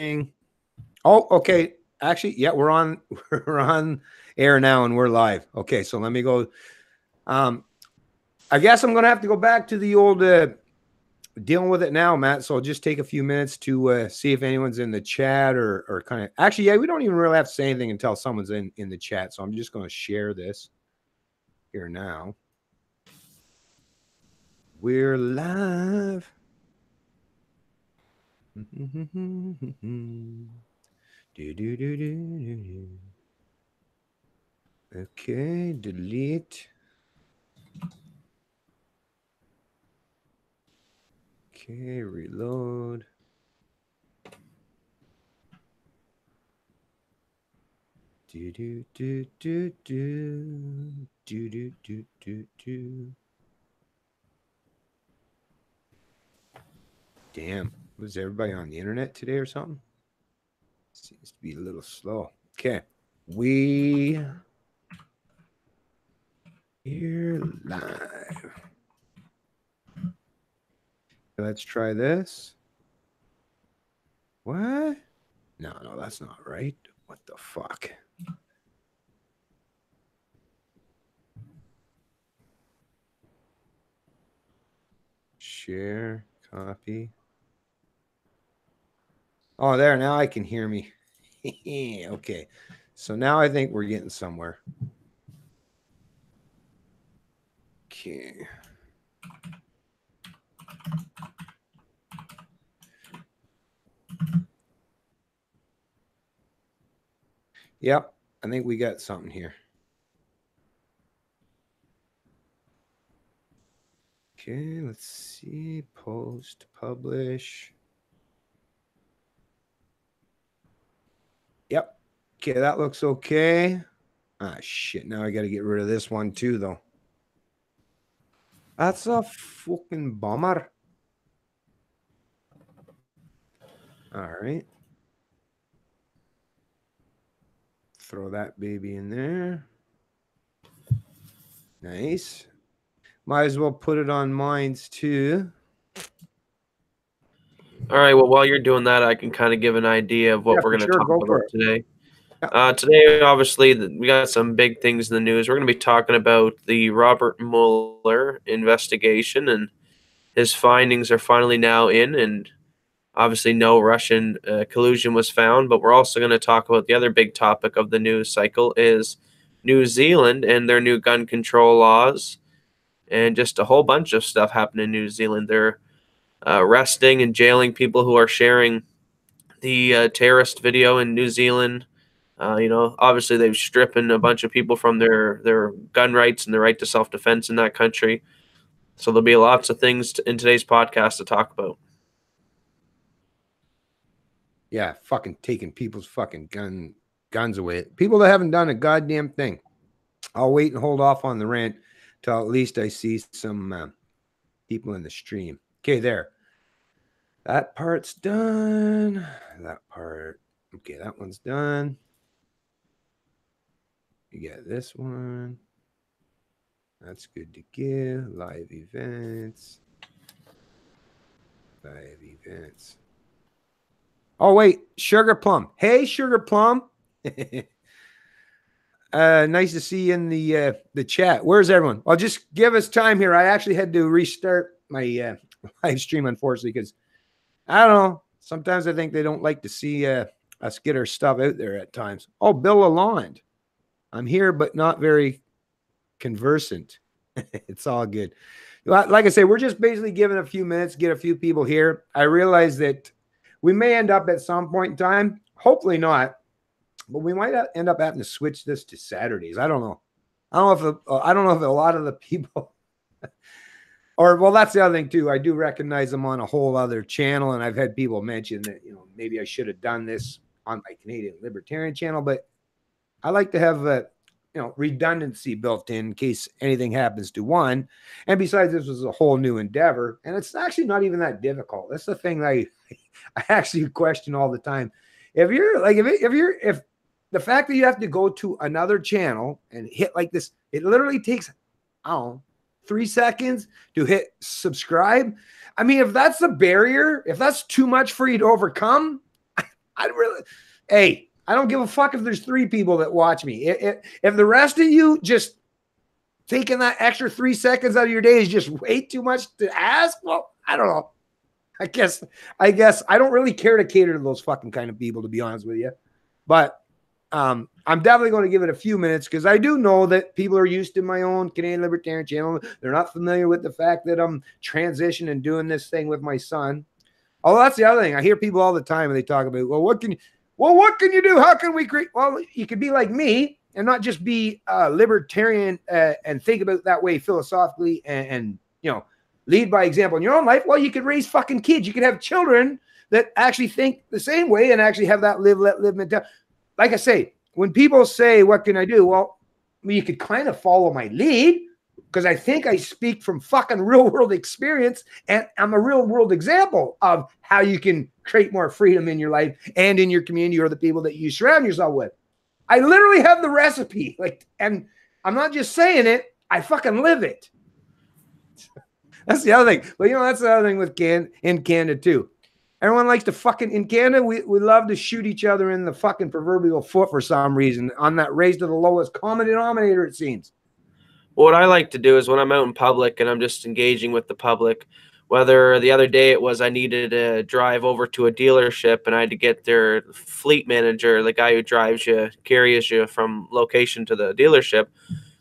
Oh, okay. Actually, yeah, we're on we're on air now and we're live. Okay, so let me go. I guess I'm gonna have to go back to the old dealing with it now, Matt. So I'll just take a few minutes to see if anyone's in the chat or kind of actually, yeah, we don't even really have to say anything until someone's in the chat. So I'm just gonna share this here now. We're live. Okay, delete. Okay, reload. Do do do do do do do do do do. Damn, was everybody on the internet today or something? Seems to be a little slow. Okay, we're live. Let's try this. What? No, that's not right. What the fuck? Share, copy. Oh, there, now I can hear me. Okay, so now I think we're getting somewhere. Okay. Yep, I think we got something here. Okay, let's see. Post, publish. Yep. Okay, that looks okay. Ah, shit. Now I got to get rid of this one too, though. That's a fucking bummer. All right. Throw that baby in there. Nice. Might as well put it on mines too. All right. Well, while you're doing that, I can kind of give an idea of what we're going to talk about today. Today, obviously, we got some big things in the news. We're going to be talking about the Robert Mueller investigation, and his findings are finally now in, and obviously no Russian collusion was found. But we're also going to talk about the other big topic of the news cycle is New Zealand and their new gun control laws, and just a whole bunch of stuff happened in New Zealand. They're arresting and jailing people who are sharing the terrorist video in New Zealand. Obviously they've stripping a bunch of people from their gun rights and their right to self-defense in that country. So there'll be lots of things in today's podcast to talk about. Yeah, fucking taking people's fucking guns away. People that haven't done a goddamn thing. I'll wait and hold off on the rant till at least I see some people in the stream. Okay, there. That part's done. That part. Okay, that one's done. You got this one. That's good to give. Live events. Live events. Oh, wait. Sugar Plum. Hey, Sugar Plum. Nice to see you in the chat. Where's everyone? Well, just give us time here. I actually had to restart my live stream, unfortunately, because I don't know. Sometimes I think they don't like to see us get our stuff out there at times. Oh, Bill Lalonde. I'm here, but not very conversant. It's all good. Like I say, we're just basically giving a few minutes, get a few people here. I realize that we may end up at some point in time, hopefully not, but we might end up having to switch this to Saturdays. I don't know. I don't know if a lot of the people or, well, that's the other thing too. I do recognize them on a whole other channel, and I've had people mention that, maybe I should have done this on my Canadian Libertarian channel, but I like to have redundancy built in case anything happens to one. And besides, this was a whole new endeavor, and it's actually not even that difficult. That's the thing I actually question all the time. If the fact that you have to go to another channel and hit like this, it literally takes, 3 seconds to hit subscribe. I mean, if that's the barrier, if that's too much for you to overcome, Hey, I don't give a fuck if there's 3 people that watch me. If the rest of you just taking that extra 3 seconds out of your day is just way too much to ask, well, I don't know. I guess I don't really care to cater to those fucking kind of people, to be honest with you. But I'm definitely going to give it a few minutes because I do know that people are used to my own Canadian Libertarian channel. They're not familiar with the fact that I'm transitioning and doing this thing with my son. Oh, that's the other thing. I hear people all the time and they talk about, well, what can you do? How can we create? Well, you could be like me and not just be libertarian and think about that way philosophically and you know, lead by example in your own life. Well, you could raise fucking kids. You could have children that actually think the same way and actually have that live, let live mentality. Like I say, when people say, what can I do? Well, you could kind of follow my lead because I think I speak from fucking real world experience and I'm a real world example of how you can create more freedom in your life and in your community or the people that you surround yourself with. I literally have the recipe, and I'm not just saying it, I fucking live it. That's the other thing. But, you know, that's the other thing with in Canada, too. Everyone likes to fucking, in Canada, we love to shoot each other in the fucking proverbial foot for some reason on that raise to the lowest common denominator, it seems. What I like to do is when I'm out in public and I'm just engaging with the public, whether the other day it was I needed to drive over to a dealership and I had to get their fleet manager, the guy who carries you from location to the dealership.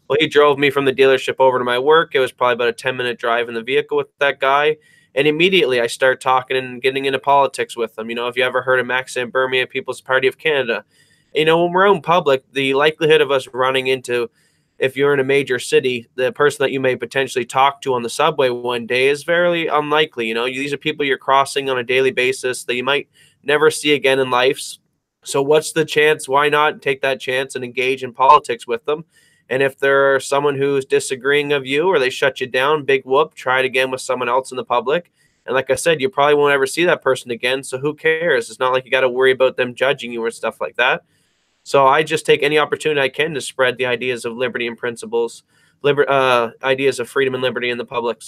Well, he drove me from the dealership over to my work. It was probably about a 10-minute drive in the vehicle with that guy. And immediately I start talking and getting into politics with them. You know, if you ever heard of Maxime Bernier, People's Party of Canada, you know, when we're out in public, the likelihood of us running into, if you're in a major city, the person that you may potentially talk to on the subway one day is very unlikely. You know, these are people you're crossing on a daily basis that you might never see again in life. So what's the chance? Why not take that chance and engage in politics with them? And if there's someone who's disagreeing of you or they shut you down, big whoop, try it again with someone else in the public. And like I said, you probably won't ever see that person again. So who cares? It's not like you got to worry about them judging you or stuff like that. So I just take any opportunity I can to spread the ideas of liberty and principles, ideas of freedom and liberty in the public.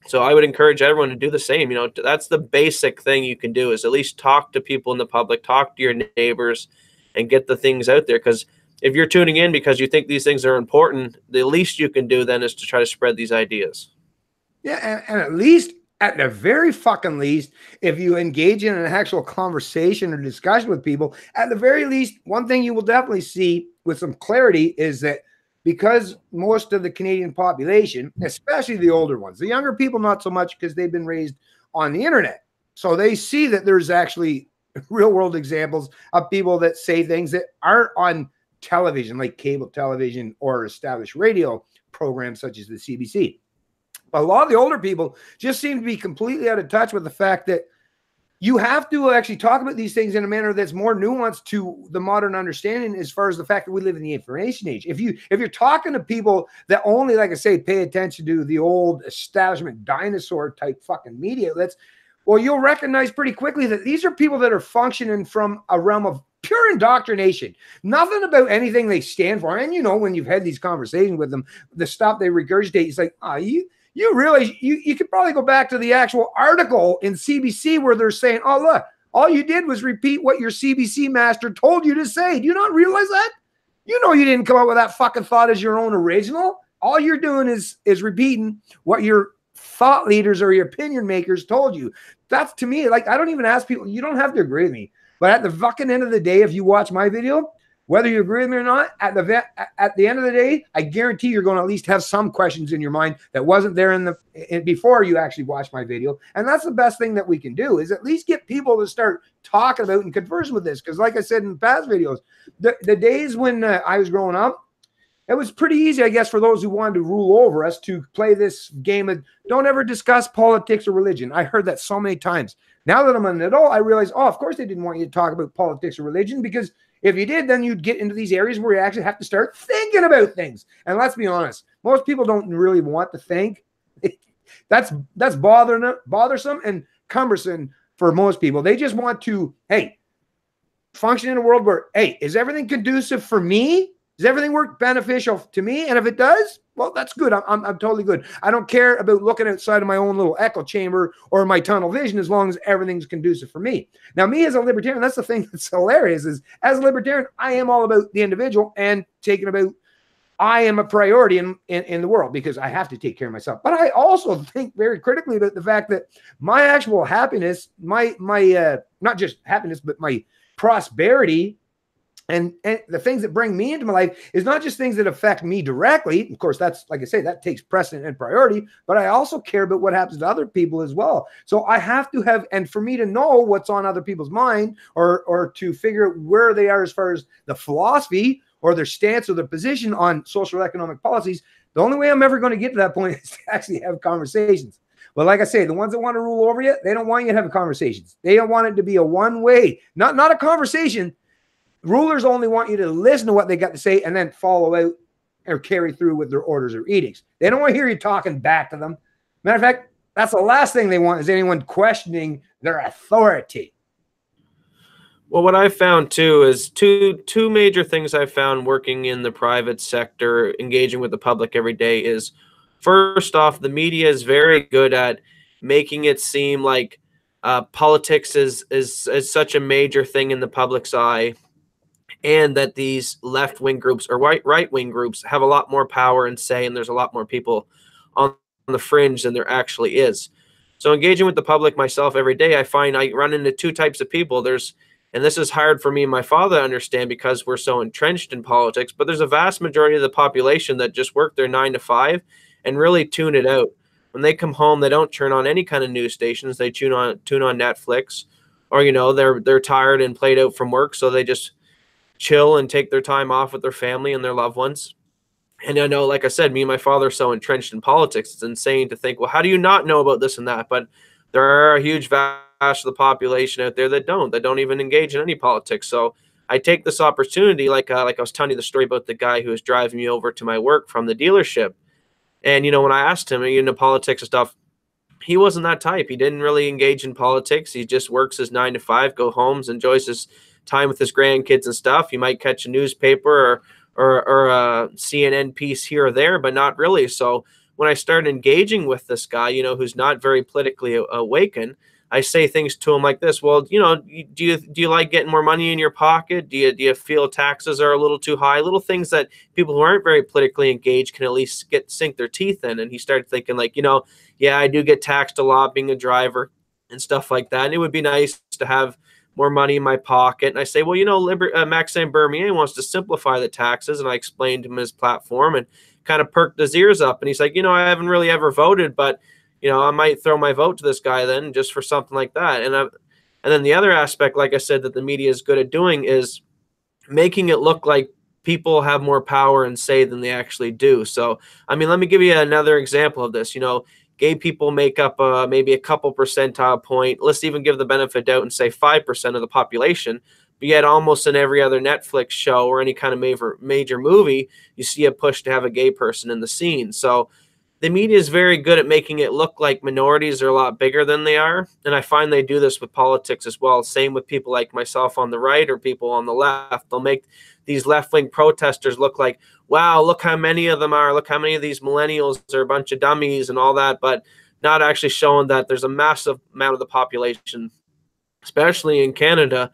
So I would encourage everyone to do the same. You know, that's the basic thing you can do is at least talk to people in the public, talk to your neighbors and get the things out there. Because if you're tuning in because you think these things are important, the least you can do then is to try to spread these ideas. Yeah, and at least, at the very fucking least, if you engage in an actual conversation or discussion with people, at the very least, one thing you will definitely see with some clarity is that because most of the Canadian population, especially the older ones, the younger people, not so much because they've been raised on the internet. So they see that there's actually real world examples of people that say things that aren't on television, like cable television or established radio programs such as the CBC. But a lot of the older people just seem to be completely out of touch with the fact that you have to actually talk about these things in a manner that's more nuanced to the modern understanding as far as the fact that we live in the information age. If you're talking to people that only, like I say, pay attention to the old establishment dinosaur type fucking media outlets, well, you'll recognize pretty quickly that these are people that are functioning from a realm of pure indoctrination. Nothing about anything they stand for. And, you know, when you've had these conversations with them, the stuff they regurgitate, it's like, you realize you could probably go back to the actual article in CBC where they're saying, oh, look, all you did was repeat what your CBC master told you to say. Do you not realize that? You know you didn't come up with that fucking thought as your own original. All you're doing is repeating what your thought leaders or your opinion makers told you. That's, to me, like, I don't even ask people, you don't have to agree with me. But at the fucking end of the day, if you watch my video, whether you agree with me or not, at the end of the day, I guarantee you're going to at least have some questions in your mind that wasn't there before you actually watched my video. And that's the best thing that we can do is at least get people to start talking about and conversing with this. Because like I said in past videos, the days when I was growing up, it was pretty easy, I guess, for those who wanted to rule over us to play this game of don't ever discuss politics or religion. I heard that so many times. Now that I'm an adult, I realize, oh, of course they didn't want you to talk about politics or religion, because if you did, then you'd get into these areas where you actually have to start thinking about things. And let's be honest, most people don't really want to think. That's bothersome and cumbersome for most people. They just want to, hey, function in a world where, hey, is everything conducive for me? Does everything work beneficial to me? And if it does, well, that's good. I'm totally good. I don't care about looking outside of my own little echo chamber or my tunnel vision as long as everything's conducive for me. Now, me as a libertarian, that's the thing that's hilarious is as a libertarian, I am all about the individual and taking about I am a priority in the world because I have to take care of myself. But I also think very critically about the fact that my actual happiness, my not just happiness, but my prosperity and the things that bring me into my life is not just things that affect me directly. Of course, that's, like I say, that takes precedent and priority, but I also care about what happens to other people as well. So I have to have, and for me to know what's on other people's mind or to figure out where they are as far as the philosophy or their stance or their position on social economic policies, the only way I'm ever going to get to that point is to actually have conversations. But like I say, the ones that want to rule over you, they don't want you to have conversations. They don't want it to be a one-way, not a conversation. Rulers only want you to listen to what they got to say and then follow out or carry through with their orders or edicts. They don't want to hear you talking back to them. Matter of fact, that's the last thing they want is anyone questioning their authority. Well, what I found too is two major things I found working in the private sector, engaging with the public every day is, first off, the media is very good at making it seem like politics is such a major thing in the public's eye, and that these left-wing groups or right-wing groups have a lot more power and say, and there's a lot more people on the fringe than there actually is. So engaging with the public myself every day, I find I run into two types of people. And this is hard for me and my father to understand because we're so entrenched in politics, but there's a vast majority of the population that just work their 9 to 5 and really tune it out. When they come home, they don't turn on any kind of news stations. They tune on Netflix, or, they're tired and played out from work, so they just chill and take their time off with their family and their loved ones. And I know, like I said, me and my father are so entrenched in politics, it's insane to think, well, how do you not know about this and that? But there are a huge vast of the population out there that don't even engage in any politics. So I take this opportunity, like I was telling you the story about the guy who was driving me over to my work from the dealership. And, when I asked him, politics and stuff, he wasn't that type. He didn't really engage in politics. He just works his 9 to 5, go home, enjoys his time with his grandkids and stuff. He might catch a newspaper or a CNN piece here or there, but not really. So when I started engaging with this guy, who's not very politically awakened, I say things to him like this. Well, do you like getting more money in your pocket? Do you feel taxes are a little too high? Little things that people who aren't very politically engaged can at least sink their teeth in. And he started thinking like, yeah, I do get taxed a lot being a driver and stuff like that. And it would be nice to have more money in my pocket. And I say, well, Maxime Bernier wants to simplify the taxes. And I explained to him his platform and kind of perked his ears up. And he's like, I haven't really ever voted, but I might throw my vote to this guy then just for something like that. And then the other aspect, like I said, that the media is good at doing is making it look like people have more power and say than they actually do. So, let me give you another example of this. Gay people make up maybe a couple percentile point. Let's even give the benefit of doubt and say 5% of the population. But yet almost in every other Netflix show or any kind of major movie, you see a push to have a gay person in the scene. So the media is very good at making it look like minorities are a lot bigger than they are. And I find they do this with politics as well. Same with people like myself on the right or people on the left. They'll make these left-wing protesters look like, wow, look how many of them are. Look how many of these millennials are a bunch of dummies and all that, but not actually showing that there's a massive amount of the population, especially in Canada,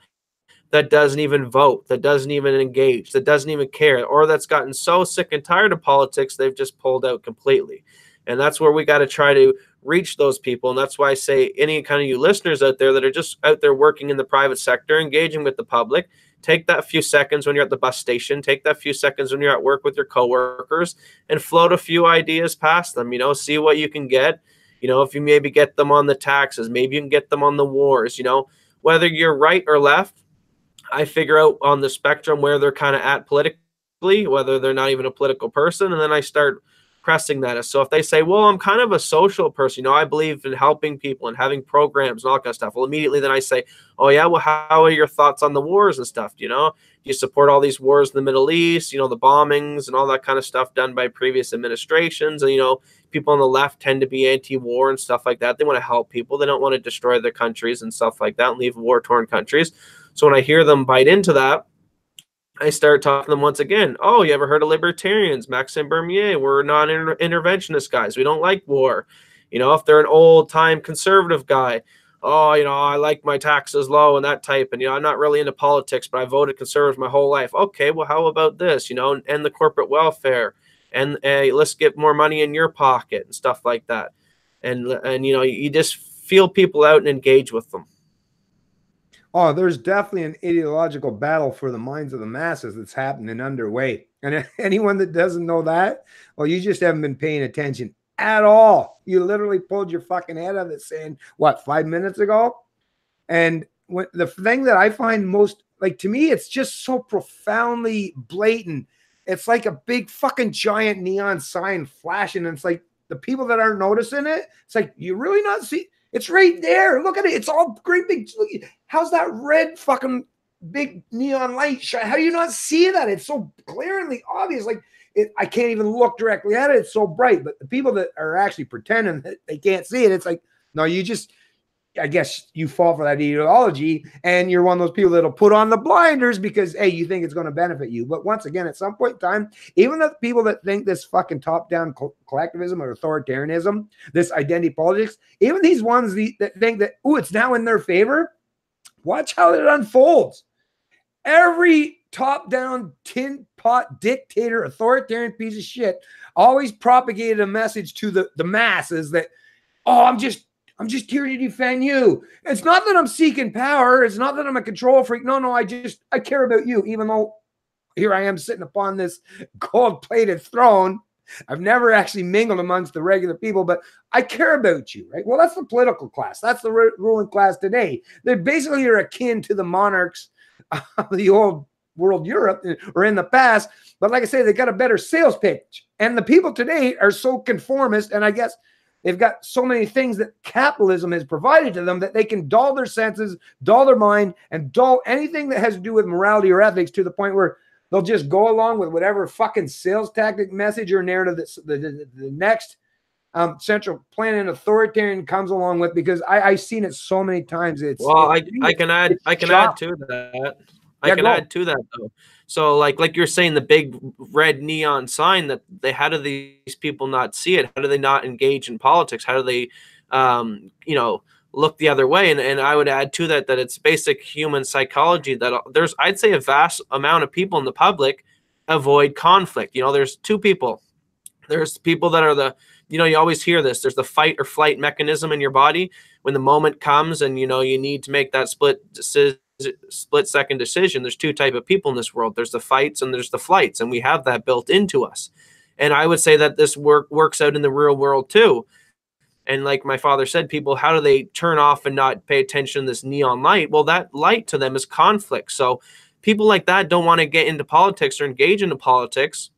that doesn't even vote, that doesn't even engage, that doesn't even care, or that's gotten so sick and tired of politics, they've just pulled out completely. And that's where we got to try to reach those people. And that's why I say any kind of you listeners out there that are just out there working in the private sector, engaging with the public, take that few seconds when you're at the bus station, take that few seconds when you're at work with your coworkers and float a few ideas past them, see what you can get. If you maybe get them on the taxes, maybe you can get them on the wars, whether you're right or left, I figure out on the spectrum where they're kind of at politically, whether they're not even a political person, and then I start pressing that. So if they say, well, I'm kind of a social person, I believe in helping people and having programs and all that kind of stuff. Well, immediately then I say, oh yeah, well, how are your thoughts on the wars and stuff? Do you support all these wars in the Middle East, the bombings and all that kind of stuff done by previous administrations? And, people on the left tend to be anti-war and stuff like that. They want to help people. They don't want to destroy their countries and stuff like that and leave war-torn countries. So when I hear them bite into that, I start talking to them once again. Oh, you ever heard of libertarians? Maxime Bernier, we're non-interventionist guys. We don't like war. If they're an old-time conservative guy, oh, I like my taxes low and that type. And, I'm not really into politics, but I voted conservative my whole life. Okay, well, how about this? End the corporate welfare, and let's get more money in your pocket and stuff like that. And you just feel people out and engage with them. Oh, there's definitely an ideological battle for the minds of the masses that's happening underway. And anyone that doesn't know that, well, you just haven't been paying attention at all. You literally pulled your fucking head out of it saying, what, 5 minutes ago? And the thing that I find most, like, to me, it's just so profoundly blatant. It's like a big fucking giant neon sign flashing. And it's like the people that aren't noticing it, it's like, you really not see. It's right there. Look at it. It's all great big. How's that red fucking big neon light shine? How do you not see that? It's so glaringly obvious. Like I can't even look directly at it. It's so bright. But the people that are actually pretending that they can't see it, it's like, no, I guess you fall for that ideology, and you're one of those people that'll put on the blinders because, hey, you think it's going to benefit you. But once again, at some point in time, even the people that think this fucking top-down collectivism or authoritarianism, this identity politics, even these ones that think that, it's now in their favor, watch how it unfolds. Every top-down tin pot dictator, authoritarian piece of shit always propagated a message to the masses that, I'm just here to defend you. It's not that I'm seeking power. It's not that I'm a control freak. No, I care about you, even though here I am sitting upon this gold-plated throne. I've never actually mingled amongst the regular people, but I care about you, right? Well, that's the political class. That's the ruling class today. They basically are akin to the monarchs of the old world Europe or in the past. But like I say, they got a better sales pitch. And the people today are so conformist, and I guess they've got so many things that capitalism has provided to them that they can dull their senses, dull their mind, and dull anything that has to do with morality or ethics to the point where they'll just go along with whatever fucking sales tactic, message, or narrative that the next central planning authoritarian comes along with, because I've seen it so many times. I can add to that. I can add to that though. So like you're saying, the big red neon sign, how do these people not see it? How do they not engage in politics? How do they, look the other way? And I would add to that it's basic human psychology that I'd say a vast amount of people in the public avoid conflict. There's two people. There's people that are you always hear this. There's the fight or flight mechanism in your body when the moment comes and, you need to make that split-second decision. There's two type of people in this world. There's the fights and there's the flights, and we have that built into us. And I would say that this works out in the real world too. And like my father said, people, how do they turn off and not pay attention to this neon light? Well, that light to them is conflict. So people like that don't want to get into politics or engage into politics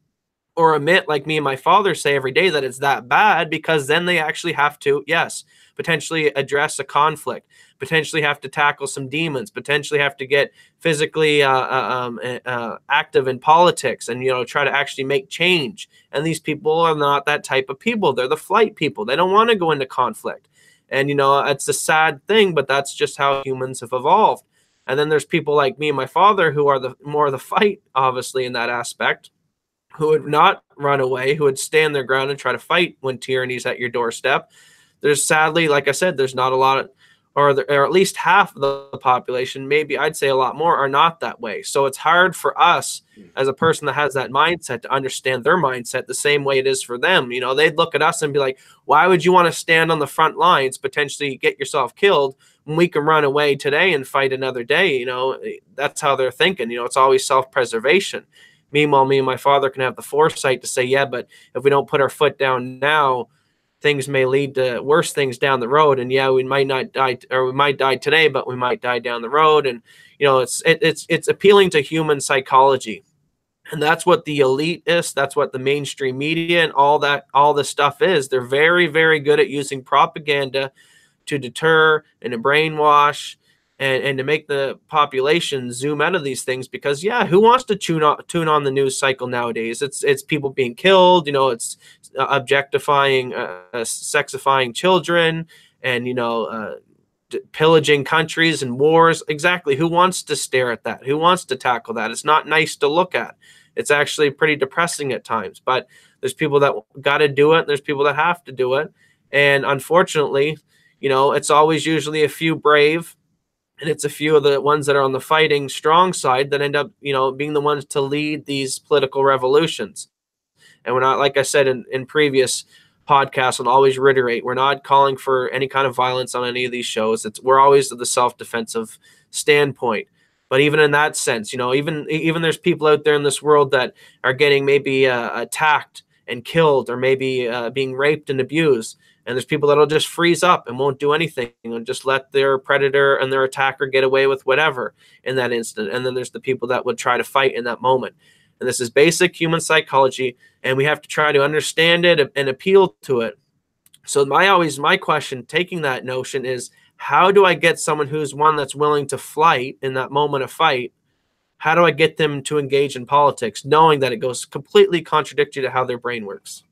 or admit, like me and my father say every day, that it's that bad, because then they actually have to, yes, potentially address a conflict, potentially have to tackle some demons, potentially have to get physically active in politics and, try to actually make change. And these people are not that type of people. They're the flight people. They don't want to go into conflict. And, it's a sad thing, but that's just how humans have evolved. And then there's people like me and my father who are more of the fight, obviously, in that aspect, who would not run away, who would stand their ground and try to fight when tyranny's at your doorstep. There's sadly, like I said, there's not a lot of, or at least half of the population, maybe I'd say a lot more, are not that way. So it's hard for us as a person that has that mindset to understand their mindset the same way it is for them. They'd look at us and be like, why would you want to stand on the front lines, potentially get yourself killed, when we can run away today and fight another day? That's how they're thinking. It's always self-preservation. Meanwhile, me and my father can have the foresight to say, yeah, but if we don't put our foot down now, things may lead to worse things down the road. And yeah, we might not die, or we might die today, but we might die down the road. And, it's appealing to human psychology. And that's what the elite is. That's what the mainstream media and all this stuff is. They're very, very good at using propaganda to deter and to brainwash and to make the population zoom out of these things, because who wants to tune on the news cycle nowadays? It's people being killed, it's objectifying, sexifying children, and pillaging countries and wars. Exactly. Who wants to stare at that? Who wants to tackle that? It's not nice to look at. It's actually pretty depressing at times, but there's people that got to do it. And there's people that have to do it. And unfortunately, it's always usually a few brave, and it's a few of the ones that are on the fighting strong side that end up, being the ones to lead these political revolutions. And we're not, like I said in previous podcasts, and always reiterate, we're not calling for any kind of violence on any of these shows. We're always at the self-defensive standpoint. But even in that sense, even there's people out there in this world that are getting maybe attacked and killed, or maybe being raped and abused. And there's people that'll just freeze up and won't do anything and just let their predator and their attacker get away with whatever in that instant. And then there's the people that would try to fight in that moment. And this is basic human psychology, and we have to try to understand it and appeal to it. So my question, taking that notion, is how do I get someone who's one that's willing to fight in that moment of fight? How do I get them to engage in politics, knowing that it goes completely contradictory to how their brain works?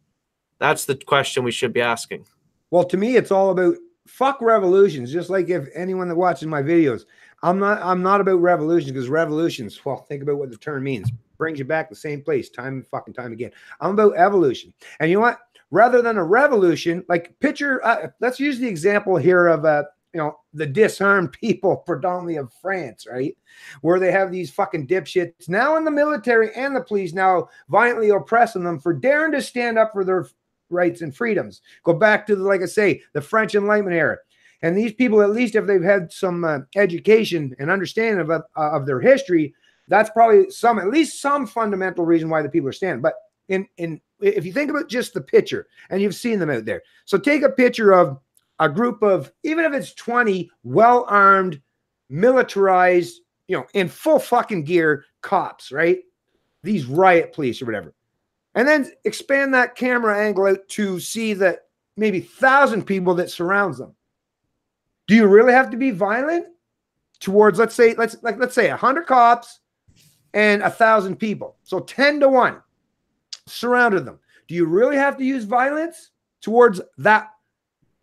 That's the question we should be asking. Well, to me, it's all about fuck revolutions. Just like if anyone that watches my videos, I'm not about revolutions, because revolutions, well, think about what the term means. Brings you back the same place time and fucking time again. I'm about evolution. And you know what? Rather than a revolution, like picture, let's use the example here of, the disarmed people, predominantly of France, right? Where they have these fucking dipshits now in the military and the police now violently oppressing them for daring to stand up for their rights and freedoms. Go back to, like I say, the French Enlightenment era. And these people, at least if they've had some education and understanding of their history, that's probably at least some fundamental reason why the people are standing. But if you think about just the picture, and you've seen them out there. So take a picture of a group of, even if it's 20 well-armed, militarized, in full fucking gear cops, right? These riot police or whatever. And then expand that camera angle out to see that maybe 1,000 people that surrounds them. Do you really have to be violent towards, let's say 100 cops and 1,000 people? So 10 to 1 surrounded them. Do you really have to use violence towards that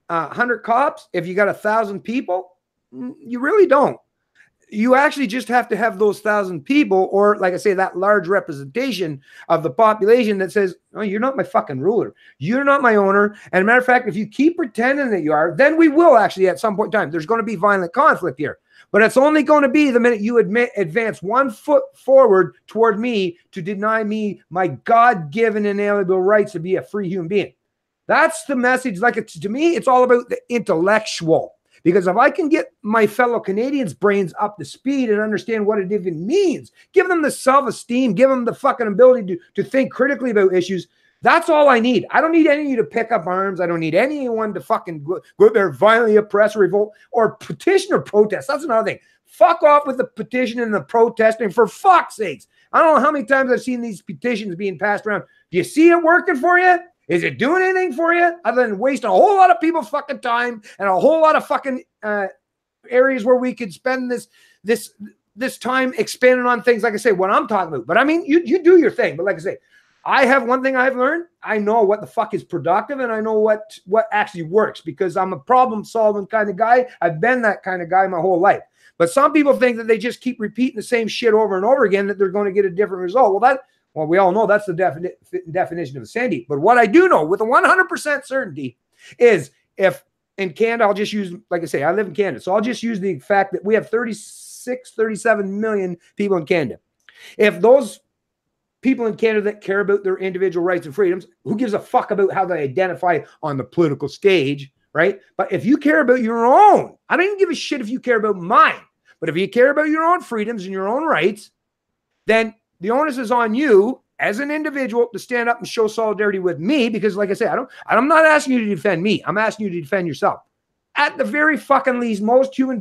100 cops if you got 1,000 people? You really don't. You actually just have to have those 1,000 people, or like I say, that large representation of the population that says, oh, you're not my fucking ruler. You're not my owner. And a matter of fact, if you keep pretending that you are, then we will actually at some point in time, there's going to be violent conflict here. But it's only going to be the minute you advance 1 foot forward toward me to deny me my God-given inalienable rights to be a free human being. That's the message. To me, it's all about the intellectual. Because if I can get my fellow Canadians' brains up to speed and understand what it even means, give them the self-esteem, give them the fucking ability to think critically about issues, that's all I need. I don't need any of you to pick up arms. I don't need anyone to fucking go out there, violently oppress or revolt or petition or protest. That's another thing. Fuck off with the petition and the protesting, for fuck's sakes. I don't know how many times I've seen these petitions being passed around. Do you see it working for you? Is it doing anything for you other than wasting a whole lot of people's fucking time and a whole lot of fucking areas where we could spend this time expanding on things, like I say, what I'm talking about? But I mean, you do your thing. But like I say, I have one thing I've learned. I know what the fuck is productive, and I know what actually works, because I'm a problem-solving kind of guy. I've been that kind of guy my whole life. But some people think that they just keep repeating the same shit over and over again, that they're going to get a different result. Well, we all know that's the definition of insanity. But what I do know with a 100% certainty is, if in Canada, I'll just use, like I say, I live in Canada. So I'll just use the fact that we have 37 million people in Canada. If those people in Canada that care about their individual rights and freedoms, who gives a fuck about how they identify on the political stage, right? But if you care about your own, I don't even give a shit if you care about mine. But if you care about your own freedoms and your own rights, then the onus is on you as an individual to stand up and show solidarity with me, because like I say, I'm not asking you to defend me. I'm asking you to defend yourself. At the very fucking least, most human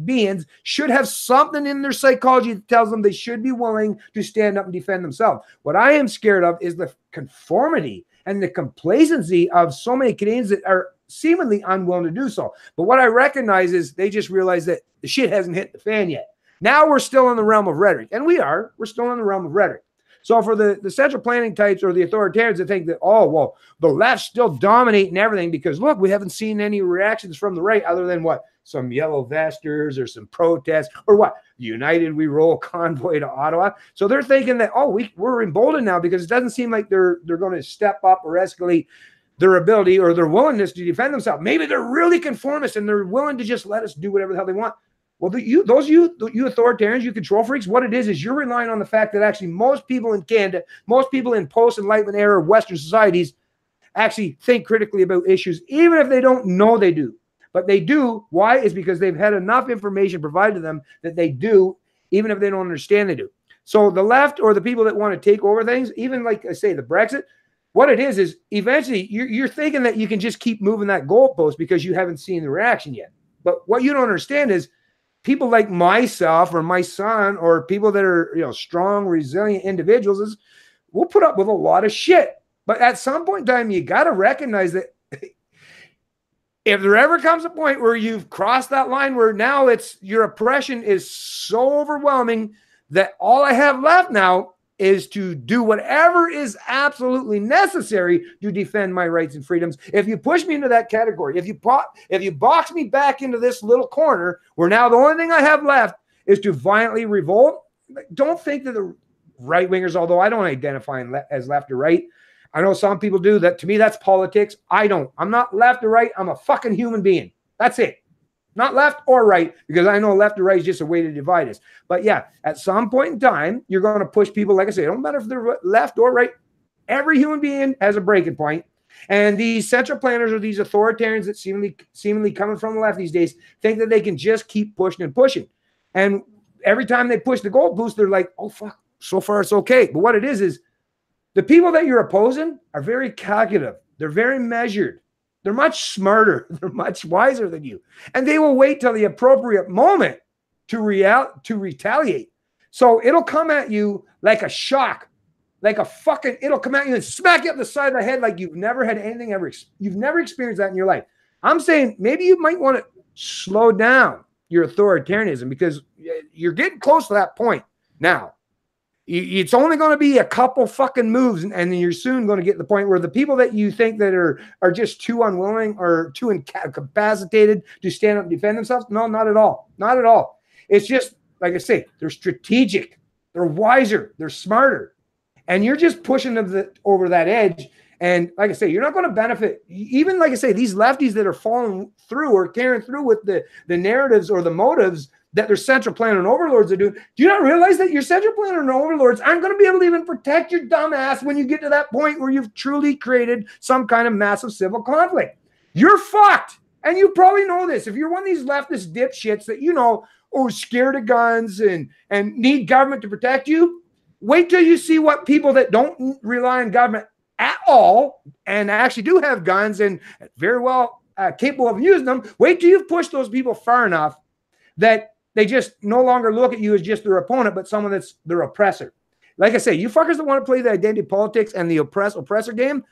beings should have something in their psychology that tells them they should be willing to stand up and defend themselves. What I am scared of is the conformity and the complacency of so many Canadians that are seemingly unwilling to do so. But what I recognize is they just realize that the shit hasn't hit the fan yet. Now we're still in the realm of rhetoric, and we're still in the realm of rhetoric. So for the central planning types or the authoritarians that think that, oh, well, the left's still dominating everything because, look, we haven't seen any reactions from the right other than what? some yellow vesters or some protests or what? United We Roll convoy to Ottawa. So they're thinking that, oh, we're emboldened now because it doesn't seem like they're going to step up or escalate their ability or their willingness to defend themselves. Maybe they're really conformist and they're willing to just let us do whatever the hell they want. Well, you authoritarians, you control freaks, what it is you're relying on the fact that actually most people in Canada, most people in post-Enlightenment era Western societies actually think critically about issues, even if they don't know they do. But they do. Why? Is because they've had enough information provided to them that they do, even if they don't understand they do. So the left or the people that want to take over things, even like I say, the Brexit, what it is eventually you're thinking that you can just keep moving that goalpost because you haven't seen the reaction yet. But what you don't understand is people like myself or my son or people that are, strong, resilient individuals we'll put up with a lot of shit. But at some point in time, you got to recognize that if there ever comes a point where you've crossed that line where now your oppression is so overwhelming that all I have left now is to do whatever is absolutely necessary to defend my rights and freedoms. If you push me into that category, if you box me back into this little corner where now the only thing I have left is to violently revolt, don't think that the right-wingers, although I don't identify as left or right, I know some people do. That to me, that's politics. I don't. I'm not left or right. I'm a fucking human being. That's it. Not left or right, because I know left or right is just a way to divide us. But yeah, at some point in time, you're going to push people, like I say, it don't matter if they're left or right. Every human being has a breaking point. And these central planners or these authoritarians that seemingly coming from the left these days think that they can just keep pushing and pushing. And every time they push the goalpost, they're like, oh, fuck, so far it's okay. But what it is the people that you're opposing are very calculative. They're very measured. They're much smarter. They're much wiser than you. And they will wait till the appropriate moment to retaliate. So it'll come at you like a shock, like it'll come at you and smack you up the side of the head like you've never had anything you've never experienced that in your life. I'm saying maybe you might want to slow down your authoritarianism because you're getting close to that point now. It's only going to be a couple fucking moves, and then you're soon going to get to the point where the people that you think that are just too unwilling or too incapacitated to stand up and defend themselves. No, not at all. Not at all. It's just, like I say, they're strategic. They're wiser. They're smarter. And you're just pushing them over that edge. And like I say, you're not going to benefit. Even, like I say, these lefties that are following through or carrying through with the narratives or the motives that their central planner and overlords are doing. Do you not realize that your central planner and overlords aren't going to be able to even protect your dumb ass when you get to that point where you've truly created some kind of massive civil conflict? You're fucked. And you probably know this. If you're one of these leftist dipshits that, scared of guns and need government to protect you, wait till you see what people that don't rely on government at all and actually do have guns and very well capable of using them. Wait till you've pushed those people far enough that they just no longer look at you as just their opponent, but someone that's their oppressor. Like I say, you fuckers that want to play the identity politics and the oppressor game,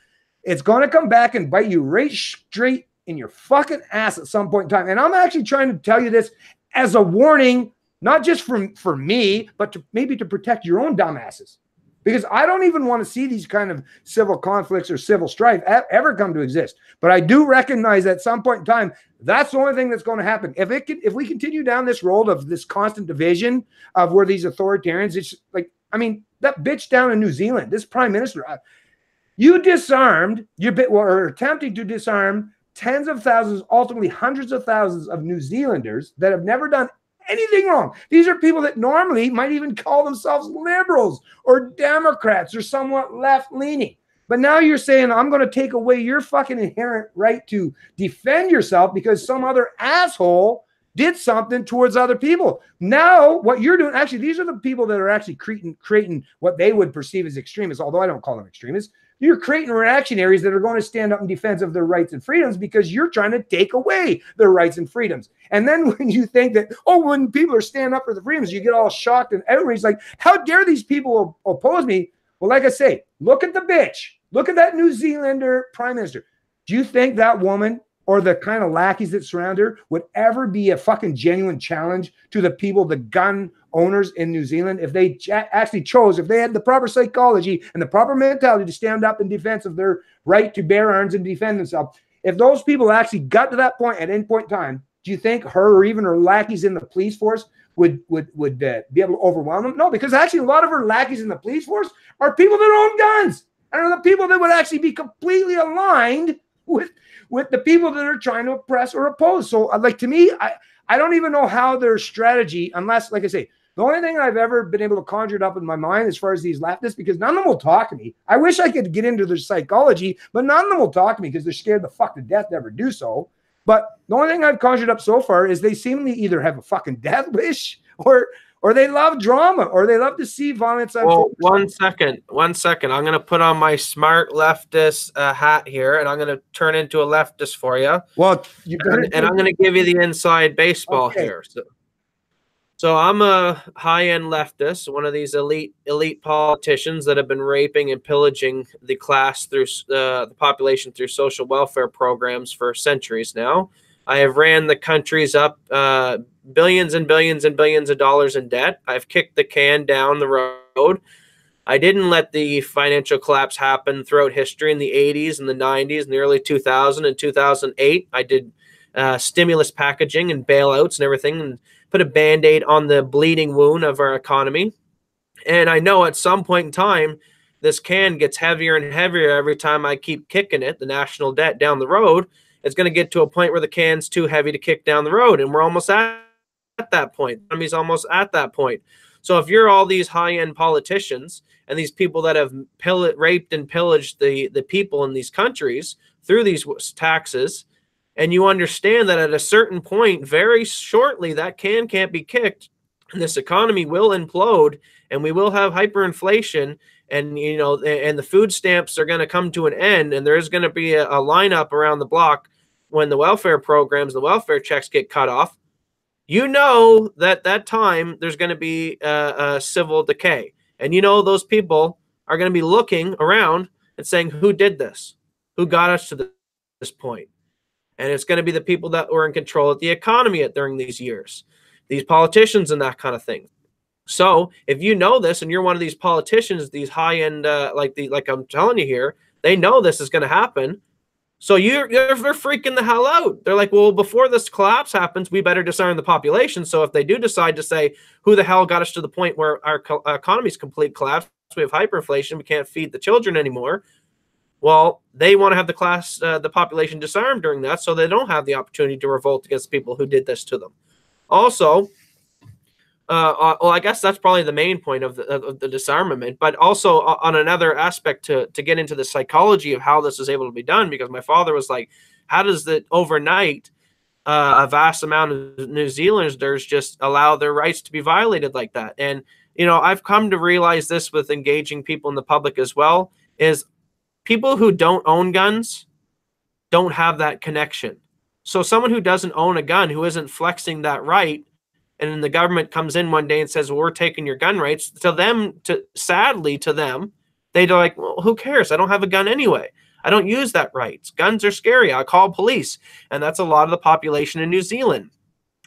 it's going to come back and bite you right straight in your fucking ass at some point in time. And I'm actually trying to tell you this as a warning, not just for me, but maybe to protect your own dumbasses. Because I don't even want to see these kind of civil conflicts or civil strife ever come to exist. But I do recognize that at some point in time, that's the only thing that's going to happen. If we continue down this road of this constant division of where these authoritarians, it's like, that bitch down in New Zealand, this prime minister, you disarmed, or attempting to disarm tens of thousands, ultimately hundreds of thousands of New Zealanders that have never done anything wrong. These are people that normally might even call themselves liberals or Democrats or somewhat left-leaning. But now you're saying, I'm going to take away your fucking inherent right to defend yourself because some other asshole did something towards other people. Now, what you're doing, actually, these are the people that are actually creating what they would perceive as extremists, although I don't call them extremists. You're creating reactionaries that are going to stand up in defense of their rights and freedoms because you're trying to take away their rights and freedoms. And then when you think that, when people are standing up for the freedoms, you get all shocked and outraged, like, how dare these people oppose me? Well, like I say, look at the bitch. Look at that New Zealander prime minister. Do you think that woman or the kind of lackeys that surround her would ever be a fucking genuine challenge to the people, the gun owners in New Zealand, if they actually chose, if they had the proper psychology and the proper mentality to stand up in defense of their right to bear arms and defend themselves? If those people actually got to that point at any point in time, Do you think her or even her lackeys in the police force would be able to overwhelm them? No, because actually a lot of her lackeys in the police force are people that own guns and are the people that would actually be completely aligned with the people that are trying to oppress or oppose. So like, to me, I don't even know how their strategy, unless, like I say, the only thing I've ever been able to conjure it up in my mind as far as these leftists, because none of them will talk to me. I wish I could get into their psychology, but none of them will talk to me because they're scared the fuck to death to ever do so. But the only thing I've conjured up so far is they seem to either have a fucking death wish or they love drama or they love to see violence. Well, one second. I'm going to put on my smart leftist hat here, and I'm going to turn into a leftist for you. Well, and I'm going to give you the inside baseball here. So I'm a high-end leftist, one of these elite politicians that have been raping and pillaging the class through the population through social welfare programs for centuries now. I have ran the countries up billions and billions and billions of dollars in debt. I've kicked the can down the road. I didn't let the financial collapse happen throughout history in the 80s and the 90s and the early 2000s and 2008. I did stimulus packaging and bailouts and everything, and put a Band-Aid on the bleeding wound of our economy. And I know at some point in time, this can gets heavier and heavier every time I keep kicking it, the national debt down the road. It's going to get to a point where the can's too heavy to kick down the road. And we're almost at that point. The economy's almost at that point. So if you're all these high-end politicians and these people that have raped and pillaged the people in these countries through these taxes, and you understand that at a certain point, very shortly, that can't be kicked, and this economy will implode, and we will have hyperinflation, and and the food stamps are going to come to an end, and there's going to be a lineup around the block when the welfare programs, the welfare checks get cut off. That time there's going to be a civil decay, and those people are going to be looking around and saying, "Who did this? Who got us to this point?" And it's going to be the people that were in control of the economy during these years, these politicians and that kind of thing. So if you know this and you're one of these politicians, these high-end, like I'm telling you here, they know this is going to happen. So they're freaking the hell out. They're like, well, before this collapse happens, we better disarm the population. So if they do decide to say, who the hell got us to the point where our economy's complete collapse, we have hyperinflation, we can't feed the children anymore. Well, they want to have the population disarmed during that, so they don't have the opportunity to revolt against people who did this to them. Also, well, I guess that's probably the main point of the disarmament, but also on another aspect to get into the psychology of how this is able to be done, because my father was like, how does it overnight a vast amount of New Zealanders just allow their rights to be violated like that? And, I've come to realize this with engaging people in the public as well, is people who don't own guns don't have that connection. So someone who doesn't own a gun, who isn't flexing that right, and then the government comes in one day and says, well, we're taking your gun rights, sadly to them, they're like, well, who cares? I don't have a gun anyway. I don't use that right. Guns are scary. I call police. And that's a lot of the population in New Zealand.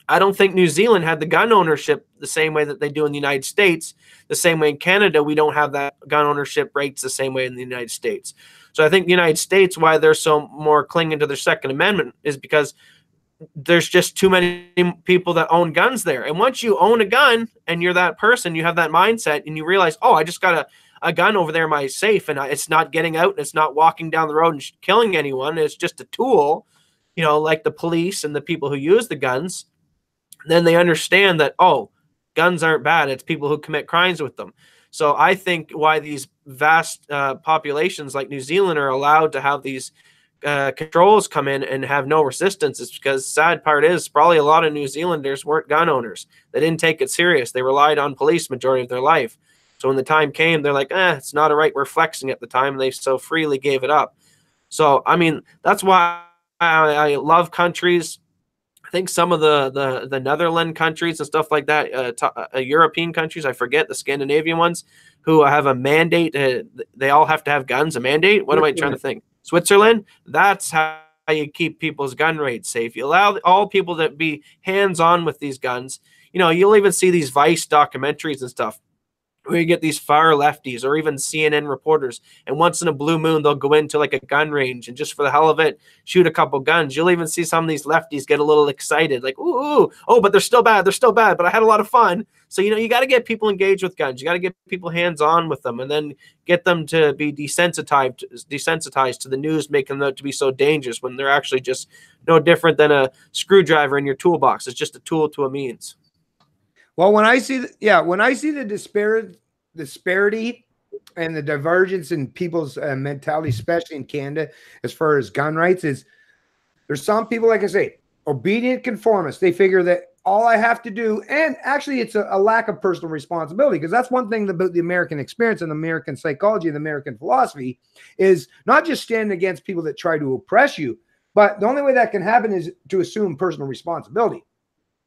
I don't think New Zealand had the gun ownership the same way that they do in the United States. The same way in Canada, we don't have that gun ownership rates the same way in the United States. So I think the United States, why they're so more clinging to their Second Amendment, is because there's just too many people that own guns there. And once you own a gun and you're that person, you have that mindset and you realize, oh, I just got a gun over there in my safe and it's not getting out and it's not walking down the road and killing anyone. It's just a tool, like the police and the people who use the guns. Then they understand that, oh, guns aren't bad. It's people who commit crimes with them. So I think why these vast populations like New Zealand are allowed to have these controls come in and have no resistance is because sad part is probably a lot of New Zealanders weren't gun owners. They didn't take it serious. They relied on police majority of their life. So when the time came, they're like, it's not a right. We're flexing at the time. And they so freely gave it up. So, I mean, that's why I love countries. I think some of the Netherlands countries and stuff like that, European countries, I forget, the Scandinavian ones, who have a mandate. They all have to have guns, a mandate. What am I trying to think? Switzerland, that's how you keep people's gun rates safe. You allow all people to be hands-on with these guns. You'll even see these Vice documentaries and stuff where you get these far lefties or even CNN reporters, and once in a blue moon they'll go into like a gun range and just for the hell of it shoot a couple guns. You'll even see some of these lefties get a little excited, like, ooh, oh, but they're still bad, but I had a lot of fun. So, you got to get people engaged with guns. You got to get people hands-on with them, and then get them to be desensitized to the news, making them out to be so dangerous when they're actually just no different than a screwdriver in your toolbox. It's just a tool to a means. Well, when I see the disparity and the divergence in people's mentality, especially in Canada, as far as gun rights, is there's some people, like I say, obedient conformists. They figure that all I have to do, and actually it's a lack of personal responsibility, because that's one thing about the American experience and the American psychology and the American philosophy is not just standing against people that try to oppress you, but the only way that can happen is to assume personal responsibility.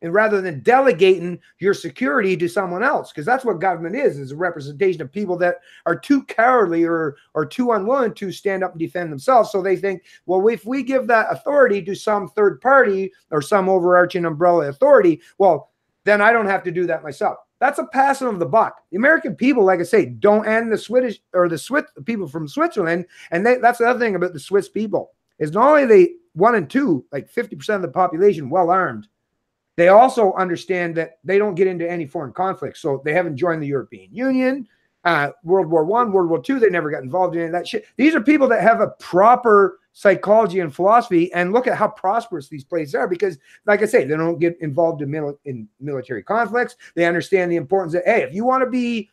And rather than delegating your security to someone else, because that's what government is a representation of people that are too cowardly or too unwilling to stand up and defend themselves. So they think, well, if we give that authority to some third party or some overarching umbrella authority, well, then I don't have to do that myself. That's a passing of the buck. The American people, like I say, don't, and the Swedish or the Swiss people from Switzerland, and that's the other thing about the Swiss people, is not only they 1 and 2, like 50% of the population well armed, they also understand that they don't get into any foreign conflicts. So they haven't joined the European Union, World War I, World War II. They never got involved in any of that shit. These are people that have a proper psychology and philosophy, and look at how prosperous these places are because, like I say, they don't get involved in military conflicts. They understand the importance that, hey, if you want to be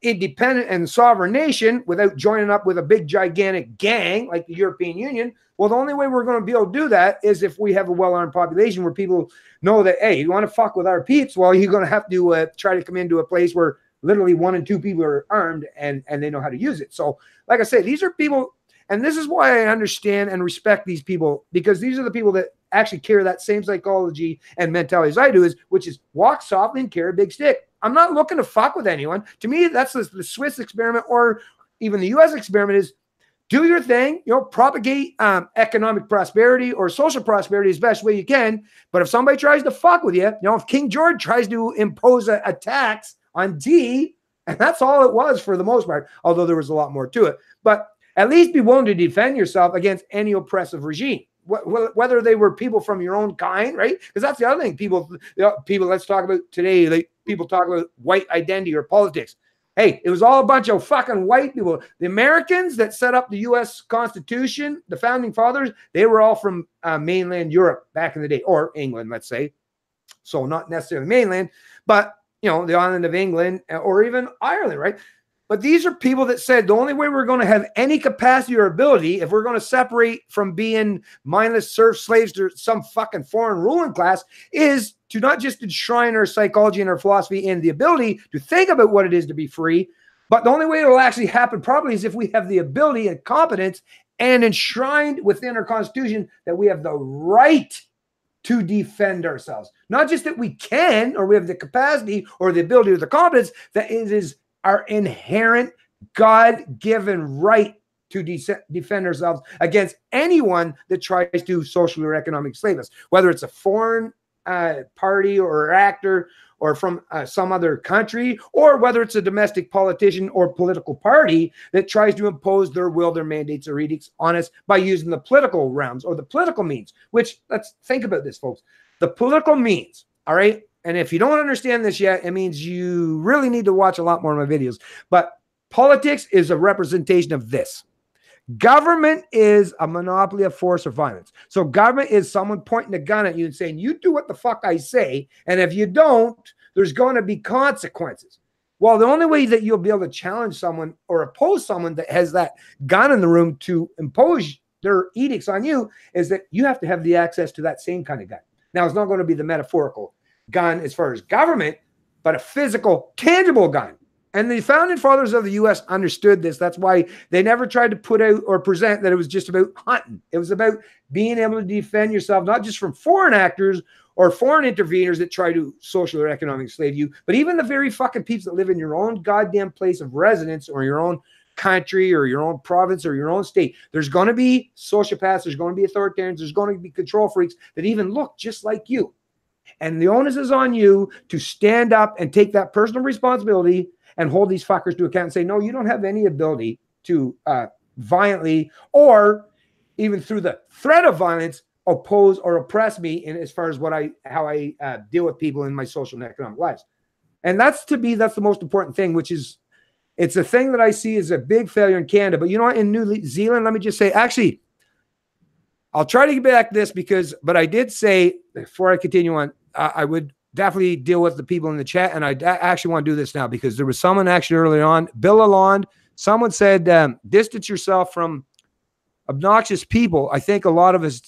independent and sovereign nation without joining up with a big gigantic gang like the European Union, well, the only way we're going to be able to do that is if we have a well-armed population where people know that, hey, you want to fuck with our peeps, well, you're going to have to try to come into a place where literally 1 and 2 people are armed and they know how to use it. So, like I say, these are people, and this is why I understand and respect these people, because these are the people that actually carry that same psychology and mentality as I do, which is walk softly and carry a big stick. I'm not looking to fuck with anyone. To me, that's the Swiss experiment, or even the U.S. experiment, is do your thing, propagate economic prosperity or social prosperity as best way you can. But if somebody tries to fuck with you, if King George tries to impose a tax on tea, and that's all it was for the most part, although there was a lot more to it, but at least be willing to defend yourself against any oppressive regime, whether they were people from your own kind, right? Because that's the other thing. People, let's talk about today. People talk about white identity or politics. Hey, it was all a bunch of fucking white people. The Americans that set up the U.S. Constitution, the founding fathers, they were all from mainland Europe back in the day, or England, let's say. So not necessarily mainland, but, the island of England or even Ireland, right? But these are people that said the only way we're going to have any capacity or ability, if we're going to separate from being mindless serf slaves to some fucking foreign ruling class, is to not just enshrine our psychology and our philosophy and the ability to think about what it is to be free, but the only way it will actually happen probably is if we have the ability and competence and enshrined within our Constitution that we have the right to defend ourselves. Not just that we can, or we have the capacity or the ability or the competence, that it is our inherent God-given right to defend ourselves against anyone that tries to socially or economically slave us, whether it's a foreign party or actor or from some other country, or whether it's a domestic politician or political party that tries to impose their will, their mandates or edicts on us by using the political realms or the political means, which, let's think about this, folks. The political means, all right? And if you don't understand this yet, it means you really need to watch a lot more of my videos. But politics is a representation of this. Government is a monopoly of force or violence. So government is someone pointing a gun at you and saying, you do what the fuck I say. And if you don't, there's going to be consequences. Well, the only way that you'll be able to challenge someone or oppose someone that has that gun in the room to impose their edicts on you is that you have to have the access to that same kind of gun. Now, it's not going to be the metaphorical gun as far as government, but a physical, tangible gun. And the founding fathers of the U.S. understood this. That's why they never tried to put out or present that it was just about hunting. It was about being able to defend yourself, not just from foreign actors or foreign interveners that try to social or economic slave you, but even the very fucking peeps that live in your own goddamn place of residence or your own country or your own province or your own state. There's going to be sociopaths. There's going to be authoritarians. There's going to be control freaks that even look just like you. And the onus is on you to stand up and take that personal responsibility and hold these fuckers to account and say, no, you don't have any ability to violently or even through the threat of violence oppose or oppress me in as far as how I deal with people in my social and economic lives. And that's to me, that's the most important thing, which is, it's a thing that I see as a big failure in Canada. But you know what, in New Zealand, let me just say, actually, I'll try to get back to this but I did say before I continue on, I would definitely deal with the people in the chat. And I actually want to do this now because there was someone actually earlier on, Bill Lalonde, someone said, distance yourself from obnoxious people. I think a lot of us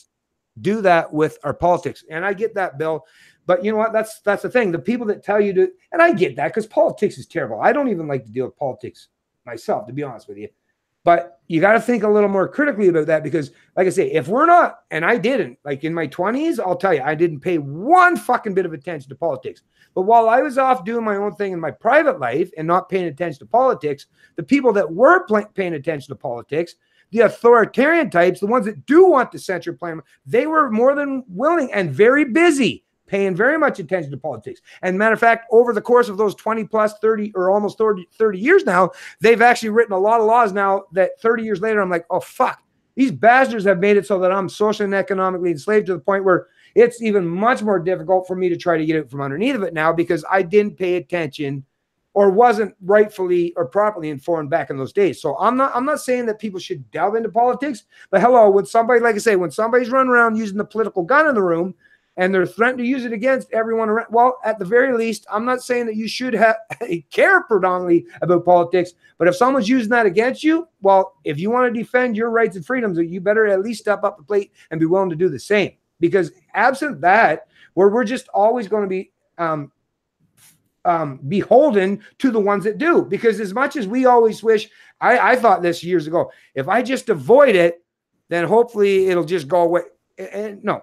do that with our politics. And I get that, Bill. But you know what? That's the thing. The people that tell you to, and I get that because politics is terrible. I don't even like to deal with politics myself, to be honest with you. But you got to think a little more critically about that because, like I say, if we're not, and I didn't, like in my 20s, I'll tell you, I didn't pay one fucking bit of attention to politics. But while I was off doing my own thing in my private life and not paying attention to politics, the people that were paying attention to politics, the authoritarian types, the ones that do want the central plan, they were more than willing and very busy paying very much attention to politics. And matter of fact, over the course of those 20 plus 30 or almost 30 years now, they've actually written a lot of laws now that 30 years later, I'm like, oh, fuck. These bastards have made it so that I'm socially and economically enslaved to the point where it's even much more difficult for me to try to get out from underneath of it now because I didn't pay attention or wasn't rightfully or properly informed back in those days. So I'm not saying that people should delve into politics, but hello, when somebody, like I say, when somebody's running around using the political gun in the room, and they're threatening to use it against everyone around. Well, at the very least, I'm not saying that you should care predominantly about politics, but if someone's using that against you, well, if you want to defend your rights and freedoms, you better at least step up the plate and be willing to do the same. Because absent that, where we're just always going to be beholden to the ones that do. Because as much as we always wish, I thought this years ago, if I just avoid it, then hopefully it'll just go away. And no.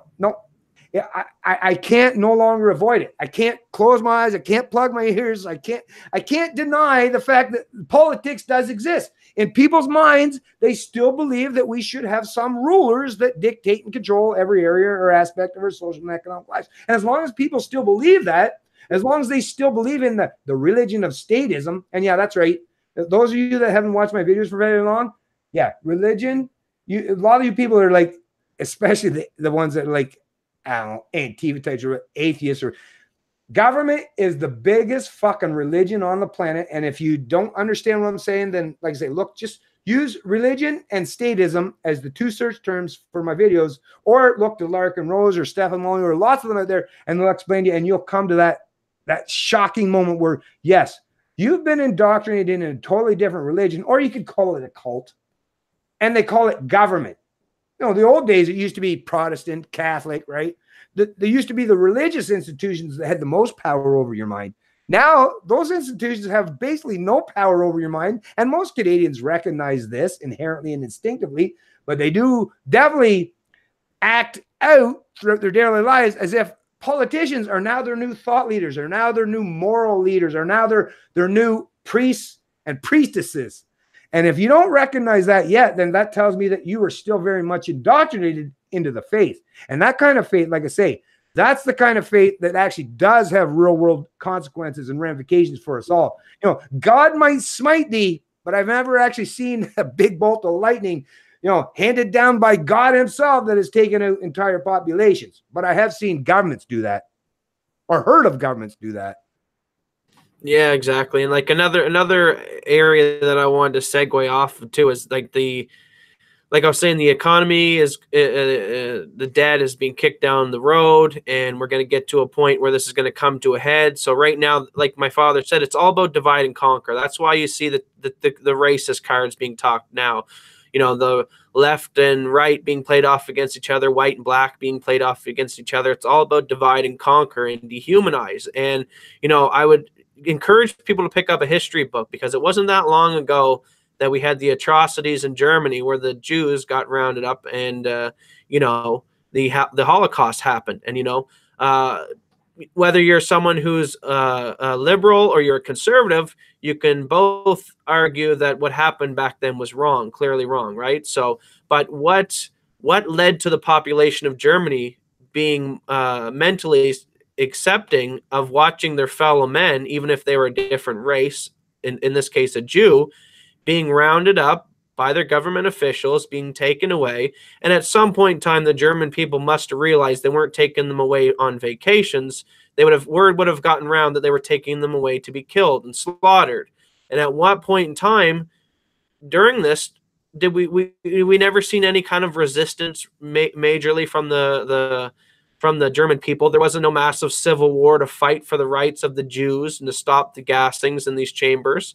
I can't no longer avoid it. I can't close my eyes. I can't plug my ears. I can't deny the fact that politics does exist. In people's minds, they still believe that we should have some rulers that dictate and control every area or aspect of our social and economic lives. And as long as people still believe that, as long as they still believe in the religion of statism, and yeah, that's right. Those of you that haven't watched my videos for very long, yeah, religion, a lot of you people are like, especially the ones that are like, I don't know, Antifa types or atheists, or government is the biggest fucking religion on the planet. And if you don't understand what I'm saying, then like I say, look, just use religion and statism as the two search terms for my videos, or look to Larkin Rose or Stephen Molyneux or lots of them out there, and they'll explain to you, and you'll come to that shocking moment where, yes, you've been indoctrinated in a totally different religion, or you could call it a cult, and they call it government. You know, the old days, it used to be Protestant, Catholic, right? There used to be the religious institutions that had the most power over your mind. Now, those institutions have basically no power over your mind, and most Canadians recognize this inherently and instinctively, but they do definitely act out throughout their daily lives as if politicians are now their new thought leaders, are now their new moral leaders, are now their new priests and priestesses. And if you don't recognize that yet, then that tells me that you are still very much indoctrinated into the faith. And that kind of faith, like I say, that's the kind of faith that actually does have real world consequences and ramifications for us all. You know, God might smite thee, but I've never actually seen a big bolt of lightning, you know, handed down by God himself that has taken out entire populations. But I have seen governments do that, or heard of governments do that. Yeah, exactly. And like another area that I wanted to segue off to is like I was saying, the economy is the debt is being kicked down the road, and we're going to get to a point where this is going to come to a head. So right now, like my father said, it's all about divide and conquer. That's why you see the racist cards being talked now. You know, the left and right being played off against each other, white and black being played off against each other. It's all about divide and conquer and dehumanize. And, you know, I would encourage people to pick up a history book, because it wasn't that long ago that we had the atrocities in Germany where the Jews got rounded up, and you know, the Holocaust happened. And you know, whether you're someone who's a liberal or you're a conservative, you can both argue that what happened back then was wrong, clearly wrong, right? So, but what led to the population of Germany being mentally accepting of watching their fellow men, even if they were a different race, in this case a Jew, being rounded up by their government officials, being taken away. And at some point in time, the German people must have realized they weren't taking them away on vacations. Word would have gotten around that they were taking them away to be killed and slaughtered. And at what point in time during this did we never seen any kind of resistance majorly from the German people? There wasn't no massive civil war to fight for the rights of the Jews and to stop the gassings in these chambers.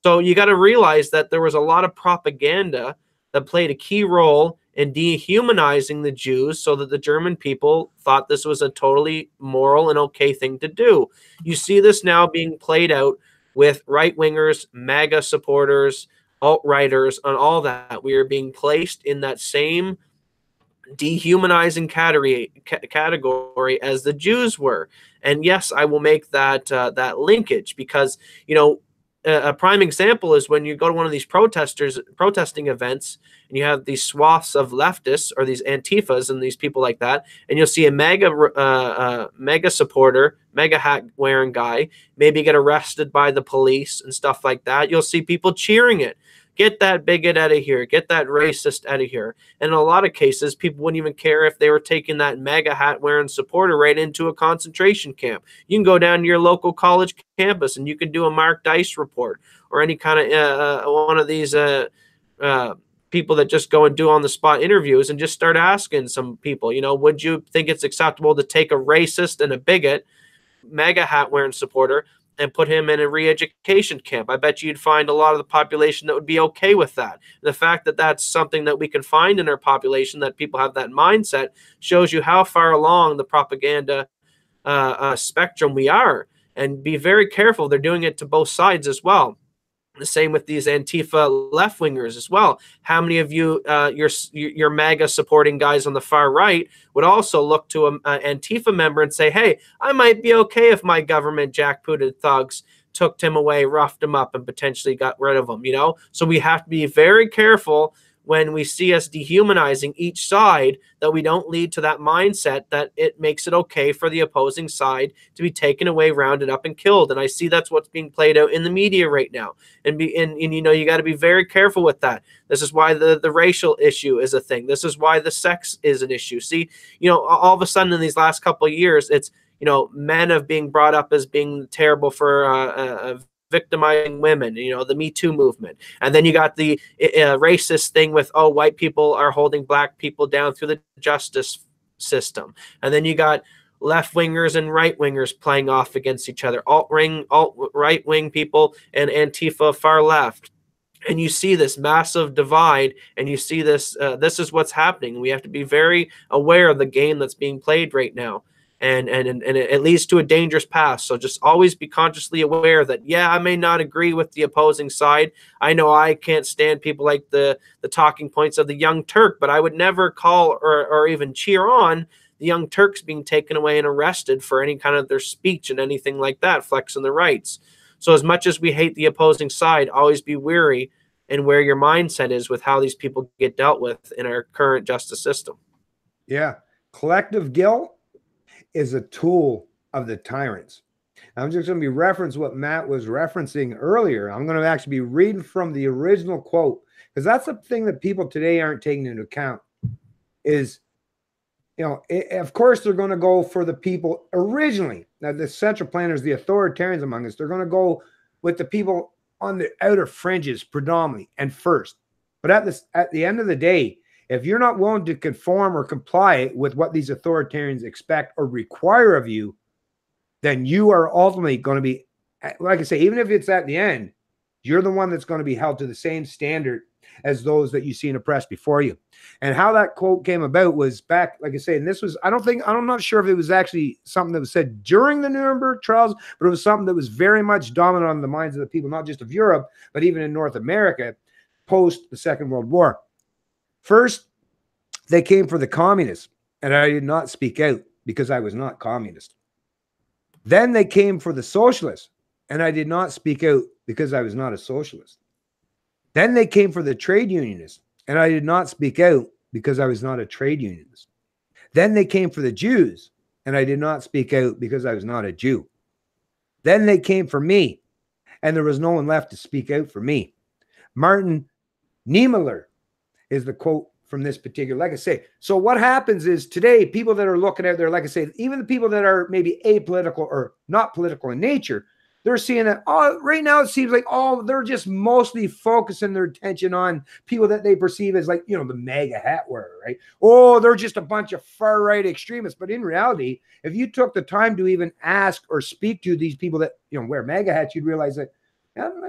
So you got to realize that there was a lot of propaganda that played a key role in dehumanizing the Jews so that the German people thought this was a totally moral and okay thing to do. You see this now being played out with right-wingers, MAGA supporters, alt-righters, and all that. We are being placed in that same dehumanizing category as the Jews were. And yes, I will make that linkage because, you know, a prime example is when you go to one of these protesting events and you have these swaths of leftists or these Antifas and these people like that, and you'll see a mega supporter, mega hat wearing guy maybe get arrested by the police and stuff like that. You'll see people cheering it. Get that bigot out of here. Get that racist out of here. And in a lot of cases, people wouldn't even care if they were taking that mega hat wearing supporter right into a concentration camp. You can go down to your local college campus and you can do a Mark Dice report or any kind of one of these people that just go and do on the spot interviews and just start asking some people, you know, would you think it's acceptable to take a racist and a bigot, mega hat wearing supporter, and put him in a re-education camp? I bet you'd find a lot of the population that would be okay with that. The fact that that's something that we can find in our population, that people have that mindset, shows you how far along the propaganda spectrum we are. And be very careful. They're doing it to both sides as well. The same with these Antifa left-wingers as well. How many of you, your MAGA supporting guys on the far right, would also look to an Antifa member and say, hey, I might be okay if my government jackbooted thugs took him away, roughed him up, and potentially got rid of him, you know? So we have to be very careful when we see us dehumanizing each side, that we don't lead to that mindset that it makes it okay for the opposing side to be taken away, rounded up, and killed. And I see that's what's being played out in the media right now. And you know, you got to be very careful with that. This is why the racial issue is a thing. This is why the sex is an issue. See, you know, all of a sudden in these last couple of years, it's, you know, men have being brought up as being terrible for victimizing women, you know, the Me Too movement. And then you got the racist thing with, oh, white people are holding black people down through the justice system. And then you got left-wingers and right-wingers playing off against each other, alt-right-wing people and Antifa far left. And you see this massive divide, and you see this, this is what's happening. We have to be very aware of the game that's being played right now. And it leads to a dangerous path. So just always be consciously aware that, yeah, I may not agree with the opposing side. I know I can't stand people like the talking points of the Young Turk, but I would never call or even cheer on the Young Turks being taken away and arrested for any kind of their speech and anything like that, flexing their rights. So as much as we hate the opposing side, always be wary and where your mindset is with how these people get dealt with in our current justice system. Yeah. Collective guilt is a tool of the tyrants. I'm just going to be referencing what Matt was referencing earlier. I'm going to actually be reading from the original quote, because that's the thing that people today aren't taking into account is, you know, of course they're going to go for the people originally. Now the central planners, the authoritarians among us, they're going to go with the people on the outer fringes predominantly and first. But at the end of the day, if you're not willing to conform or comply with what these authoritarians expect or require of you, then you are ultimately going to be, like I say, even if it's at the end, you're the one that's going to be held to the same standard as those that you see oppressed before you. And how that quote came about was back, like I say, and this was, I'm not sure if it was actually something that was said during the Nuremberg trials, but it was something that was very much dominant on the minds of the people, not just of Europe, but even in North America post the Second World War. First, they came for the communists, and I did not speak out because I was not communist. Then they came for the socialists, and I did not speak out because I was not a socialist. Then they came for the trade unionists, and I did not speak out because I was not a trade unionist. Then they came for the Jews, and I did not speak out because I was not a Jew. Then they came for me, and there was no one left to speak out for me. Martin Niemöller is the quote from this particular, like I say. So what happens is today, people that are looking out there, like I say, even the people that are maybe apolitical or not political in nature, they're seeing that, oh, right now it seems like, oh, they're just mostly focusing their attention on people that they perceive as like, the MAGA hat wearer, right? Oh, they're just a bunch of far-right extremists. But in reality, if you took the time to even ask or speak to these people that, wear MAGA hats, you'd realize that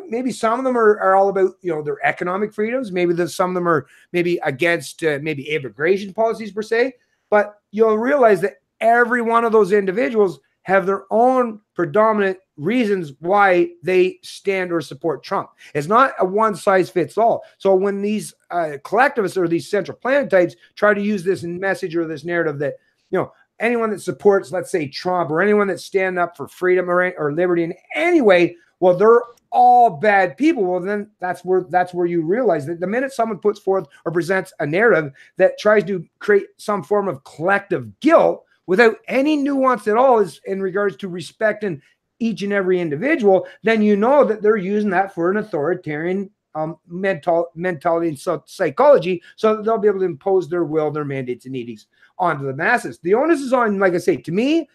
maybe some of them are all about, their economic freedoms. Maybe some of them are maybe against maybe immigration policies per se. But you'll realize that every one of those individuals have their own predominant reasons why they stand or support Trump. It's not a one size fits all. So when these collectivists or these central planet types try to use this message or this narrative that, anyone that supports, let's say, Trump or anyone that stand up for freedom or liberty in any way, well, they're all bad people. Well, then that's where you realize that the minute someone puts forth or presents a narrative that tries to create some form of collective guilt without any nuance at all is in regards to respecting each and every individual, then you know that they're using that for an authoritarian mentality and psychology, so that they'll be able to impose their will, their mandates and edicts onto the masses. The onus is on, like I say, to me,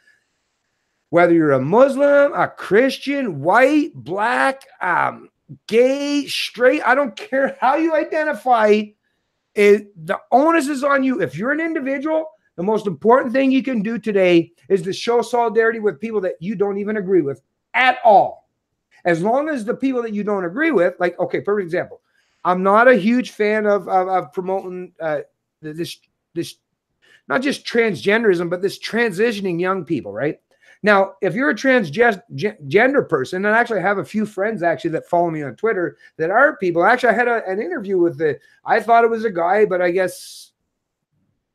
whether you're a Muslim, a Christian, white, black, gay, straight, I don't care how you identify, the onus is on you. If you're an individual, the most important thing you can do today is to show solidarity with people that you don't even agree with at all. As long as the people that you don't agree with, like, okay, perfect example. I'm not a huge fan of promoting this not just transgenderism, but this transitioning young people, right? Now, if you're a transgender person, and actually I have a few friends actually that follow me on Twitter that are people. Actually, I had an interview with I thought it was a guy, but I guess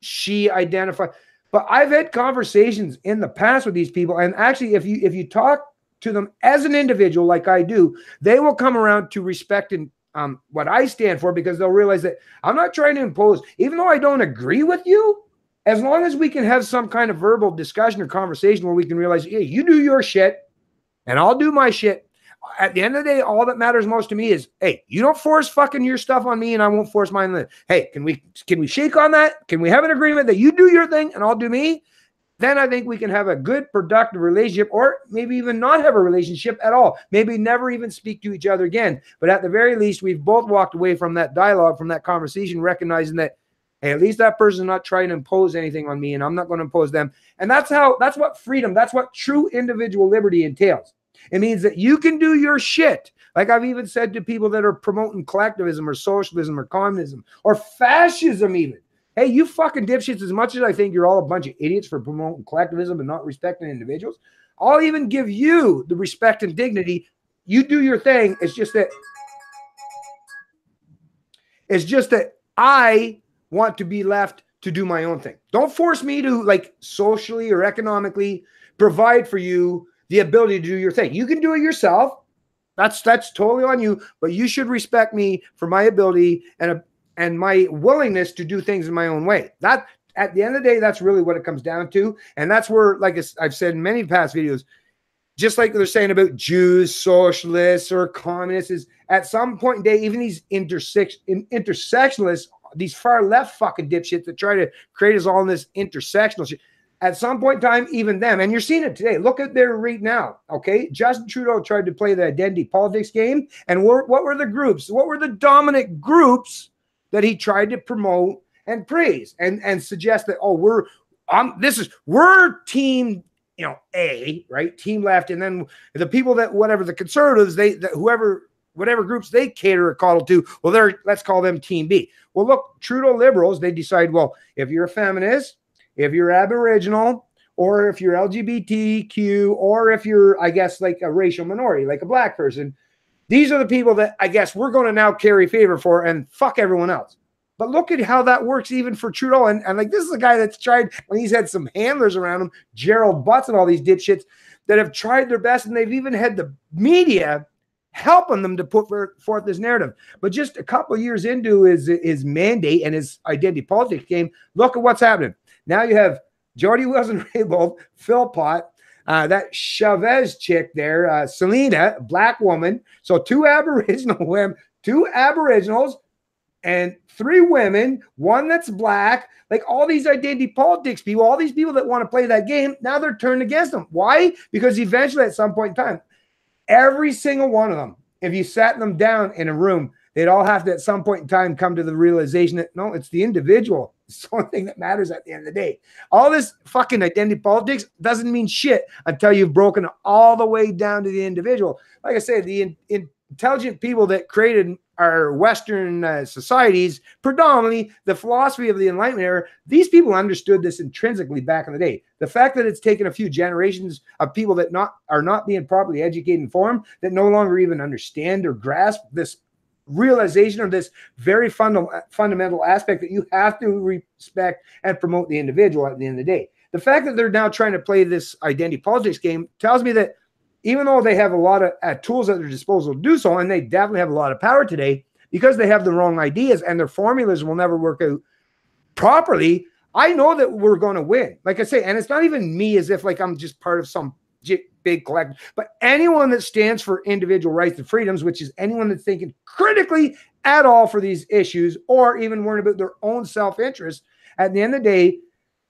she identified. But I've had conversations in the past with these people, and actually, if you talk to them as an individual, like I do, they will come around to respect and what I stand for, because they'll realize that I'm not trying to impose, even though I don't agree with you. As long as we can have some kind of verbal discussion or conversation where we can realize, hey, you do your shit and I'll do my shit. At the end of the day, all that matters most to me is, hey, you don't force fucking your stuff on me and I won't force mine. Hey, can we shake on that? Can we have an agreement that you do your thing and I'll do me? Then I think we can have a good, productive relationship, or maybe even not have a relationship at all. Maybe never even speak to each other again. But at the very least, we've both walked away from that dialogue, from that conversation, recognizing that, hey, at least that person's not trying to impose anything on me and I'm not going to impose them. And that's what freedom, that's what true individual liberty entails. It means that you can do your shit. Like I've even said to people that are promoting collectivism or socialism or communism or fascism even. Hey, you fucking dipshits, as much as I think you're all a bunch of idiots for promoting collectivism and not respecting individuals, I'll even give you the respect and dignity. You do your thing. It's just that I want to be left to do my own thing. Don't force me to, like, socially or economically provide for you the ability to do your thing. You can do it yourself. That's totally on you, but you should respect me for my ability and my willingness to do things in my own way. That, at the end of the day, that's really what it comes down to. And that's where, like I've said in many past videos, just like they're saying about Jews, socialists, or communists, is at some point in the day, even these intersectionalists, these far left fucking dipshits that try to create us all in this intersectional shit, at some point in time, even them, and you're seeing it today. Look at their right now, okay? Justin Trudeau tried to play the identity politics game, and what were the groups? What were the dominant groups that he tried to promote and praise and suggest that, oh, we're team, A, right? Team left, and then the people that, whatever, the conservatives, whatever groups they cater or coddle to, well, let's call them team B. Well, look, Trudeau liberals, they decide, well, if you're a feminist, if you're Aboriginal, or if you're LGBTQ, or if you're, I guess, like a racial minority, like a black person, these are the people that I guess we're going to now carry favor for, and fuck everyone else. But look at how that works even for Trudeau. And like, this is a guy that's tried, when he's had some handlers around him, Gerald Butts and all these dipshits that have tried their best, and they've even had the media helping them to put forth this narrative. But just a couple of years into his mandate and his identity politics game, look at what's happening. Now you have Jody Wilson-Raybould, Philpott, that Chavez chick there, Selena, black woman. So two Aboriginal women, two Aboriginals, and three women, one that's black. Like all these identity politics people, all these people that want to play that game, now they're turned against them. Why? Because eventually at some point in time, every single one of them, if you sat them down in a room, they'd all have to at some point in time come to the realization that no, it's the individual. It's the only thing that matters at the end of the day. All this fucking identity politics doesn't mean shit until you've broken all the way down to the individual. Like I said, the intelligent people that created our Western societies, predominantly the philosophy of the Enlightenment era, these people understood this intrinsically back in the day. The fact that it's taken a few generations of people that are not being properly educated and informed, that no longer even understand or grasp this realization of this very fundamental aspect that you have to respect and promote the individual at the end of the day. The fact that they're now trying to play this identity politics game tells me that even though they have a lot of tools at their disposal to do so, and they definitely have a lot of power today, because they have the wrong ideas and their formulas will never work out properly, I know that we're going to win. Like I say, and it's not even me as if like I'm just part of some big collective, but anyone that stands for individual rights and freedoms, which is anyone that's thinking critically at all for these issues or even worrying about their own self-interest, at the end of the day,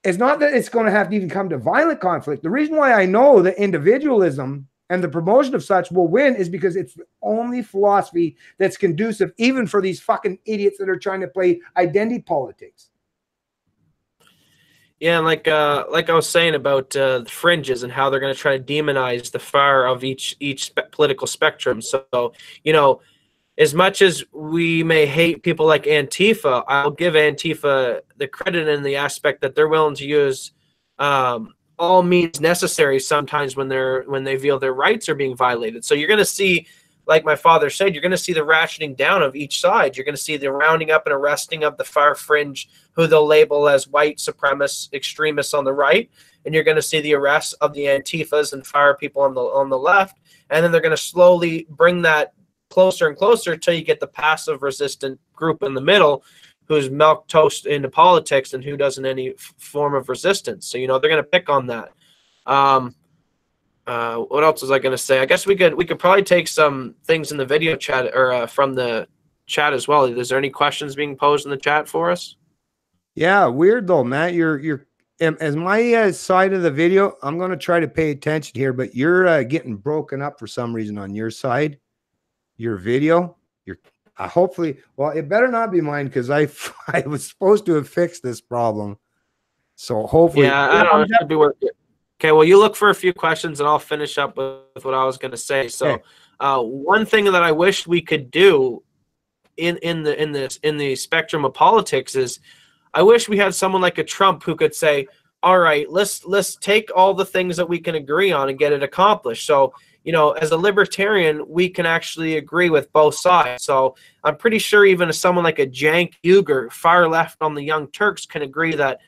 it's not that it's going to have to even come to violent conflict. The reason why I know that individualism and the promotion of such will win is because it's the only philosophy that's conducive even for these fucking idiots that are trying to play identity politics. Yeah, and like I was saying about the fringes and how they're going to try to demonize the far of each political spectrum. So, you know, as much as we may hate people like Antifa, I'll give Antifa the credit in the aspect that they're willing to use all means necessary sometimes when they feel their rights are being violated. So you're going to see, like my father said, you're going to see the rationing down of each side. You're going to see the rounding up and arresting of the far fringe, who they'll label as white supremacist extremists on the right, and you're going to see the arrests of the Antifas and far people on the left, and then they're going to slowly bring that closer and closer until you get the passive resistant group in the middle, who's milk toast into politics and who doesn't any form of resistance. So, you know, they're going to pick on that. What else was I going to say? I guess we could probably take some things in the video chat or from the chat as well. Is there any questions being posed in the chat for us? Yeah, weird though, Matt. You're as my side of the video. I'm going to try to pay attention here, but you're getting broken up for some reason on your side. Your video. You're hopefully. Well, it better not be mine because I was supposed to have fixed this problem. So hopefully, yeah, I don't know. It should be working. Okay, well, you look for a few questions, and I'll finish up with what I was going to say. So, one thing that I wish we could do in the spectrum of politics is, I wish we had someone like a Trump who could say, "All right, let's take all the things that we can agree on and get it accomplished." So, you know, as a libertarian, we can actually agree with both sides. So, I'm pretty sure even someone like a Cenk Uygur, far left on the Young Turks, can agree that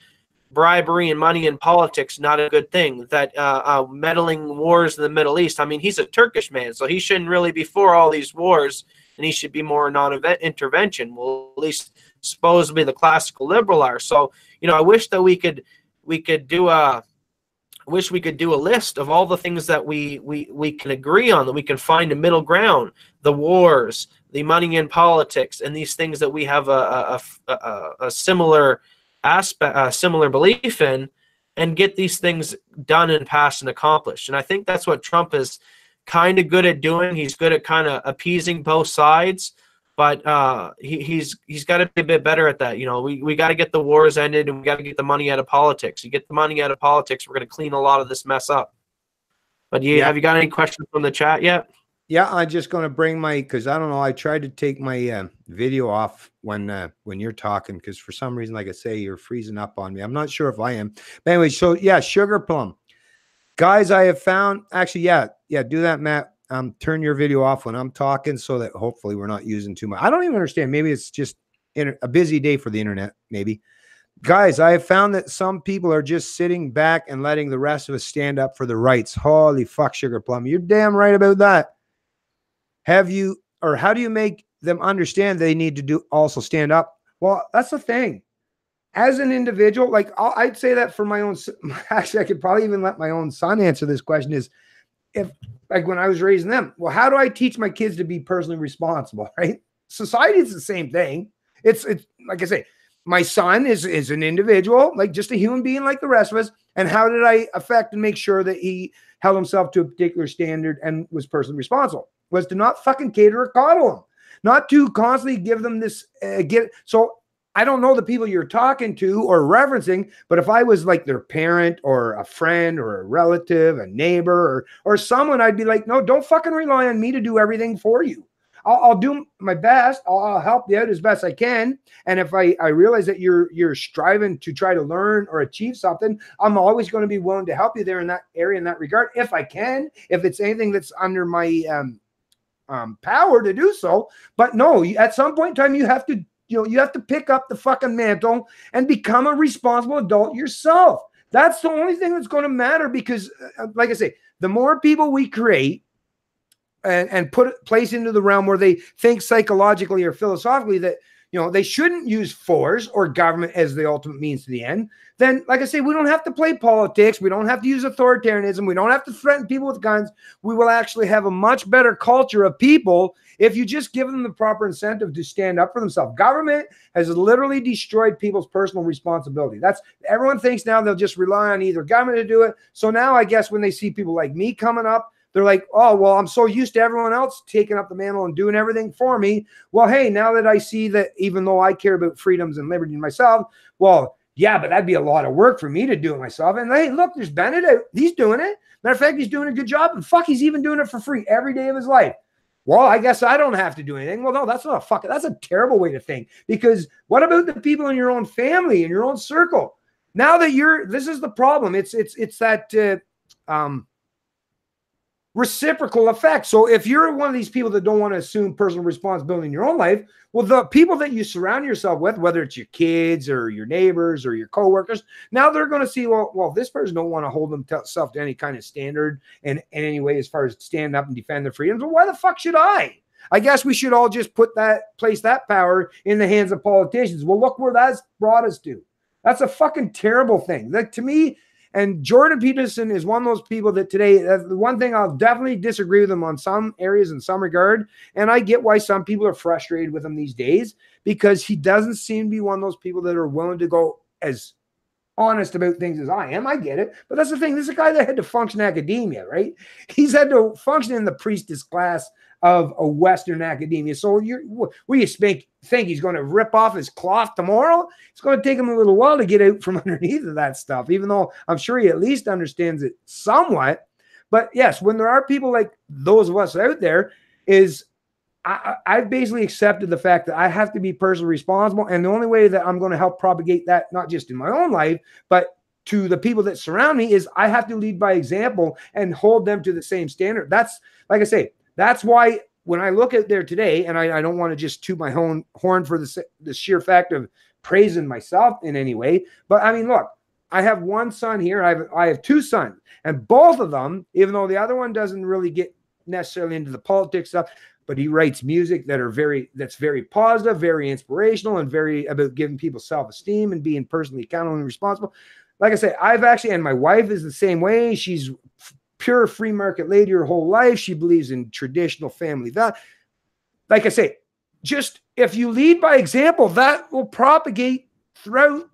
bribery and money in politics not a good thing, that meddling wars in the Middle East. I mean, he's a Turkish man, so he shouldn't really be for all these wars, and he should be more non-intervention. Well, at least supposedly the classical liberal are. So, you know, I wish that we could do a list of all the things that we can agree on, that we can find a middle ground, the wars, the money in politics, and these things that we have a similar aspect, a similar belief in, and get these things done and passed and accomplished. And I think that's what Trump is kind of good at doing. He's good at kind of appeasing both sides, but he's got to be a bit better at that. You know, we got to get the wars ended, and we got to get the money out of politics. You get the money out of politics, we're going to clean a lot of this mess up. But have you got any questions from the chat yet? Yeah, I'm just going to bring because I don't know, I tried to take my video off when you're talking, because for some reason, like I say, you're freezing up on me. I'm not sure if I am. But anyway, so yeah, Sugar Plum. Guys, I have found, actually, yeah, do that, Matt. Turn your video off when I'm talking so that hopefully we're not using too much. I don't even understand. Maybe it's just a busy day for the internet, maybe. Guys, I have found that some people are just sitting back and letting the rest of us stand up for the rights. Holy fuck, Sugar Plum. You're damn right about that. How do you make them understand they need to also stand up? Well, that's the thing. as an individual, like I'd say that for my own, actually, I could probably even let my own son answer this question is if like when I was raising them, well, how do I teach my kids to be personally responsible? Right. Society is the same thing. It's like I say, my son is an individual, like just a human being like the rest of us. And how did I affect and make sure that he held himself to a particular standard and was personally responsible? Was to not fucking cater or coddle them, not to constantly give them this so I don't know the people you're talking to or referencing, but if I was like their parent or a friend or a relative, a neighbor or someone, I'd be like, no, don't fucking rely on me to do everything for you. I'll do my best. I'll help you out as best I can. And if I realize that you're striving to try to learn or achieve something, I'm always going to be willing to help you there in that area, in that regard, if I can, if it's anything that's under my power to do so. But no, at some point in time, you have to pick up the fucking mantle and become a responsible adult yourself. That's the only thing that's going to matter because, like I say, the more people we create and place into the realm where they think psychologically or philosophically that, they shouldn't use force or government as the ultimate means to the end, then, like I say, we don't have to play politics. We don't have to use authoritarianism. We don't have to threaten people with guns. We will actually have a much better culture of people if you just give them the proper incentive to stand up for themselves. Government has literally destroyed people's personal responsibility. Everyone thinks now they'll just rely on either government to do it. So now I guess when they see people like me coming up, they're like, oh, well, I'm so used to everyone else taking up the mantle and doing everything for me. Well, hey, now that I see that even though I care about freedoms and liberty myself, well, yeah, but that'd be a lot of work for me to do it myself. And hey, look, there's Bennett. He's doing it. Matter of fact, he's doing a good job. And fuck, he's even doing it for free every day of his life. Well, I guess I don't have to do anything. Well, no, that's not that's a terrible way to think. Because what about the people in your own family, in your own circle? Now that this is the problem. It's that reciprocal effect. So if you're one of these people that don't want to assume personal responsibility in your own life, well, the people that you surround yourself with, whether it's your kids or your neighbors or your coworkers, now they're going to see, well, this person don't want to hold themselves to any kind of standard in any way as far as stand up and defend their freedoms. Well, why the fuck should I? I guess we should all just place that power in the hands of politicians. Well, look where that's brought us to. That's a fucking terrible thing. Like, to me, and Jordan Peterson is one of those people that today, the one thing I'll definitely disagree with him on some areas in some regard. And I get why some people are frustrated with him these days, because he doesn't seem to be one of those people that are willing to go as honest about things as I am. I get it. But that's the thing. This is a guy that had to function in academia, right? He's had to function in the priestess class of a Western academia. So what do you think he's going to rip off his cloth tomorrow? It's going to take him a little while to get out from underneath of that stuff, even though I'm sure he at least understands it somewhat. But yes, when there are people like those of us out there, I've basically accepted the fact that I have to be personally responsible. And the only way that I'm going to help propagate that, not just in my own life, but to the people that surround me, is I have to lead by example and hold them to the same standard. That's, like I say, that's why when I look at there today, and I don't want to just toot my own horn for the sheer fact of praising myself in any way, but I mean, look, I have one son here. I have two sons, and both of them, even though the other one doesn't really get necessarily into the politics stuff, but he writes music that's very positive, very inspirational, and very about giving people self-esteem and being personally accountable and responsible. Like I say, and my wife is the same way. She's pure free market lady her whole life. She believes in traditional family value. Like I say, just if you lead by example, that will propagate throughout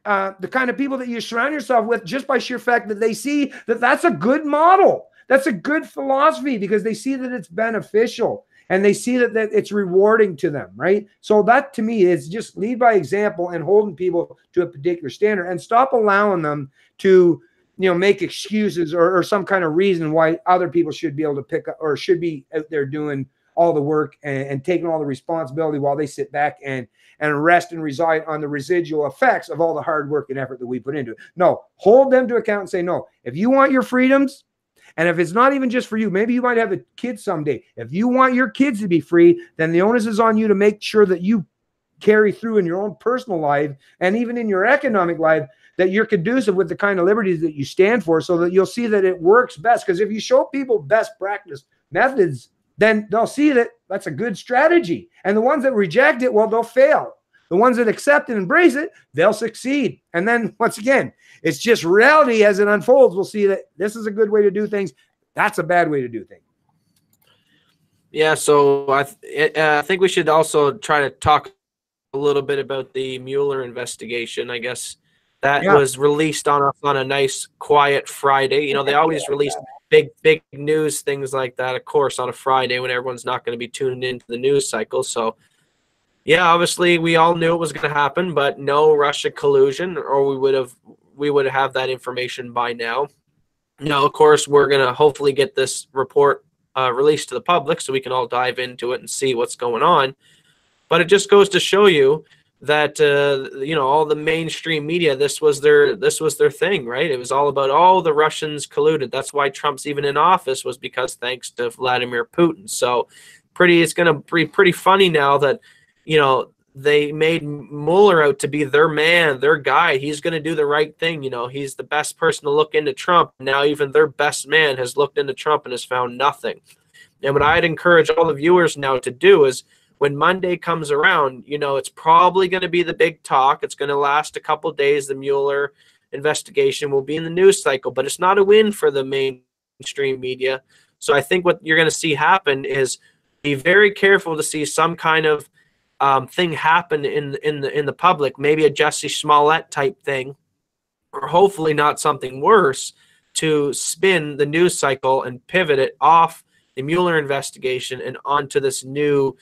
the kind of people that you surround yourself with, just by sheer fact that they see that that's a good model. That's a good philosophy, because they see that it's beneficial and they see that it's rewarding to them, right? So that, to me, is just lead by example and holding people to a particular standard, and stop allowing them to make excuses or some kind of reason why other people should be able to pick up or should be out there doing all the work and taking all the responsibility while they sit back and rest and reside on the residual effects of all the hard work and effort that we put into it. No, hold them to account and say, no, if you want your freedoms, and if it's not even just for you, maybe you might have a kid someday. If you want your kids to be free, then the onus is on you to make sure that you carry through in your own personal life and even in your economic life, that you're conducive with the kind of liberties that you stand for, so that you'll see that it works best. Because if you show people best practice methods, then they'll see that that's a good strategy. And the ones that reject it, well, they'll fail. The ones that accept and embrace it, they'll succeed. And then once again, it's just reality as it unfolds. We'll see that this is a good way to do things. That's a bad way to do things. Yeah, so I think we should also try to talk a little bit about the Mueller investigation. I guess that was released on a nice, quiet Friday. You know, they always release big news, things like that, of course, on a Friday when everyone's not going to be tuned into the news cycle. So, yeah, obviously we all knew it was going to happen, but no Russia collusion, or we would have that information by now. Now, of course, we're going to hopefully get this report released to the public so we can all dive into it and see what's going on. But it just goes to show you that you know, all the mainstream media, this was their thing, right? It was all about, oh, the Russians colluded. That's why Trump's even in office, was because thanks to Vladimir Putin. So it's going to be pretty funny now that, you know, they made Mueller out to be their man, their guy. He's going to do the right thing. You know, he's the best person to look into Trump. Now even their best man has looked into Trump and has found nothing. And what I'd encourage all the viewers now to do is, when Monday comes around, you know, it's probably going to be the big talk. It's going to last a couple days. The Mueller investigation will be in the news cycle, but it's not a win for the mainstream media. So I think what you're going to see happen is, be very careful to see some kind of thing happen in the public, maybe a Jussie Smollett type thing, or hopefully not something worse, to spin the news cycle and pivot it off the Mueller investigation and onto this new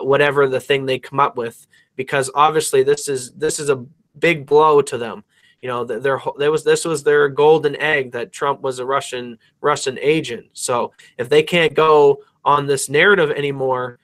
whatever the thing they come up with, because obviously this is a big blow to them. You know, this was their golden egg, that Trump was a Russian agent. So if they can't go on this narrative anymore,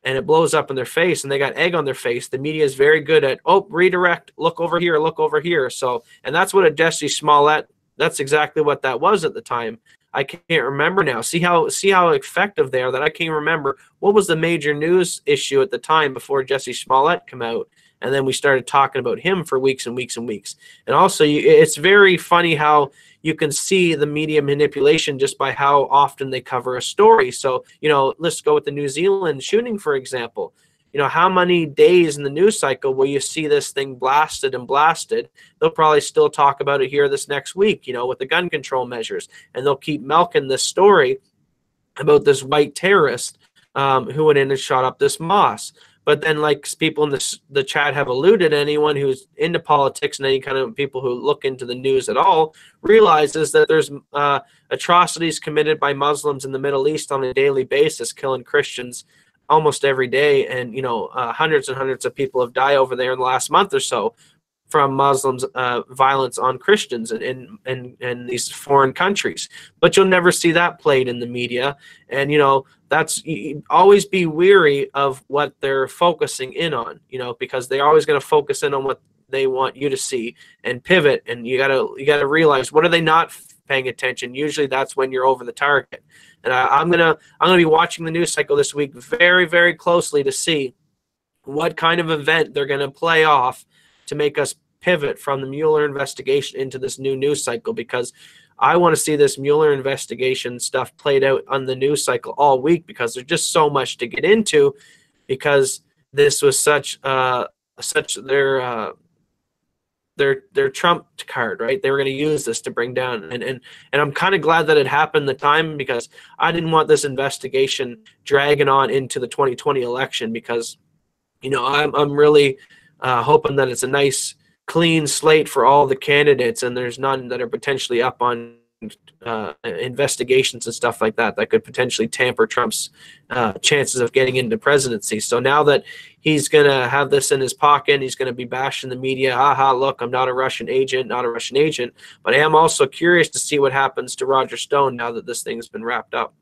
and it blows up in their face, and they got egg on their face, the media is very good at, oh, redirect, look over here, look over here. So, and that's what a Jussie Smollett, that's exactly what that was at the time. I can't remember now. See how effective they are, that I can't remember what was the major news issue at the time before Jussie Smollett came out. And then we started talking about him for weeks and weeks and weeks. And also, it's very funny how you can see the media manipulation just by how often they cover a story. So, you know, let's go with the New Zealand shooting, for example. You know, how many days in the news cycle will you see this thing blasted and blasted? They'll probably still talk about it here this next week, you know, with the gun control measures. And they'll keep milking this story about this white terrorist who went in and shot up this mosque. But then, like people in the chat have alluded, anyone who's into politics and any kind of people who look into the news at all realizes that there's atrocities committed by Muslims in the Middle East on a daily basis, killing Christians almost every day. And, you know, hundreds and hundreds of people have died over there in the last month or so from Muslims' violence on Christians in these foreign countries. But you'll never see that played in the media. And, you know, always be weary of what they're focusing in on, you know, because they're always going to focus in on what they want you to see and pivot. And you gotta realize, what are they not paying attention? Usually that's when you're over the target. And I'm gonna be watching the news cycle this week very, very closely to see what kind of event they're gonna play off to make us pivot from the Mueller investigation into this new news cycle, because I want to see this Mueller investigation stuff played out on the news cycle all week, because there's just so much to get into, because this was such their trump card, right? They were going to use this to bring down, and I'm kind of glad that it happened the time, because I didn't want this investigation dragging on into the 2020 election, because, you know, I'm really hoping that it's a nice clean slate for all the candidates, and there's none that are potentially up on investigations and stuff like that could potentially tamper Trump's chances of getting into presidency. So now that he's going to have this in his pocket, he's going to be bashing the media. Look, I'm not a Russian agent, but I am also curious to see what happens to Roger Stone now that this thing's been wrapped up.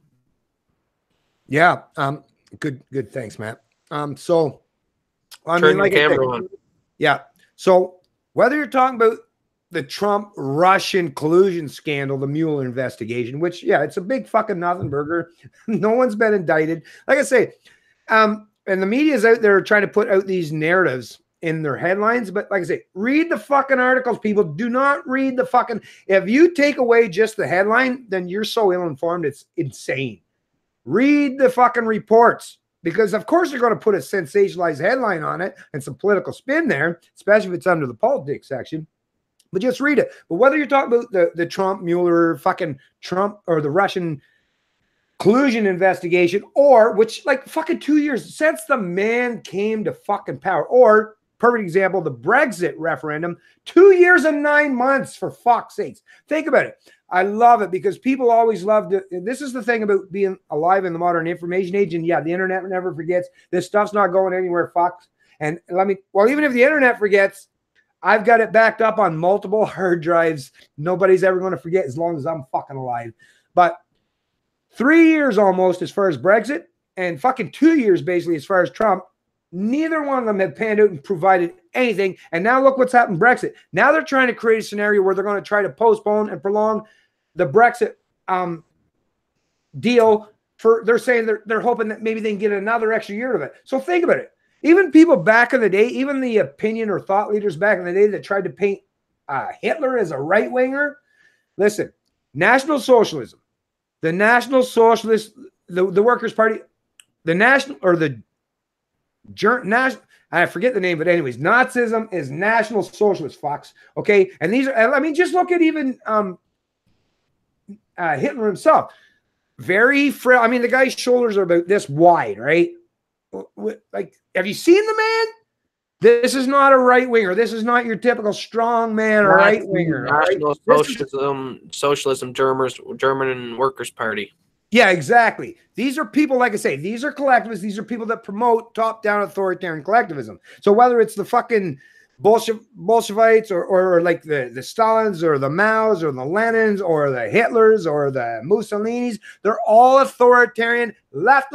Yeah. Good. Thanks, Matt. So I turn your camera on. Yeah. So whether you're talking about the Trump-Russian collusion scandal, the Mueller investigation, which, yeah, it's a big fucking nothing burger. No one's been indicted. Like I say, and the media's out there trying to put out these narratives in their headlines. But like I say, read the fucking articles, people. Do not read the fucking... If you take away just the headline, then you're so ill-informed, it's insane. Read the fucking reports. because of course they're going to put a sensationalized headline on it and some political spin there, especially if it's under the politics section. But just read it. But whether you're talking about the Trump, Mueller, fucking Trump, or the Russian collusion investigation, or which like fucking 2 years since the man came to fucking power, or perfect example, the Brexit referendum, 2 years and 9 months, for fuck's sakes. Think about it. I love it because people always love to. This is the thing about being alive in the modern information age. And yeah, the internet never forgets. This stuff's not going anywhere, fucks. And even if the internet forgets, I've got it backed up on multiple hard drives. Nobody's ever going to forget as long as I'm fucking alive. But 3 years almost as far as Brexit, and fucking 2 years basically as far as Trump, neither one of them have panned out and provided anything. And now look what's happened Brexit. Now they're trying to create a scenario where they're going to try to postpone and prolong the Brexit deal. They're saying they're hoping that maybe they can get another extra year of it. So think about it. Even people back in the day, even the opinion or thought leaders back in the day that tried to paint Hitler as a right-winger, listen, National Socialism, the National Socialist, the Workers' Party, the National, or the National, I forget the name, but anyways, Nazism is National Socialist, fucks, okay? And these are, I mean, just look at even Hitler himself. Very frail. I mean, the guy's shoulders are about this wide, right? Like, have you seen the man? This is not a right winger. This is not your typical strong man or right winger. National Socialism, German Workers' Party. Yeah, exactly. These are people, like I say, these are collectivists. These are people that promote top-down authoritarian collectivism. So whether it's the fucking Bolsheviks or like the Stalins or the Maos or the Lenins or the Hitlers or the Mussolinis, they're all authoritarian, left.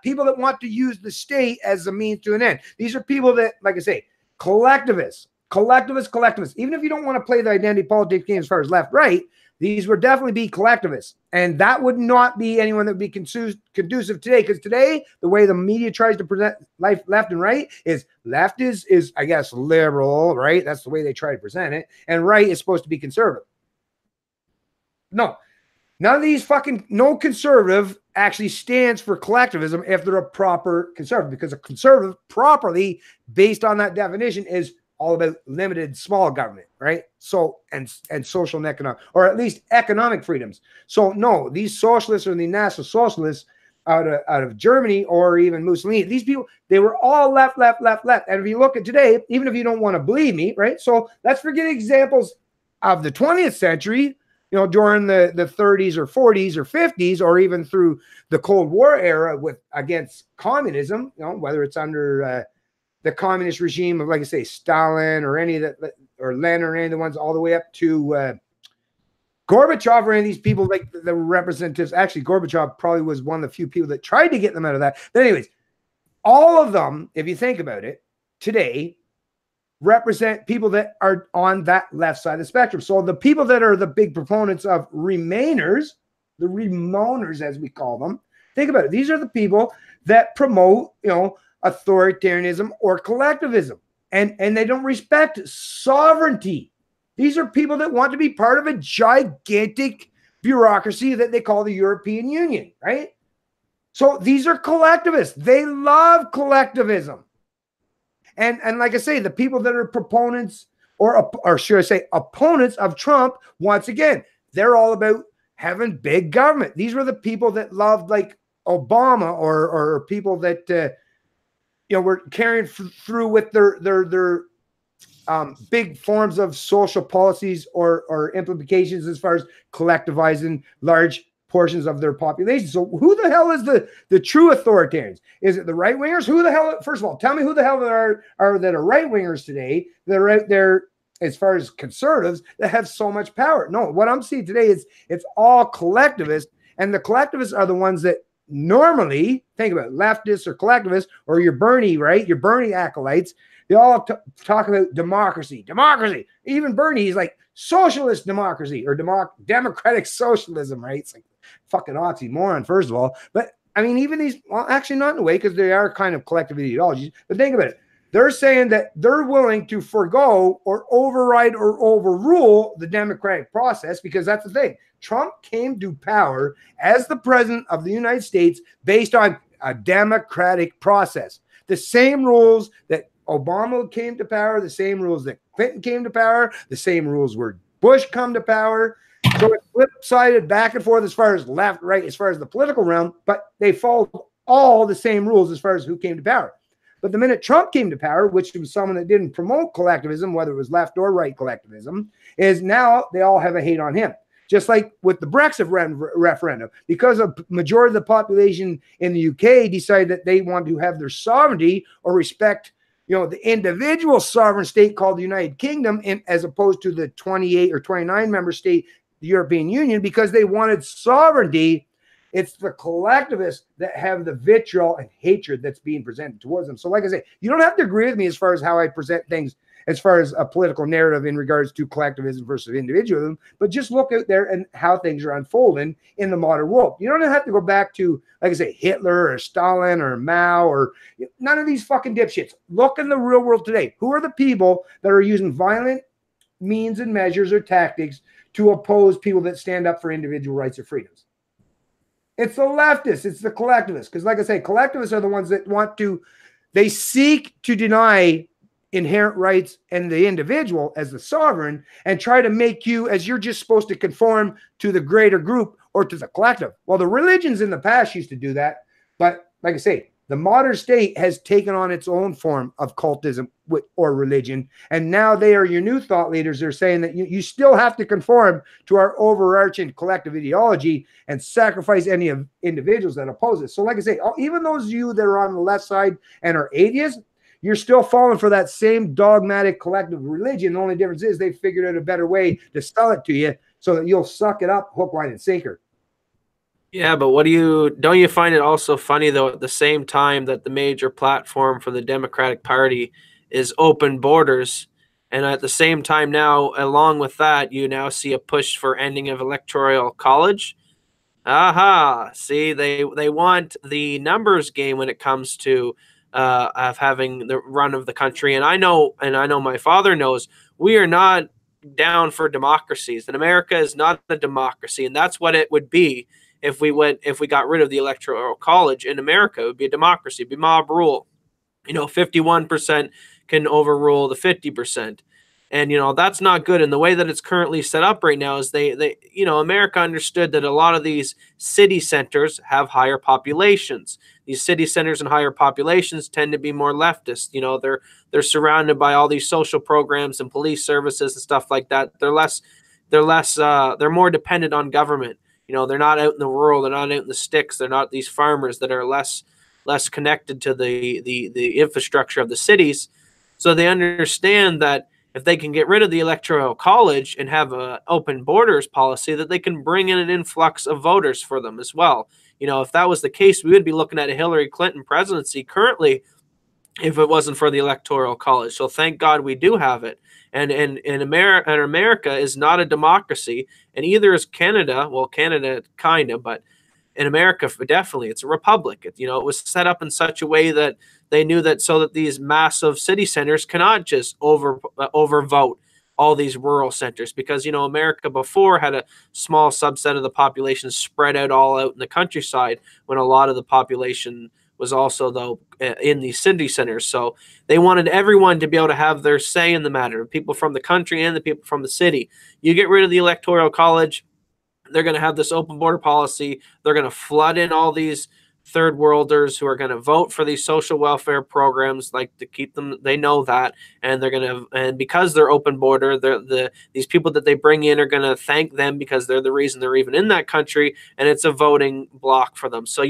People that want to use the state as a means to an end. These are people that, like I say, collectivists. Even if you don't want to play the identity politics game as far as left, right, these would definitely be collectivists. And that would not be anyone that would be conducive today. Because today, the way the media tries to present life left and right is left is I guess, liberal, right? That's the way they try to present it. And right is supposed to be conservative. No. None of these no conservative actually stands for collectivism if they're a proper conservative. Because a conservative properly, based on that definition, is all about limited small government, right? So, and social and economic, or at least economic freedoms. So no, these socialists or the National Socialists out of Germany or even Mussolini, these people, they were all left. And if you look at today, even if you don't want to believe me, right? So let's forget examples of the 20th century, you know, during the 30s or 40s or 50s, or even through the Cold War era against communism, you know, whether it's under the communist regime of, like I say, Stalin or any of that, or Lenin or any of the ones all the way up to Gorbachev or any of these people, like the representatives. Actually, Gorbachev probably was one of the few people that tried to get them out of that. But anyways, all of them, if you think about it, today represent people that are on that left side of the spectrum. So the people that are the big proponents of Remainers, the Remoners as we call them, think about it. These are the people that promote, you know, authoritarianism or collectivism, and they don't respect sovereignty. These are people that want to be part of a gigantic bureaucracy that they call the European Union, right? So these are collectivists. They love collectivism. And like I say, the people that are proponents or should I say opponents of Trump, once again, they're all about having big government. These were the people that loved like Obama or people that you know, were carrying through with their big forms of social policies or implications as far as collectivizing large portions of their population. So who the hell is the true authoritarians? Is it the right wingers? Who the hell? First of all, tell me who the hell that are right wingers today that are out there as far as conservatives that have so much power. No, what I'm seeing today is it's all collectivists, and the collectivists are the ones that normally, think about it, leftists or collectivists or your Bernie, right? Your Bernie acolytes, they all talk about democracy. Even Bernie, he's like socialist democracy or democratic socialism, right? It's like fucking oxymoron, first of all. But I mean, even these, well, actually not in a way, because they are kind of collective ideologies. But think about it. They're saying that they're willing to forego or override or overrule the democratic process, because that's the thing. Trump came to power as the president of the United States based on a democratic process. The same rules that Obama came to power, the same rules that Clinton came to power, the same rules where Bush come to power. So it's flip-sided back and forth as far as left, right, as far as the political realm, but they followed all the same rules as far as who came to power. But the minute Trump came to power, which was someone that didn't promote collectivism, whether it was left or right collectivism, is now they all have a hate on him. Just like with the Brexit referendum, because a majority of the population in the UK decided that they want to have their sovereignty or respect, the individual sovereign state called the United Kingdom, as opposed to the 28 or 29 member state, the European Union, because they wanted sovereignty. It's the collectivists that have the vitriol and hatred that's being presented towards them. So like I say, you don't have to agree with me as far as how I present things as far as a political narrative in regards to collectivism versus individualism, but just look out there and how things are unfolding in the modern world. You don't have to go back to, like I say, Hitler or Stalin or Mao or none of these fucking dipshits. Look in the real world today. Who are the people that are using violent means and measures or tactics to oppose people that stand up for individual rights or freedoms? It's the leftists. It's the collectivists. Because like I say, collectivists are the ones that they seek to deny inherent rights and the individual as the sovereign and try to make you as you're just supposed to conform to the greater group or to the collective. Well, the religions in the past used to do that. But like I say, the modern state has taken on its own form of cultism or religion. And now they are your new thought leaders. They're saying that you still have to conform to our overarching collective ideology and sacrifice any of individuals that oppose it. So like I say, even those of you that are on the left side and are atheists, you're still falling for that same dogmatic collective religion. The only difference is they figured out a better way to sell it to you so that you'll suck it up hook, line, and sinker. Yeah, but don't you find it also funny, though, at the same time that the major platform for the Democratic Party is open borders, and at the same time now, along with that, you now see a push for ending of electoral college? Aha! See, they want the numbers game when it comes to of having the run of the country, and I know my father knows we are not down for democracies, and America is not a democracy, and that's what it would be. If we got rid of the electoral college in America, it would be a democracy, it'd be mob rule. 51% can overrule the 50%. And, that's not good. And the way that it's currently set up right now is America understood that a lot of these city centers have higher populations. These city centers and higher populations tend to be more leftist. They're surrounded by all these social programs and police services and stuff like that. They're more dependent on government. They're not out in the rural, they're not out in the sticks, they're not these farmers that are less connected to the infrastructure of the cities. So they understand that if they can get rid of the electoral college and have an open borders policy, that they can bring in an influx of voters for them as well. If that was the case, we would be looking at a Hillary Clinton presidency currently if it wasn't for the electoral college. So thank God we do have it. And America is not a democracy, and either is Canada. Well, Canada kind of, but in America, definitely, it's a republic. It was set up in such a way that they knew that so that these massive city centers cannot just overvote all these rural centers, because America before had a small subset of the population spread all out in the countryside, when a lot of the population was also, though, in the city centers. So they wanted everyone to be able to have their say in the matter, people from the country and the people from the city. You get rid of the electoral college, they're going to have this open border policy. They're going to flood in all these third worlders who are going to vote for these social welfare programs, like to keep them. They know that, and and because they're open border, these people that they bring in are going to thank them because they're the reason they're even in that country, and it's a voting block for them. So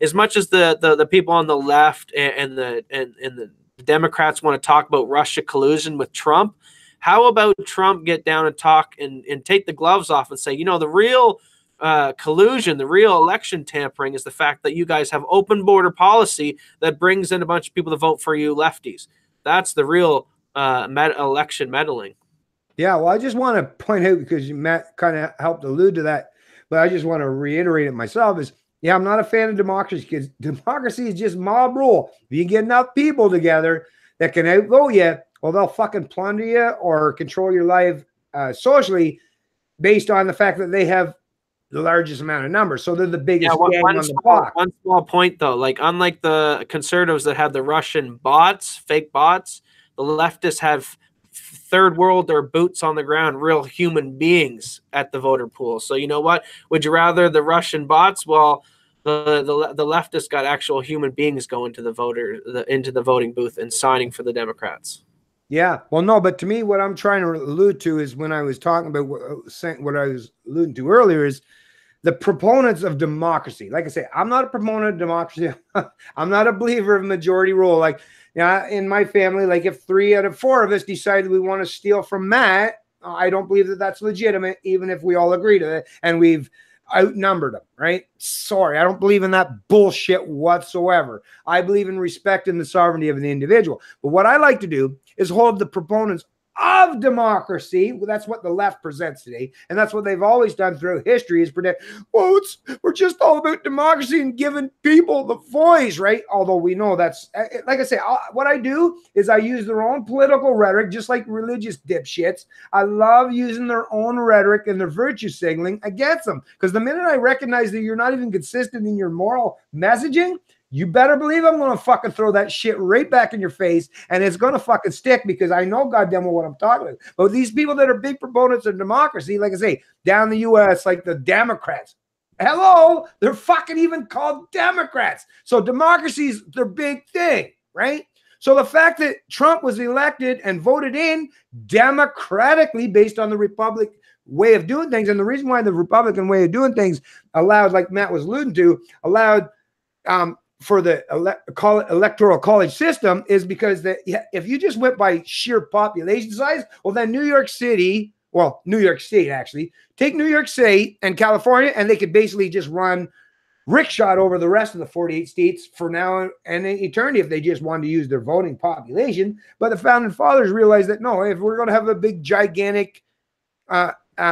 as much as the people on the left and the Democrats want to talk about Russia collusion with Trump, how about Trump get down and talk and take the gloves off and say, the real collusion, the real election tampering is the fact that you guys have open border policy that brings in a bunch of people to vote for you lefties. That's the real election meddling. Yeah, well, I just want to point out, because Matt kind of helped allude to that, but I just want to reiterate it myself, is, yeah, I'm not a fan of democracy, because democracy is just mob rule. If you get enough people together that can outvote you, well, they'll fucking plunder you or control your life socially based on the fact that they have the largest amount of numbers. So they're the biggest gang on the block. One small point, though. Like, unlike the conservatives that had the Russian bots, fake bots, the leftists have third world or boots on the ground, real human beings at the voter pool. So you know what? Would you rather the Russian bots? Well, the leftists got actual human beings going to into the voting booth and signing for the Democrats. Yeah. Well, no, but to me, what I'm trying to allude to is when I was talking about what I was alluding to earlier is the proponents of democracy. Like I say, I'm not a proponent of democracy. I'm not a believer of majority rule. Like, in my family, like if 3 out of 4 of us decided we want to steal from Matt, I don't believe that that's legitimate, even if we all agree to it and we've outnumbered them, right? Sorry, I don't believe in that bullshit whatsoever. I believe in respecting the sovereignty of the individual. But what I like to do is hold the proponents of democracy. Well, that's what the left presents today, and that's what they've always done throughout history, is predict, well, we're just all about democracy and giving people the voice, right? Although we know that's, like I say, what I do is I use their own political rhetoric, just like religious dipshits. I love using their own rhetoric and their virtue signaling against them, because the minute I recognize that you're not even consistent in your moral messaging, you better believe I'm going to fucking throw that shit right back in your face, and it's going to fucking stick, because I know goddamn well what I'm talking about. But these people that are big proponents of democracy, like I say, down in the U.S., like the Democrats, hello, they're fucking even called Democrats. So democracy's their big thing, right? So the fact that Trump was elected and voted in democratically based on the Republic way of doing things, and the reason why the Republican way of doing things allowed, like Matt was alluding to, allowed for the electoral college system is because if you just went by sheer population size, well, then New York State actually, take New York State and California, and they could basically just run rickshot over the rest of the 48 states for now and in eternity if they just wanted to use their voting population. But the founding fathers realized that no, if we're going to have a big gigantic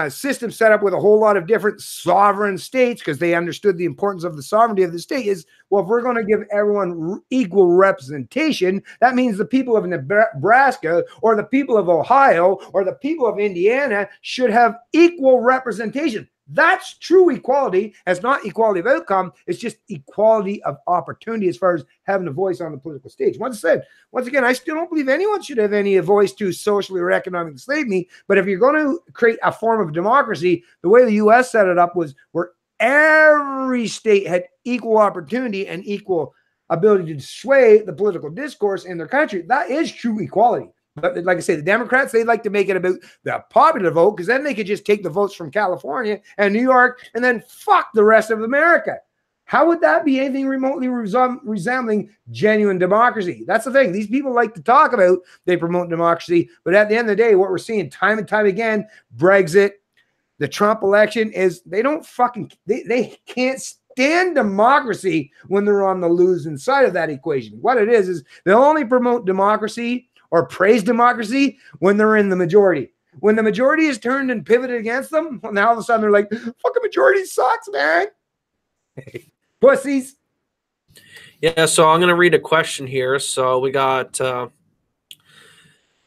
system set up with a whole lot of different sovereign states, because they understood the importance of the sovereignty of the state, is, well, if we're going to give everyone equal representation, that means the people of Nebraska or the people of Ohio or the people of Indiana should have equal representation. That's true equality. It's not equality of outcome. It's just equality of opportunity as far as having a voice on the political stage. Once again, I still don't believe anyone should have any voice to socially or economically enslave me. But if you're going to create a form of democracy, the way the U.S. set it up was where every state had equal opportunity and equal ability to sway the political discourse in their country. That is true equality. But like I say, the Democrats, they like to make it about the popular vote, because then they could just take the votes from California and New York and then fuck the rest of America. How would that be anything remotely resembling genuine democracy? That's the thing. These people like to talk about they promote democracy, but at the end of the day, what we're seeing time and time again, Brexit, the Trump election, is they can't stand democracy when they're on the losing side of that equation. What it is they'll only promote democracy or praise democracy when they're in the majority. When the majority is turned and pivoted against them, well, now all of a sudden they're like, fucking majority sucks, man. Pussies. Yeah, so I'm going to read a question here. So we got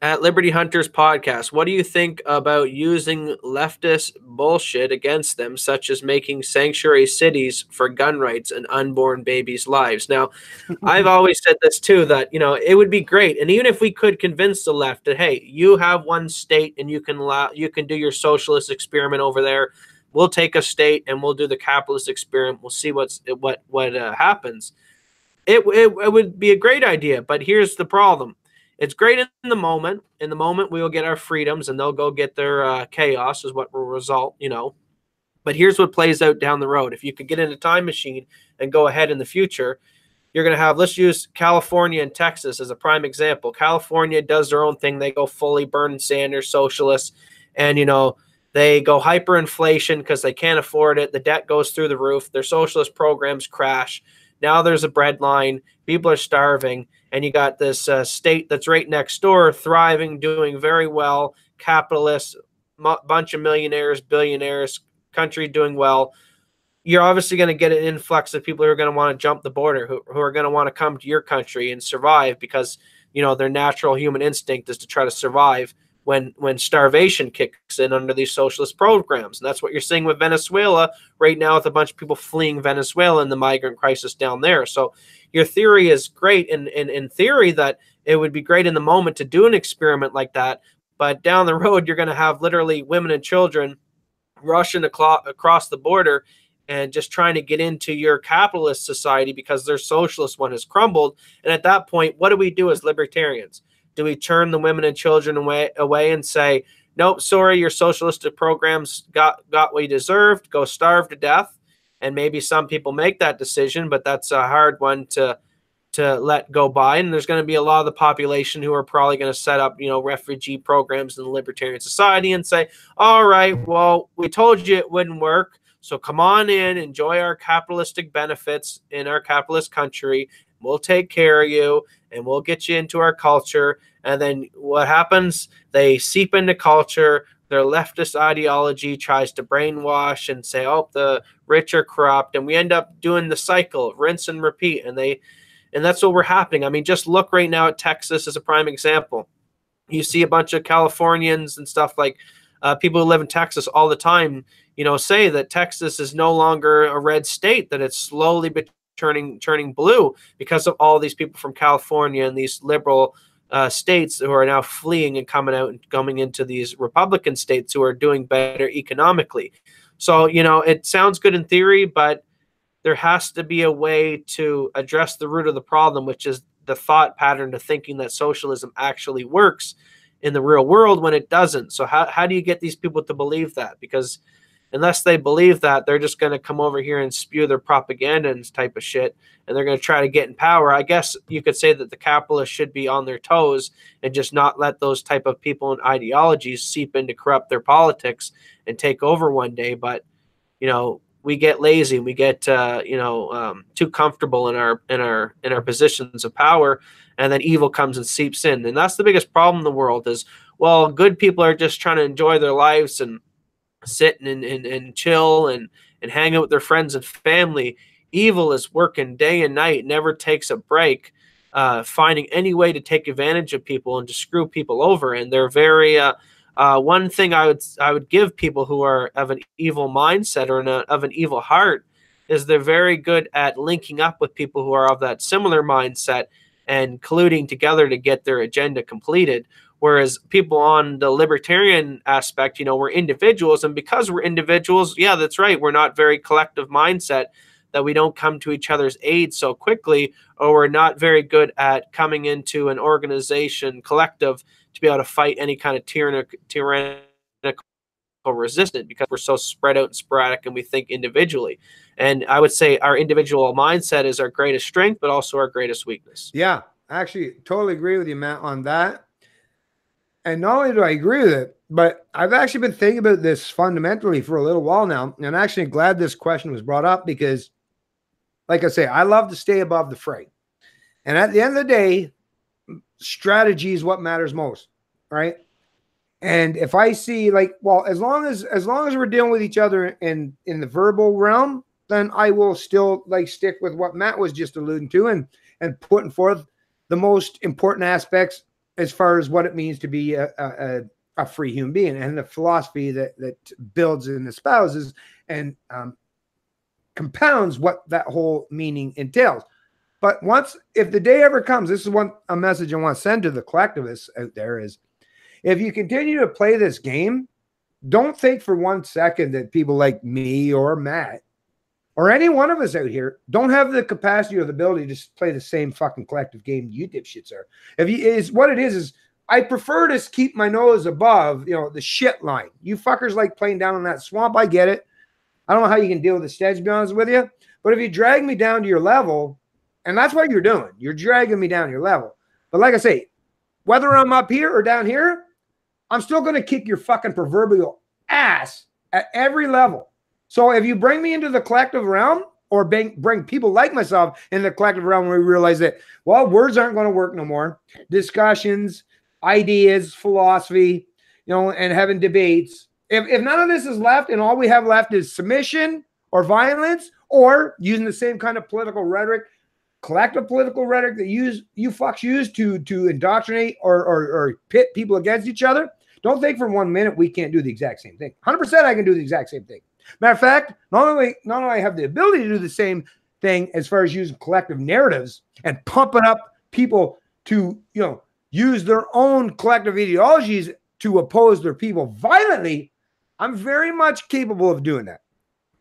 at Liberty Hunters Podcast, what do you think about using leftist bullshit against them, such as making sanctuary cities for gun rights and unborn babies' lives? Now, I've always said this too, that, it would be great. And even if we could convince the left that, hey, you have one state and you can do your socialist experiment over there. We'll take a state and we'll do the capitalist experiment. We'll see what happens. It would be a great idea, but here's the problem. It's great in the moment. In the moment, we will get our freedoms, and they'll go get their chaos is what will result, But here's what plays out down the road. If you could get in a time machine and go ahead in the future, you're going to have, let's use California and Texas as a prime example. California does their own thing. They go fully Bernie Sanders socialist, and, they go hyperinflation because they can't afford it. The debt goes through the roof. Their socialist programs crash. Now there's a bread line. People are starving. And you got this state that's right next door, thriving, doing very well, capitalist, bunch of millionaires, billionaires, country doing well. You're obviously going to get an influx of people who are going to want to jump the border, who are going to want to come to your country and survive, because, their natural human instinct is to try to survive. when starvation kicks in under these socialist programs. And that's what you're seeing with Venezuela right now, with a bunch of people fleeing Venezuela and the migrant crisis down there. So your theory is great in theory, that it would be great in the moment to do an experiment like that. But down the road, you're going to have literally women and children rushing across the border and just trying to get into your capitalist society because their socialist one has crumbled. And at that point, what do we do as libertarians? Do we turn the women and children away and say, nope, sorry, your socialistic programs got what you deserved, go starve to death? And maybe some people make that decision, but that's a hard one to let go by. And there's going to be a lot of the population who are probably going to set up, refugee programs in the libertarian society and say, all right, well, we told you it wouldn't work. So come on in, enjoy our capitalistic benefits in our capitalist country. We'll take care of you and we'll get you into our culture. And then what happens? They seep into culture. Their leftist ideology tries to brainwash and say, oh, the rich are corrupt. And we end up doing the cycle, rinse and repeat. And that's what we're happening. I mean, just look right now at Texas as a prime example. You see a bunch of Californians and stuff like people who live in Texas all the time, say that Texas is no longer a red state, that it's slowly turning blue because of all these people from California and these liberal states who are now fleeing and coming into these Republican states who are doing better economically. So, it sounds good in theory, but there has to be a way to address the root of the problem, which is the thought pattern to thinking that socialism actually works in the real world when it doesn't. So how do you get these people to believe that? Because unless they believe that, they're just going to come over here and spew their propaganda and type of shit, and they're going to try to get in power. I guess you could say that the capitalists should be on their toes and just not let those type of people and ideologies seep in to corrupt their politics and take over one day. But, we get lazy, we get too comfortable in our positions of power, and then evil comes and seeps in. And that's the biggest problem in the world is, well, good people are just trying to enjoy their lives and sit and chill and hang out with their friends and family. Evil is working day and night, never takes a break, finding any way to take advantage of people and to screw people over. And they're very one thing I would give people who are of an evil mindset or of an evil heart is they're very good at linking up with people who are of that similar mindset and colluding together to get their agenda completed. Whereas people on the libertarian aspect, we're individuals, and because we're individuals, yeah, that's right, we're not very collective mindset, that we don't come to each other's aid so quickly, or we're not very good at coming into an organization collective to be able to fight any kind of tyrannical resistance, because we're so spread out and sporadic and we think individually. And I would say our individual mindset is our greatest strength, but also our greatest weakness. Yeah, I actually totally agree with you, Matt, on that. And not only do I agree with it, but I've actually been thinking about this fundamentally for a little while now. And I'm actually glad this question was brought up because, like I say, I love to stay above the fray. And at the end of the day, strategy is what matters most, right? And if I see as long as we're dealing with each other in the verbal realm, then I will still stick with what Matt was just alluding to and putting forth the most important aspects as far as what it means to be a free human being and the philosophy that builds and espouses and compounds what that whole meaning entails. But if the day ever comes, this is a message I want to send to the collectivists out there is, if you continue to play this game, don't think for 1 second that people like me or Matt or any one of us out here don't have the capacity or the ability to just play the same fucking collective game you dipshits are. What it is I prefer to keep my nose above, the shit line. You fuckers like playing down in that swamp. I get it. I don't know how you can deal with the stage, to be honest with you. But if you drag me down to your level, and that's what you're doing, you're dragging me down to your level. But like I say, whether I'm up here or down here, I'm still going to kick your fucking proverbial ass at every level. So if you bring me into the collective realm or bring people like myself in the collective realm where we realize that, well, words aren't going to work no more. Discussions, ideas, philosophy, and having debates. If none of this is left and all we have left is submission or violence or using the same kind of political rhetoric, collective political rhetoric that you fucks use to indoctrinate or pit people against each other, Don't think for 1 minute we can't do the exact same thing. 100% I can do the exact same thing. Matter of fact, not only I have the ability to do the same thing as far as using collective narratives and pumping up people to, use their own collective ideologies to oppose their people violently, I'm very much capable of doing that.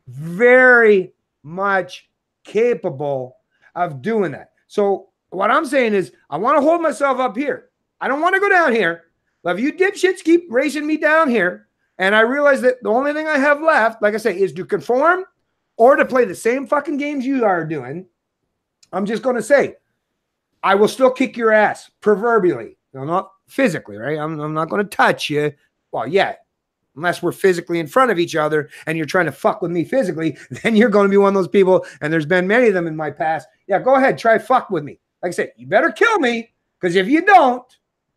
Very much capable of doing that. So what I'm saying is I want to hold myself up here. I don't want to go down here. But if you dipshits keep racing me down here, and I realize that the only thing I have left, like I say, is to conform or to play the same fucking games you are doing, I'm just going to say, I will still kick your ass, proverbially. Not physically, right? I'm not going to touch you. Well, yeah, unless we're physically in front of each other and you're trying to fuck with me physically, then you're going to be one of those people, and there's been many of them in my past. Yeah, go ahead, try fuck with me. Like I said, you better kill me, because if you don't,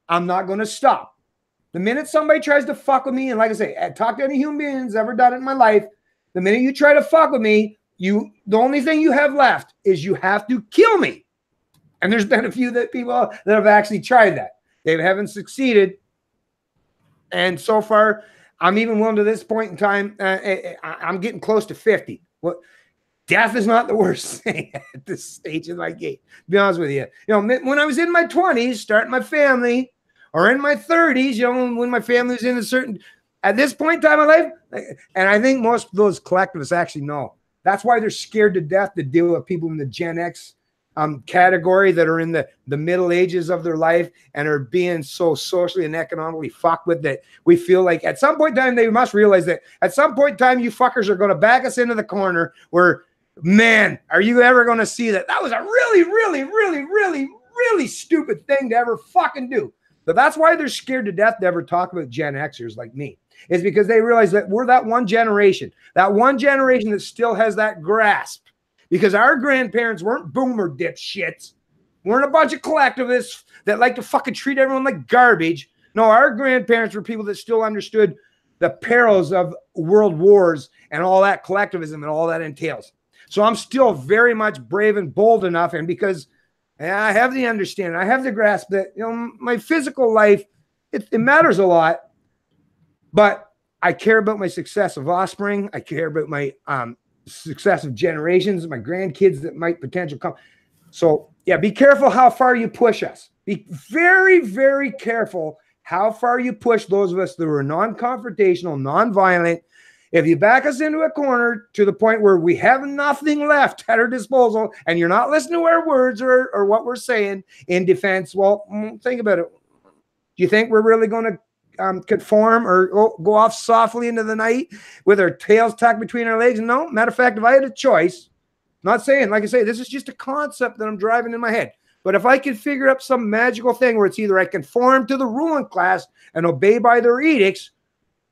I'm not going to stop. The minute somebody tries to fuck with me, and like I say, I talk to any human beings ever done it in my life, the minute you try to fuck with me, the only thing you have left is you have to kill me. And there's been a few people that have actually tried that. They haven't succeeded. And so far, I'm even willing to this point in time, I'm getting close to 50. Well, death is not the worst thing at this stage of my game, to be honest with you. When I was in my 20s, starting my family, or in my 30s, when my family was in a certain, at this point in time in life, and I think most of those collectivists actually know, that's why they're scared to death to deal with people in the Gen X category that are in the middle ages of their life and are being so socially and economically fucked with, that we feel like at some point in time, they must realize that at some point in time, you fuckers are going to back us into the corner where, man, are you ever going to see that? That was a really, really, really, really, really stupid thing to ever fucking do. But that's why they're scared to death to ever talk about Gen Xers like me. It's because they realize that we're that one generation that still has that grasp. Because our grandparents weren't boomer dipshits, weren't a bunch of collectivists that like to fucking treat everyone like garbage. No, our grandparents were people that still understood the perils of world wars and all that collectivism and all that entails. So I'm still very much brave and bold enough, and because I have the understanding, I have the grasp that my physical life, it matters a lot, but I care about my success of offspring. I care about my successive generations, my grandkids that might potentially come. So yeah, be careful how far you push us. Be very, very careful how far you push those of us that are non-confrontational, non-violent. If you back us into a corner to the point where we have nothing left at our disposal and you're not listening to our words or what we're saying in defense, well, think about it. Do you think we're really going to conform or go off softly into the night with our tails tucked between our legs? No. Matter of fact, if I had a choice, not saying, like I say, this is just a concept that I'm driving in my head. But if I could figure up some magical thing where it's either I conform to the ruling class and obey by their edicts,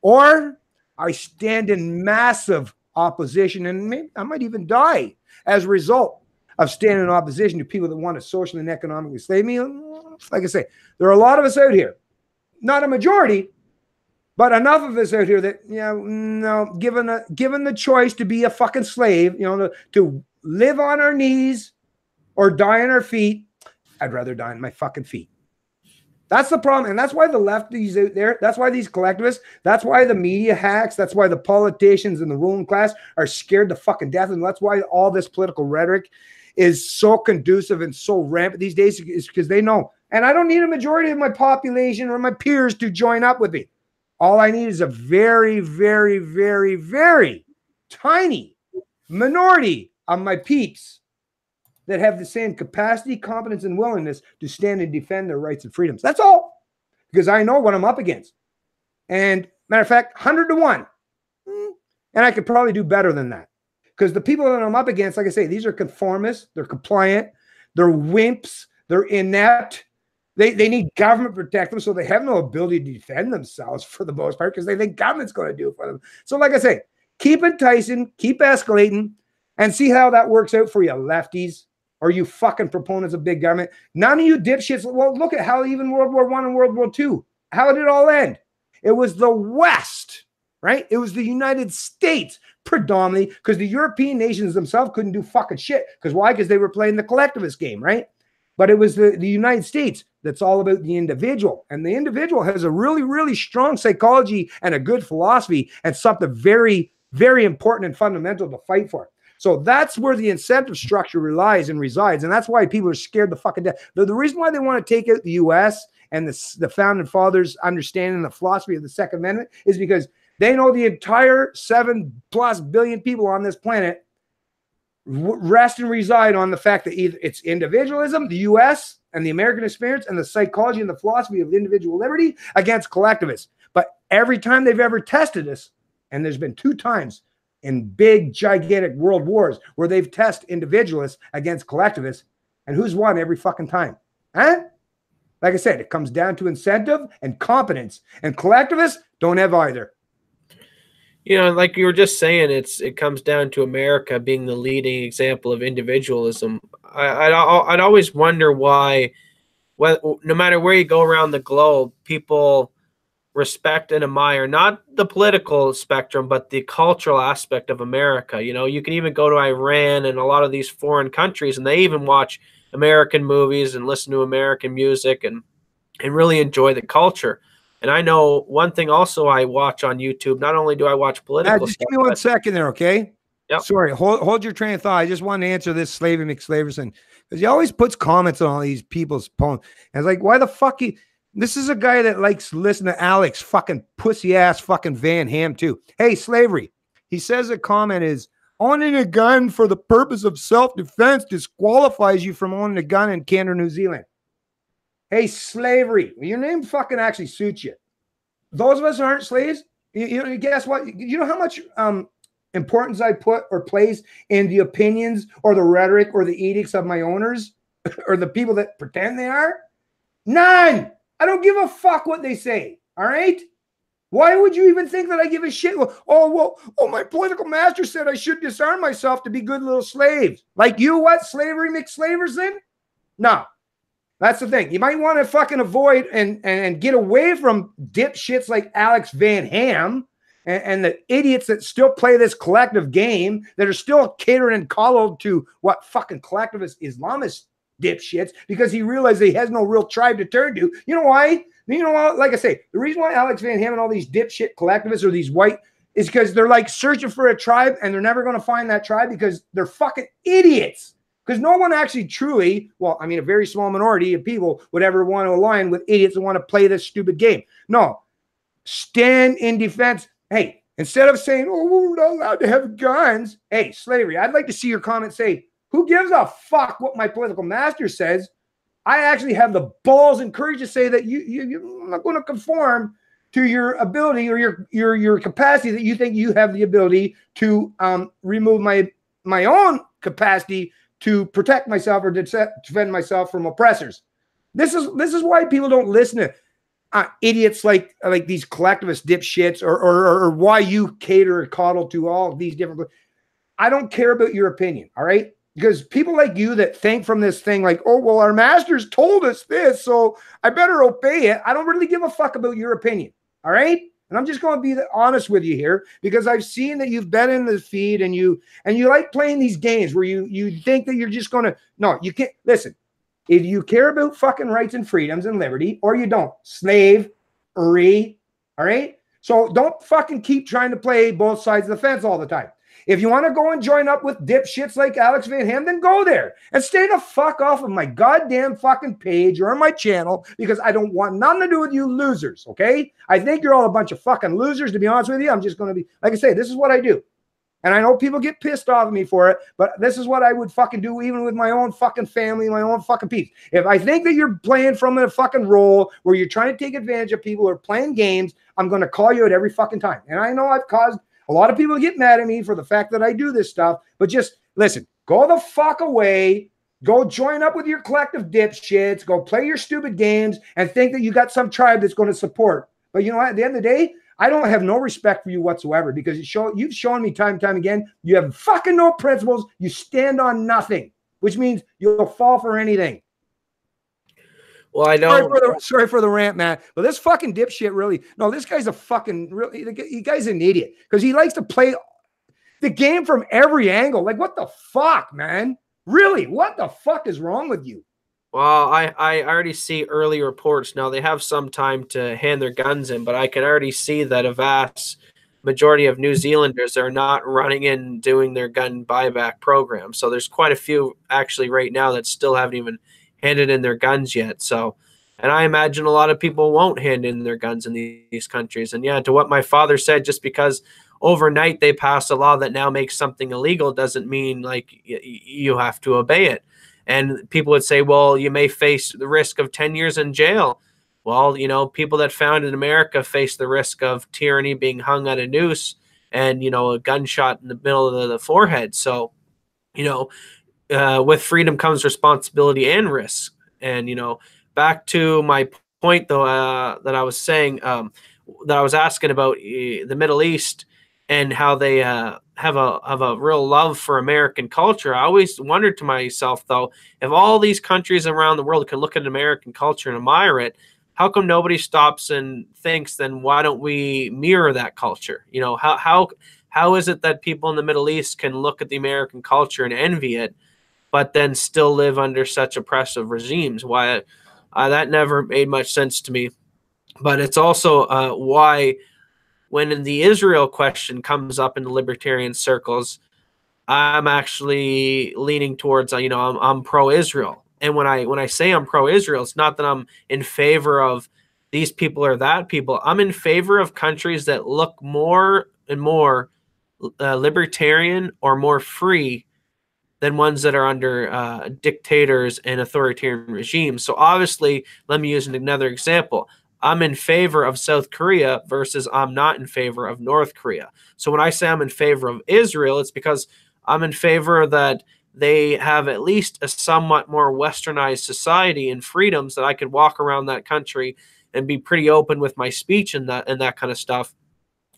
or I stand in massive opposition, and maybe I might even die as a result of standing in opposition to people that want to socially and economically slave me. Like I say, there are a lot of us out here. Not a majority, but enough of us out here that, given the choice to be a fucking slave, to live on our knees or die on our feet, I'd rather die on my fucking feet. That's the problem. And that's why the lefties out there, that's why these collectivists, that's why the media hacks, that's why the politicians and the ruling class are scared to fucking death. And that's why all this political rhetoric is so conducive and so rampant these days, is because they know. And I don't need a majority of my population or my peers to join up with me. All I need is a very, very, very, very tiny minority of my peeps that have the same capacity, competence, and willingness to stand and defend their rights and freedoms. That's all. Because I know what I'm up against. And matter of fact, 100 to 1. And I could probably do better than that. Because the people that I'm up against, like I say, these are conformists, they're compliant, they're wimps, they're inept. They need government to protect them, so they have no ability to defend themselves for the most part because they think government's going to do it for them. So like I say, keep enticing, keep escalating, and see how that works out for you lefties or you fucking proponents of big government. None of you dipshits, well, look at how even World War I and World War II, how did it all end? It was the West, right? It was the United States predominantly, because the European nations themselves couldn't do fucking shit. Because why? Because they were playing the collectivist game, right? But it was the United States that's all about the individual. And the individual has a really, really strong psychology and a good philosophy and something very, very important and fundamental to fight for. So that's where the incentive structure relies and resides. And that's why people are scared to fucking death. The reason why they want to take out the U.S. and the founding fathers' understanding the philosophy of the Second Amendment is because they know the entire 7+ billion people on this planet rest and reside on the fact that either it's individualism, the U.S., and the American experience, and the psychology and the philosophy of individual liberty against collectivists. But every time they've ever tested us, and there's been 2 times in big, gigantic world wars where they've tested individualists against collectivists, and who's won every fucking time? Huh? Like I said, it comes down to incentive and competence, and collectivists don't have either. You know, like you were just saying, it comes down to America being the leading example of individualism. I'd always wonder why, no matter where you go around the globe, people respect and admire not the political spectrum, but the cultural aspect of America. You know, you can even go to Iran and a lot of these foreign countries, and they even watch American movies and listen to American music and really enjoy the culture. And I know one thing also I watch on YouTube, not only do I watch political just stuff, give me 1 second there, okay? Yep. Sorry, hold your train of thought. I just want to answer this Slavey McSlaverson, because he always puts comments on all these people's poems. And it's like, why the fuck this is a guy that likes to listen to Alex fucking pussy ass fucking Van Ham too. Hey, Slavery. He says a comment is, owning a gun for the purpose of self-defense disqualifies you from owning a gun in Canada or New Zealand. Hey, Slavery, your name fucking actually suits you. Those of us who aren't slaves, you guess what? You know how much importance I put or place in the opinions or the rhetoric or the edicts of my owners or the people that pretend they are? None. I don't give a fuck what they say. All right? Why would you even think that I give a shit? Oh, my political master said I should disarm myself to be good little slaves. Like you, what? Slavery McSlaverson? No. That's the thing. You might want to fucking avoid and get away from dipshits like Alex Van Ham and the idiots that still play this collective game, that are still catering and coddled to what fucking collectivist Islamist dipshits, because he realized he has no real tribe to turn to. You know why? You know what? Like I say, the reason why Alex Van Ham and all these dipshit collectivists or these white is because they're like searching for a tribe and they're never going to find that tribe because they're fucking idiots. Because no one actually truly, well, I mean, a very small minority of people would ever want to align with idiots that want to play this stupid game. No, stand in defense. Hey, instead of saying, oh, we're not allowed to have guns. Hey, Slavery, I'd like to see your comment say, who gives a fuck what my political master says? I actually have the balls and courage to say that you're not going to conform to your ability or your capacity that you think you have the ability to remove my own capacity to protect myself or defend myself from oppressors. This is why people don't listen to idiots like these collectivist dipshits or why you cater or coddle to all these different. I don't care about your opinion, all right? Because people like you that think from this thing like, oh, well, our masters told us this, so I better obey it. I don't really give a fuck about your opinion, all right? And I'm just going to be honest with you here, because I've seen that you've been in the feed and you like playing these games where you think that you're just going to, no, you can't. Listen, if you care about fucking rights and freedoms and liberty, or you don't, slavery, all right? So don't fucking keep trying to play both sides of the fence all the time. If you want to go and join up with dipshits like Alex Van Ham, then go there and stay the fuck off of my goddamn fucking page or on my channel, because I don't want nothing to do with you losers, okay? I think you're all a bunch of fucking losers, to be honest with you. I'm just going to be, like I say, this is what I do. And I know people get pissed off at me for it, but this is what I would fucking do even with my own fucking family, my own fucking peeps. If I think that you're playing from a fucking role where you're trying to take advantage of people or playing games, I'm going to call you out every fucking time. And I know I've caused a lot of people get mad at me for the fact that I do this stuff, but just listen, go the fuck away, go join up with your collective dipshits, go play your stupid games and think that you got some tribe that's going to support. But you know what, at the end of the day, I don't have no respect for you whatsoever, because you've shown me time and time again, you have fucking no principles, you stand on nothing, which means you'll fall for anything. Well, I know. Sorry for the rant, Matt. But this fucking dipshit really, no, this guy's a fucking, really, the guy's an idiot, because he likes to play the game from every angle. Like, what the fuck, man? Really, what the fuck is wrong with you? Well, I already see early reports. Now, they have some time to hand their guns in, but I can already see that a vast majority of New Zealanders are not running in doing their gun buyback program. So there's quite a few actually right now that still haven't even handed in their guns yet. So, and I imagine a lot of people won't hand in their guns in these countries. And yeah, to what my father said, just because overnight they passed a law that now makes something illegal doesn't mean like you have to obey it. And people would say, well, you may face the risk of 10 years in jail. Well, you know, people that founded America face the risk of tyranny, being hung at a noose, and, you know, a gunshot in the middle of the forehead. So, you know, with freedom comes responsibility and risk. And, you know, back to my point, though, that I was saying, that I was asking about the Middle East and how they have a real love for American culture. I always wondered to myself, though, if all these countries around the world can look at American culture and admire it, how come nobody stops and thinks, then why don't we mirror that culture? You know, how is it that people in the Middle East can look at the American culture and envy it, but then still live under such oppressive regimes? Why that never made much sense to me. But it's also why when the Israel question comes up in the libertarian circles, I'm actually leaning towards I'm pro-Israel. And when I say I'm pro-Israel, it's not that I'm in favor of these people or that people. I'm in favor of countries that look more and more libertarian or more free than ones that are under dictators and authoritarian regimes. So obviously, let me use another example. I'm in favor of South Korea versus I'm not in favor of North Korea. So when I say I'm in favor of Israel, it's because I'm in favor that they have at least a somewhat more westernized society and freedoms that I could walk around that country and be pretty open with my speech and that kind of stuff,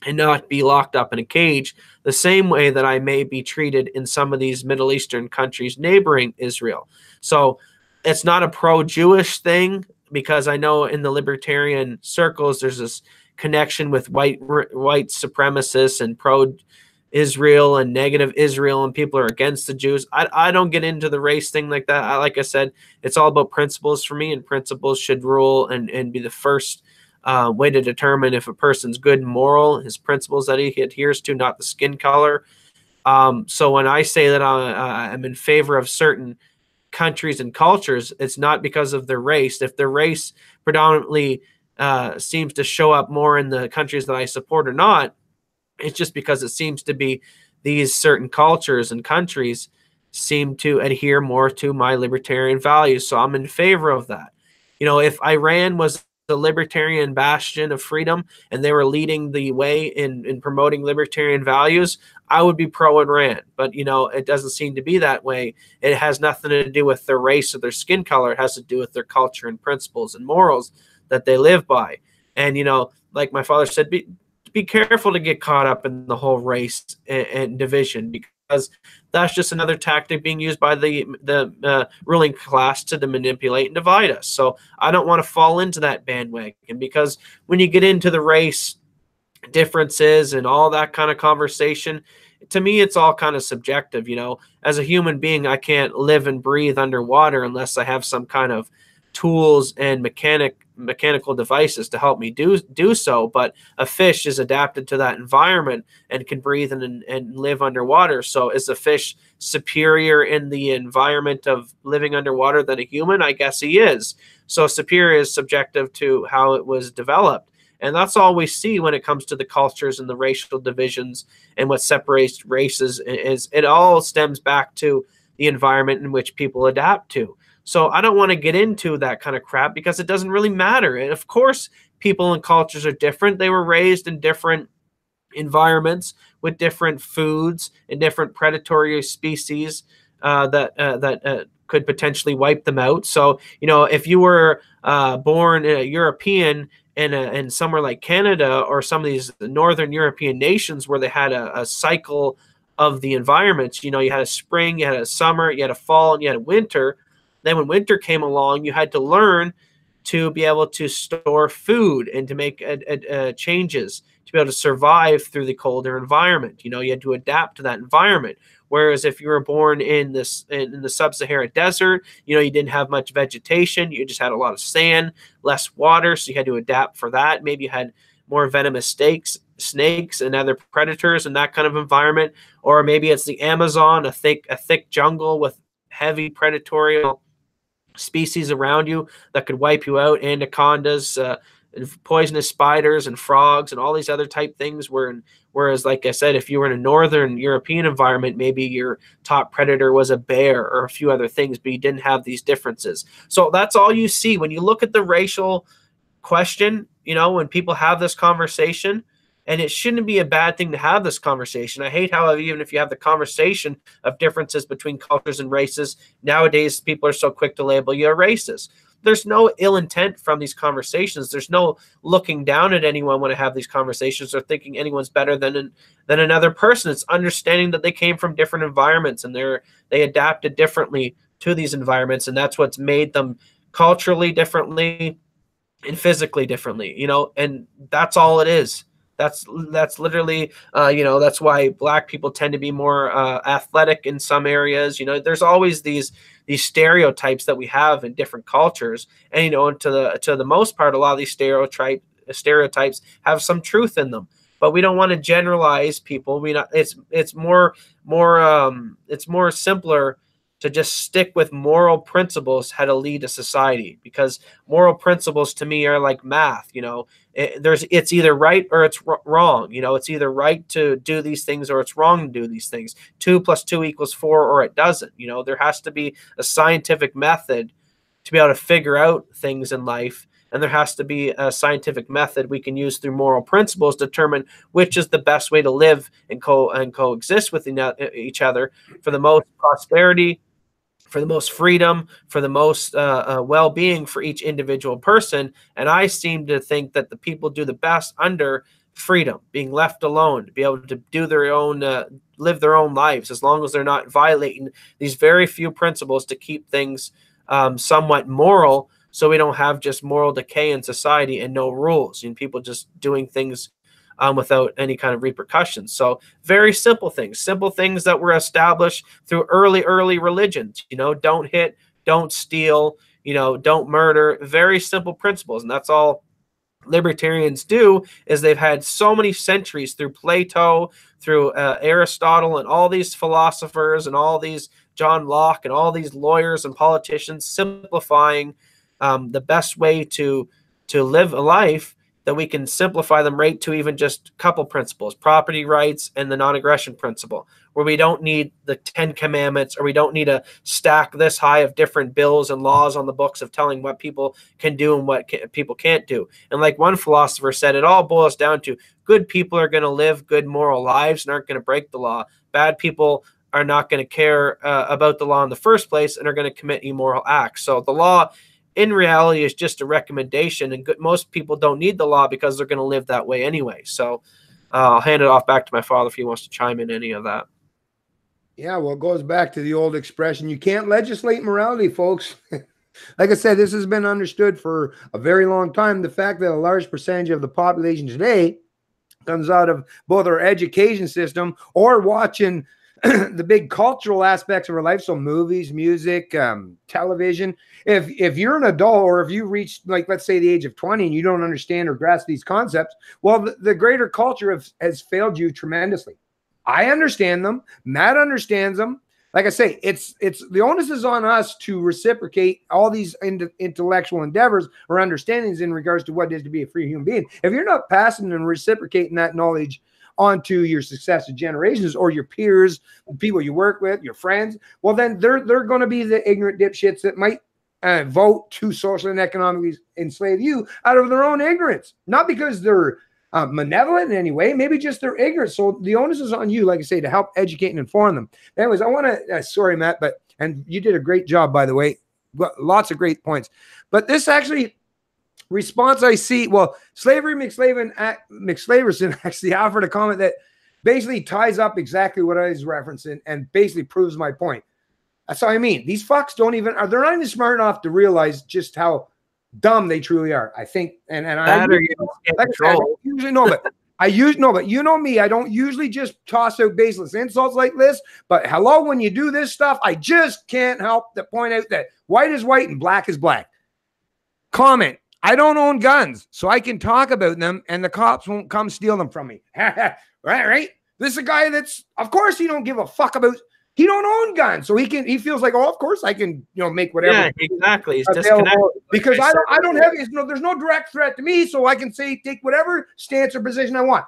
and not be locked up in a cage the same way that I may be treated in some of these Middle Eastern countries neighboring Israel. So it's not a pro-Jewish thing, because I know in the libertarian circles there's this connection with white supremacists and pro-Israel and negative Israel, and people are against the Jews. I don't get into the race thing like that. Like I said, it's all about principles for me, and principles should rule and be the first way to determine if a person's good and moral, his principles that he adheres to, not the skin color. So when I say that I'm in favor of certain countries and cultures, it's not because of their race. If their race predominantly seems to show up more in the countries that I support or not, it's just because it seems to be these certain cultures and countries seem to adhere more to my libertarian values. So I'm in favor of that. You know, if Iran was the libertarian bastion of freedom and they were leading the way in promoting libertarian values, I would be pro-Iran. But, you know, it doesn't seem to be that way. It has nothing to do with their race or their skin color. It has to do with their culture and principles and morals that they live by. And, you know, like my father said, be careful to get caught up in the whole race and division, because that's just another tactic being used by the ruling class to manipulate and divide us. So I don't want to fall into that bandwagon, because when you get into the race differences and all that kind of conversation, to me, it's all kind of subjective. You know, as a human being, I can't live and breathe underwater unless I have some kind of tools and mechanical devices to help me do so. But a fish is adapted to that environment and can breathe and live underwater. So is the fish superior in the environment of living underwater than a human? I guess he is. So superior is subjective to how it was developed. And that's all we see when it comes to the cultures and the racial divisions, and what separates races is it all stems back to the environment in which people adapt to. So I don't want to get into that kind of crap, because it doesn't really matter. And of course, people and cultures are different. They were raised in different environments with different foods and different predatory species that could potentially wipe them out. So, you know, if you were born a European in somewhere like Canada or some of these northern European nations where they had a cycle of the environments, you know, you had a spring, you had a summer, you had a fall, and you had a winter. Then when winter came along, you had to learn to be able to store food and to make changes to be able to survive through the colder environment. You know, you had to adapt to that environment. Whereas if you were born in the sub-Saharan desert, you know, you didn't have much vegetation. You just had a lot of sand, less water, so you had to adapt for that. Maybe you had more venomous snakes and other predators in that kind of environment. Or maybe it's the Amazon, a thick jungle with heavy predatory species around you that could wipe you out, anacondas, and poisonous spiders and frogs and all these other type things. Whereas, like I said, if you were in a northern European environment, maybe your top predator was a bear or a few other things, but you didn't have these differences. So that's all you see when you look at the racial question, you know, when people have this conversation. And it shouldn't be a bad thing to have this conversation. I hate how even if you have the conversation of differences between cultures and races, nowadays people are so quick to label you a racist. There's no ill intent from these conversations. There's no looking down at anyone when I have these conversations or thinking anyone's better than another person. It's understanding that they came from different environments and they adapted differently to these environments, and that's what's made them culturally differently and physically differently, you know, and that's all it is. That's literally, you know, that's why black people tend to be more athletic in some areas. You know, there's always these stereotypes that we have in different cultures, and you know, to the most part, a lot of these stereotypes have some truth in them. But we don't want to generalize people. It's more simpler to just stick with moral principles how to lead a society, because moral principles to me are like math. You know, it's either right or it's wrong. You know, it's either right to do these things or it's wrong to do these things. 2 + 2 = 4, or it doesn't. You know, there has to be a scientific method to be able to figure out things in life. And there has to be a scientific method we can use through moral principles to determine which is the best way to live and coexist with each other for the most prosperity, for the most freedom, for the most well-being for each individual person. And I seem to think that the people do the best under freedom, being left alone, to be able to do their own, live their own lives, as long as they're not violating these very few principles to keep things somewhat moral, so we don't have just moral decay in society and no rules and people just doing things without any kind of repercussions. So very simple things that were established through early religions. You know, don't hit, don't steal, you know, don't murder. Very simple principles, and that's all libertarians do. Is they've had so many centuries through Plato, through Aristotle, and all these philosophers, and all these John Locke, and all these lawyers and politicians simplifying the best way to live a life, that we can simplify them right to even just a couple principles: property rights and the non-aggression principle, where we don't need the 10 commandments, or we don't need to stack this high of different bills and laws on the books of telling what people can do and what people can't do. And like one philosopher said, it all boils down to good people are going to live good moral lives and aren't going to break the law. Bad people are not going to care about the law in the first place and are going to commit immoral acts. So the law, in reality, is just a recommendation, and most people don't need the law because they're going to live that way anyway. So I'll hand it off back to my father if he wants to chime in any of that. Yeah, well, it goes back to the old expression, you can't legislate morality, folks. Like I said, this has been understood for a very long time. The fact that a large percentage of the population today comes out of both our education system or watching the big cultural aspects of our life, so movies, music, television. If you're an adult, or if you reach, like, let's say the age of 20 and you don't understand or grasp these concepts, well, the greater culture has failed you tremendously. I understand them. Matt understands them. Like I say, it's the onus is on us to reciprocate all these intellectual endeavors or understandings in regards to what it is to be a free human being. If you're not passing and reciprocating that knowledge onto your successive generations or your peers, people you work with, your friends, well, then they're going to be the ignorant dipshits that might vote to socially and economically enslave you out of their own ignorance, not because they're malevolent in any way, maybe just they're ignorant. So the onus is on you, like I say, to help educate and inform them. Anyways, I want to, sorry, Matt, and you did a great job, by the way, lots of great points, but this actually response I see, well, Slavery McSlaverson actually offered a comment that basically ties up exactly what I was referencing and basically proves my point. That's what I mean. These fucks they're not even smart enough to realize just how dumb they truly are. I think, and I usually know, but but you know me, I don't usually just toss out baseless insults like this, but hello, when you do this stuff, I just can't help to point out that white is white and black is black. Comment, I don't own guns, so I can talk about them and the cops won't come steal them from me. right? This is a guy that's, of course, he don't give a fuck about, he don't own guns, so he feels like, oh, of course I can, make whatever. Yeah, exactly. He's disconnected because I don't have, there's no direct threat to me, so I can take whatever stance or position I want.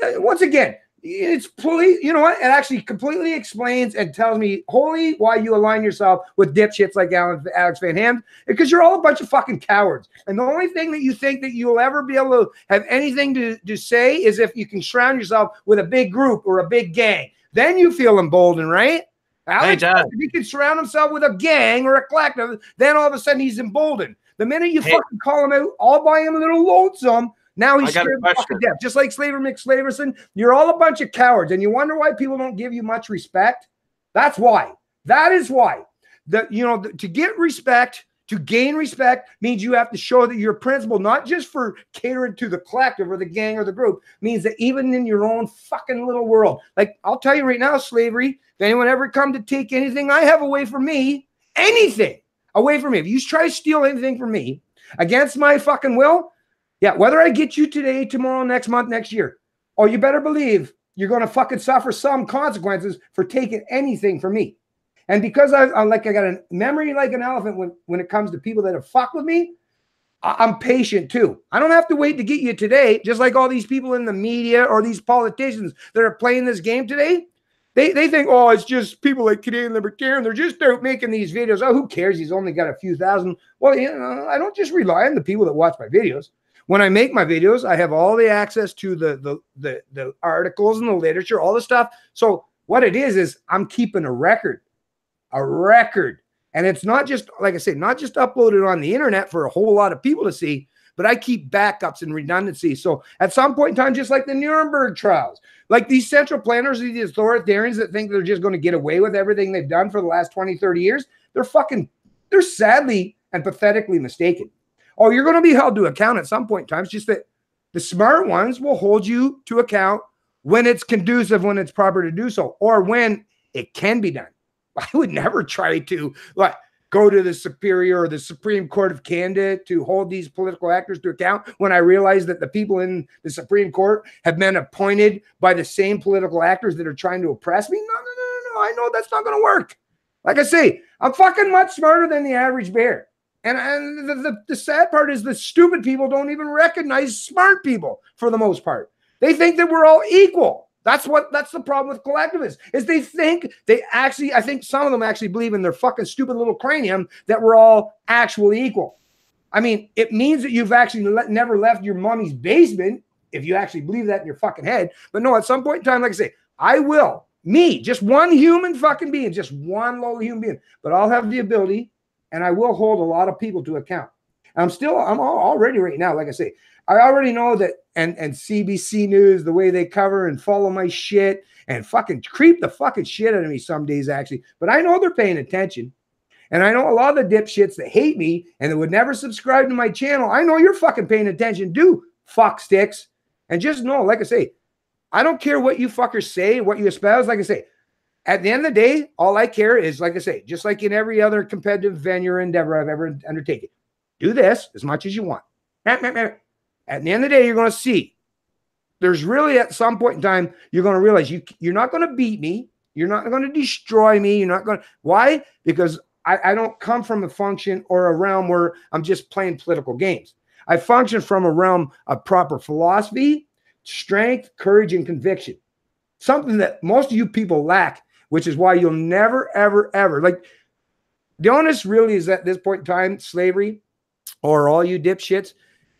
Once again, it's police. You know what? It actually completely explains and tells me wholly why you align yourself with dipshits like Alex Van Ham, because you're all a bunch of fucking cowards. And the only thing that you think that you'll ever be able to have anything to say is if you can surround yourself with a big group or a big gang. Then you feel emboldened, right? Alex, if he can surround himself with a gang or a collective, then all of a sudden he's emboldened. The minute you fucking call him out all by him a little lonesome, now he's scared to fucking death. Just like Slaver McSlaverson, you're all a bunch of cowards, and you wonder why people don't give you much respect. That's why. That is why. To get respect, to gain respect, means you have to show that you're principled, not just for catering to the collective or the gang or the group. Means that even in your own fucking little world, like I'll tell you right now, Slavery, if anyone ever come to take anything I have away from me, anything away from me, if you try to steal anything from me against my fucking will, yeah, whether I get you today, tomorrow, next month, next year, or you better believe you're going to fucking suffer some consequences for taking anything from me. And because I got a memory like an elephant when it comes to people that have fucked with me, I'm patient too. I don't have to wait to get you today, just like all these people in the media or these politicians that are playing this game today. They think, oh, it's just people like Canadian Libertarian. They're just out making these videos. Oh, who cares? He's only got a few thousand. Well, I don't just rely on the people that watch my videos. When I make my videos, I have all the access to the articles and the literature, all the stuff. So what it is I'm keeping a record. And it's not just, like I say, not just uploaded on the internet for a whole lot of people to see, but I keep backups and redundancy. So at some point in time, just like the Nuremberg trials, like these central planners, these authoritarians that think they're just going to get away with everything they've done for the last 20, 30 years, they're sadly and pathetically mistaken. Oh, you're going to be held to account at some point in time. It's just that the smart ones will hold you to account when it's conducive, when it's proper to do so, or when it can be done. I would never try to go to the Superior or the Supreme Court of Canada to hold these political actors to account when I realize that the people in the Supreme Court have been appointed by the same political actors that are trying to oppress me. No. I know that's not going to work. Like I say, I'm fucking much smarter than the average bear. And the sad part is the stupid people don't even recognize smart people for the most part. They think that we're all equal. That's the problem with collectivists, is I think some of them actually believe in their fucking stupid little cranium that we're all actually equal. I mean, it means that you've actually never left your mommy's basement if you actually believe that in your fucking head. But no, at some point in time, like I say, I will, just one human fucking being, just one lowly human being, but I'll have the ability and I will hold a lot of people to account. I'm already right now, like I say, I already know that, and CBC News, the way they cover and follow my shit and fucking creep the fucking shit out of me some days, actually. But I know they're paying attention. And I know a lot of the dipshits that hate me and that would never subscribe to my channel, I know you're fucking paying attention too, fuck sticks. And just know, like I say, I don't care what you fuckers say, what you espouse. Like I say, at the end of the day, all I care is, like I say, just like in every other competitive venue or endeavor I've ever undertaken, do this as much as you want. At the end of the day, you're going to see. There's really, at some point in time, you're going to realize you're not going to beat me. You're not going to destroy me. You're not going to. Why? Because I don't come from a function or a realm where I'm just playing political games. I function from a realm of proper philosophy, strength, courage, and conviction. Something that most of you people lack, which is why you'll never, ever, ever. Like, the honest really is at this point in time, Slavery, or all you dipshits,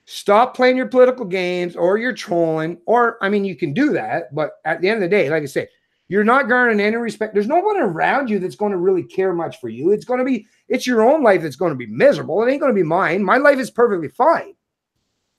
stop playing your political games or you're trolling, or, I mean, you can do that, but at the end of the day, like I say, you're not garnering any respect. There's no one around you that's going to really care much for you. It's your own life that's going to be miserable. It ain't going to be mine. My life is perfectly fine.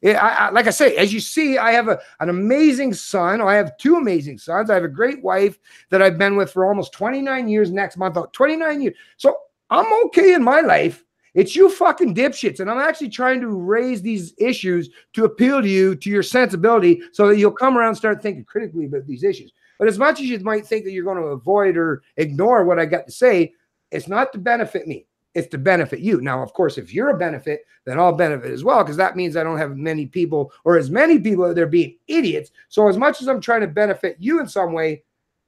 Like I say, as you see, I have an amazing son. I have two amazing sons. I have a great wife that I've been with for almost 29 years next month. 29 years. So I'm okay in my life. It's you fucking dipshits. And I'm actually trying to raise these issues to appeal to you, to your sensibility, so that you'll come around and start thinking critically about these issues. But as much as you might think that you're going to avoid or ignore what I got to say, it's not to benefit me. It's to benefit you. Now, of course, if you're a benefit, then I'll benefit as well, because that means I don't have many people or as many people that they're being idiots. So as much as I'm trying to benefit you in some way,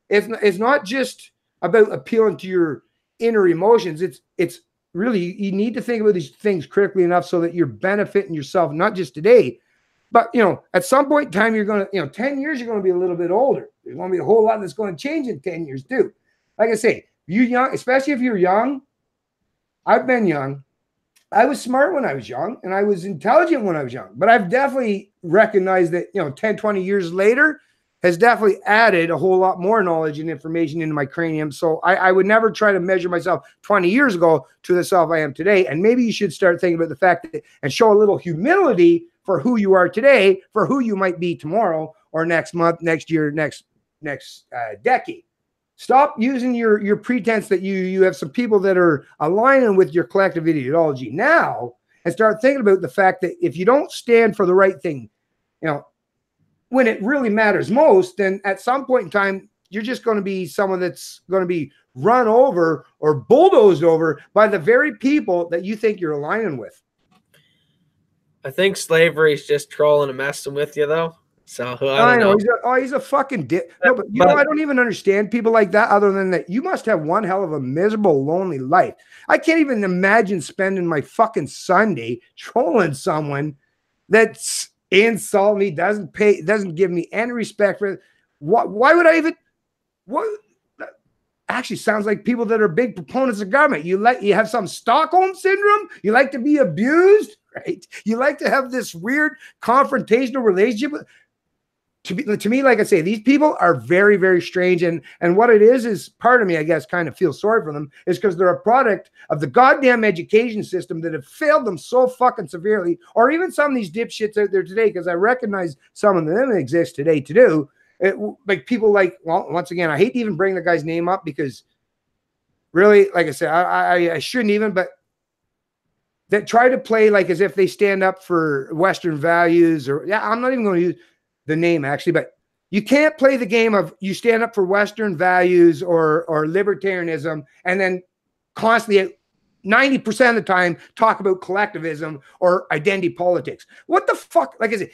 it's not just about appealing to your inner emotions. It's really, you need to think about these things critically enough so that you're benefiting yourself, not just today, but, at some point in time, you're going to, 10 years, you're going to be a little bit older. There's going to be a whole lot that's going to change in 10 years too. Like I say, you young, especially if you're young, I've been young. I was smart when I was young and I was intelligent when I was young, but I've definitely recognized that, 10, 20 years later has definitely added a whole lot more knowledge and information into my cranium. So I would never try to measure myself 20 years ago to the self I am today. And maybe you should start thinking about the fact that, and show a little humility for who you are today, for who you might be tomorrow or next month, next year, next decade. Stop using your pretense that you have some people that are aligning with your collective ideology now, and start thinking about the fact that if you don't stand for the right thing, when it really matters most, then at some point in time, you're just going to be someone that's going to be run over or bulldozed over by the very people that you think you're aligning with. I think slavery is just trolling and messing with you, though. So I don't know. He's a fucking dick. No, but I don't even understand people like that, other than that you must have one hell of a miserable, lonely life. I can't even imagine spending my fucking Sunday trolling someone that's insult me, doesn't give me any respect for it. Why would I even? What actually sounds like people that are big proponents of government. You have some Stockholm syndrome. You like to be abused, right? You like to have this weird confrontational relationship. To me, like I say, these people are very, very strange. And what it is part of me, I guess, kind of feels sorry for them, is because they're a product of the goddamn education system that have failed them so fucking severely, or even some of these dipshits out there today, because I recognize some of them exist today to do. Like people like, well, once again, I hate to even bring the guy's name up because really, like I said, I shouldn't even, but that try to play like as if they stand up for Western values, or I'm not even going to use the name actually, but you can't play the game of you stand up for Western values or libertarianism and then constantly 90% of the time talk about collectivism or identity politics. What the fuck? Like I said,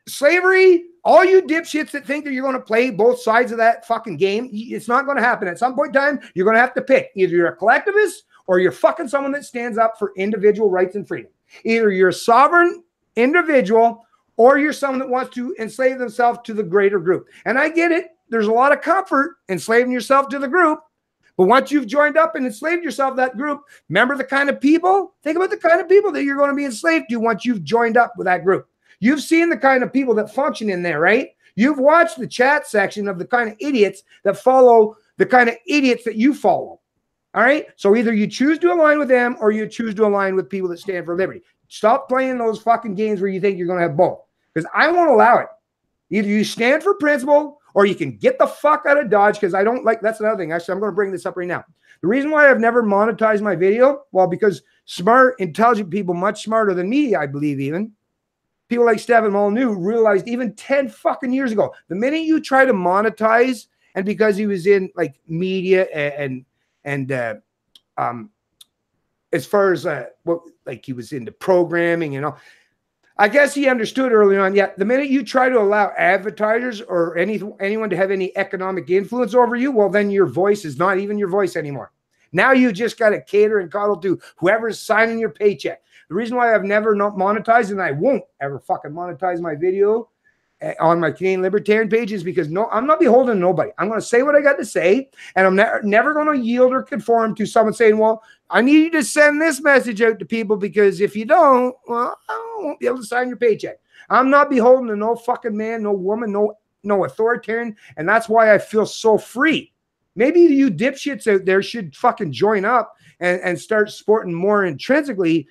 slavery, all you dipshits that think that you're going to play both sides of that fucking game, it's not going to happen. At some point in time, you're going to have to pick. Either you're a collectivist or you're fucking someone that stands up for individual rights and freedom. Either you're a sovereign individual or you're someone that wants to enslave themselves to the greater group. And I get it. There's a lot of comfort enslaving yourself to the group. But once you've joined up and enslaved yourself to that group, remember the kind of people, think about the kind of people that you're going to be enslaved to once you've joined up with that group. You've seen the kind of people that function in there, right? You've watched the chat section of the kind of idiots that follow the kind of idiots that you follow. All right? So either you choose to align with them or you choose to align with people that stand for liberty. Stop playing those fucking games where you think you're going to have both. Because I won't allow it. Either you stand for principle or you can get the fuck out of Dodge, because I don't like, that's another thing. Actually, I'm going to bring this up right now. The reason why I've never monetized my video, well, because smart, intelligent people, much smarter than me, I believe even, people like Stephen Molyneux realized even 10 fucking years ago, the minute you try to monetize, and because he was in like media and as far as what, like he was into programming and all, I guess he understood early on, yeah, the minute you try to allow advertisers or anyone to have any economic influence over you, well, then your voice is not even your voice anymore. Now you just got to cater and coddle to whoever's signing your paycheck. The reason why I've never not monetized, and I won't ever fucking monetize my video on my Canadian Libertarian page, is because I'm not beholden to nobody. I'm going to say what I got to say, and I'm never going to yield or conform to someone saying, well, I need you to send this message out to people because if you don't, well, I won't be able to sign your paycheck. I'm not beholden to no fucking man, no woman, no authoritarian, and that's why I feel so free. Maybe you dipshits out there should fucking join up and start supporting more intrinsically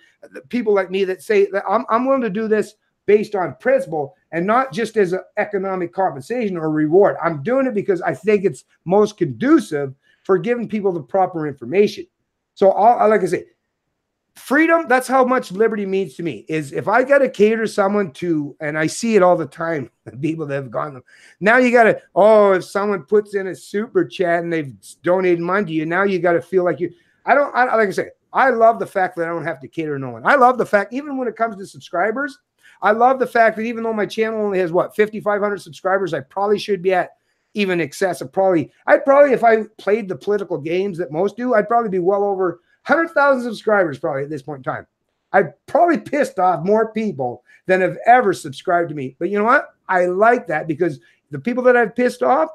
people like me that say that I'm willing to do this based on principle and not just as an economic compensation or reward. I'm doing it because I think it's most conducive for giving people the proper information. So like I say, freedom, that's how much liberty means to me, is if I got to cater someone to, and I see it all the time, people that have gone, now you got to, if someone puts in a super chat and they've donated money to you, now you got to feel like you, like I say, I love the fact that I don't have to cater to no one. I love the fact, even when it comes to subscribers, I love the fact that even though my channel only has 5,500 subscribers, I probably should be at even excess of I'd probably, if I played the political games that most do, I'd probably be well over 100,000 subscribers probably at this point in time. I've probably pissed off more people than have ever subscribed to me. But you know what? I like that, because the people that I've pissed off,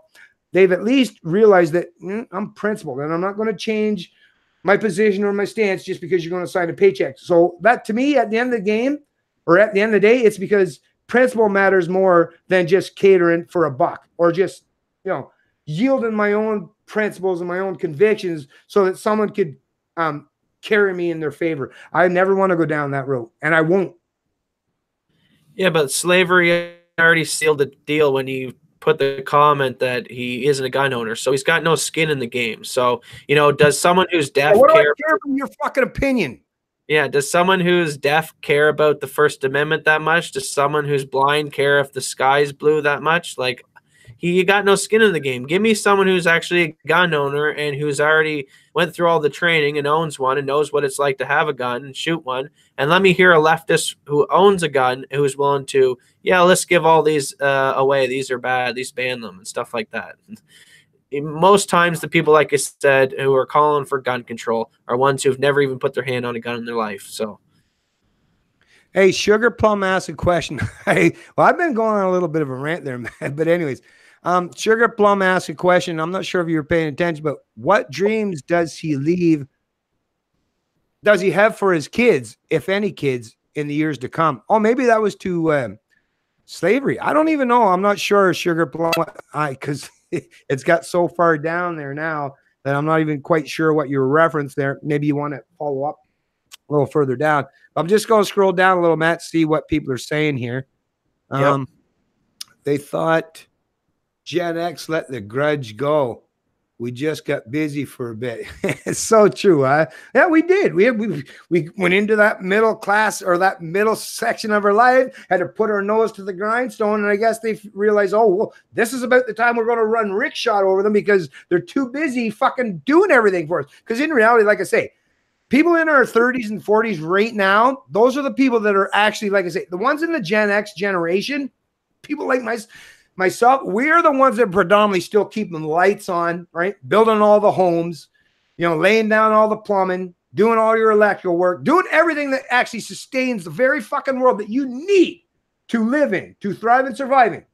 they've at least realized that I'm principled and I'm not going to change my position or my stance just because you're going to sign a paycheck. So that, to me, at the end of the game, or at the end of the day, it's because principle matters more than just catering for a buck, or just, yielding my own principles and my own convictions so that someone could carry me in their favor. I never want to go down that road, and I won't. Yeah, but slavery already sealed the deal when you put the comment that he isn't a gun owner, so he's got no skin in the game. So, does someone who's deaf what do I care from your fucking opinion? Yeah, does someone who's deaf care about the First Amendment that much? Does someone who's blind care if the sky's blue that much? Like, he got no skin in the game. Give me someone who's actually a gun owner and who's already went through all the training and owns one and knows what it's like to have a gun and shoot one. And let me hear a leftist who owns a gun who's willing to, let's give all these away. These are bad. These ban them and stuff like that. Most times the people, like I said, who are calling for gun control are ones who've never even put their hand on a gun in their life. So. Hey, Sugar Plum asked a question. I've been going on a little bit of a rant there, man. But anyways, Sugar Plum asked a question. I'm not sure if you were paying attention, but what dreams does he have for his kids, if any kids, in the years to come? Oh, maybe that was to slavery. I don't even know. I'm not sure, Sugar Plum, because it's got so far down there now that I'm not even quite sure what your reference there. Maybe you want to follow up a little further down. I'm just going to scroll down a little, Matt, see what people are saying here. They thought Gen X let the grudge go. We just got busy for a bit. It's so true, huh? Yeah, we did. We went into that middle class, or that middle section of our life, had to put our nose to the grindstone, and I guess they realized, this is about the time we're going to run rickshaw over them because they're too busy fucking doing everything for us. Because in reality, like I say, people in our 30s and 40s right now, those are the people that are actually, like I say, the ones in the Gen X generation, people like myself, we're the ones that predominantly still keeping the lights on, right? Building all the homes, laying down all the plumbing, doing all your electrical work, doing everything that actually sustains the very fucking world that you need to live in, to thrive and survive in.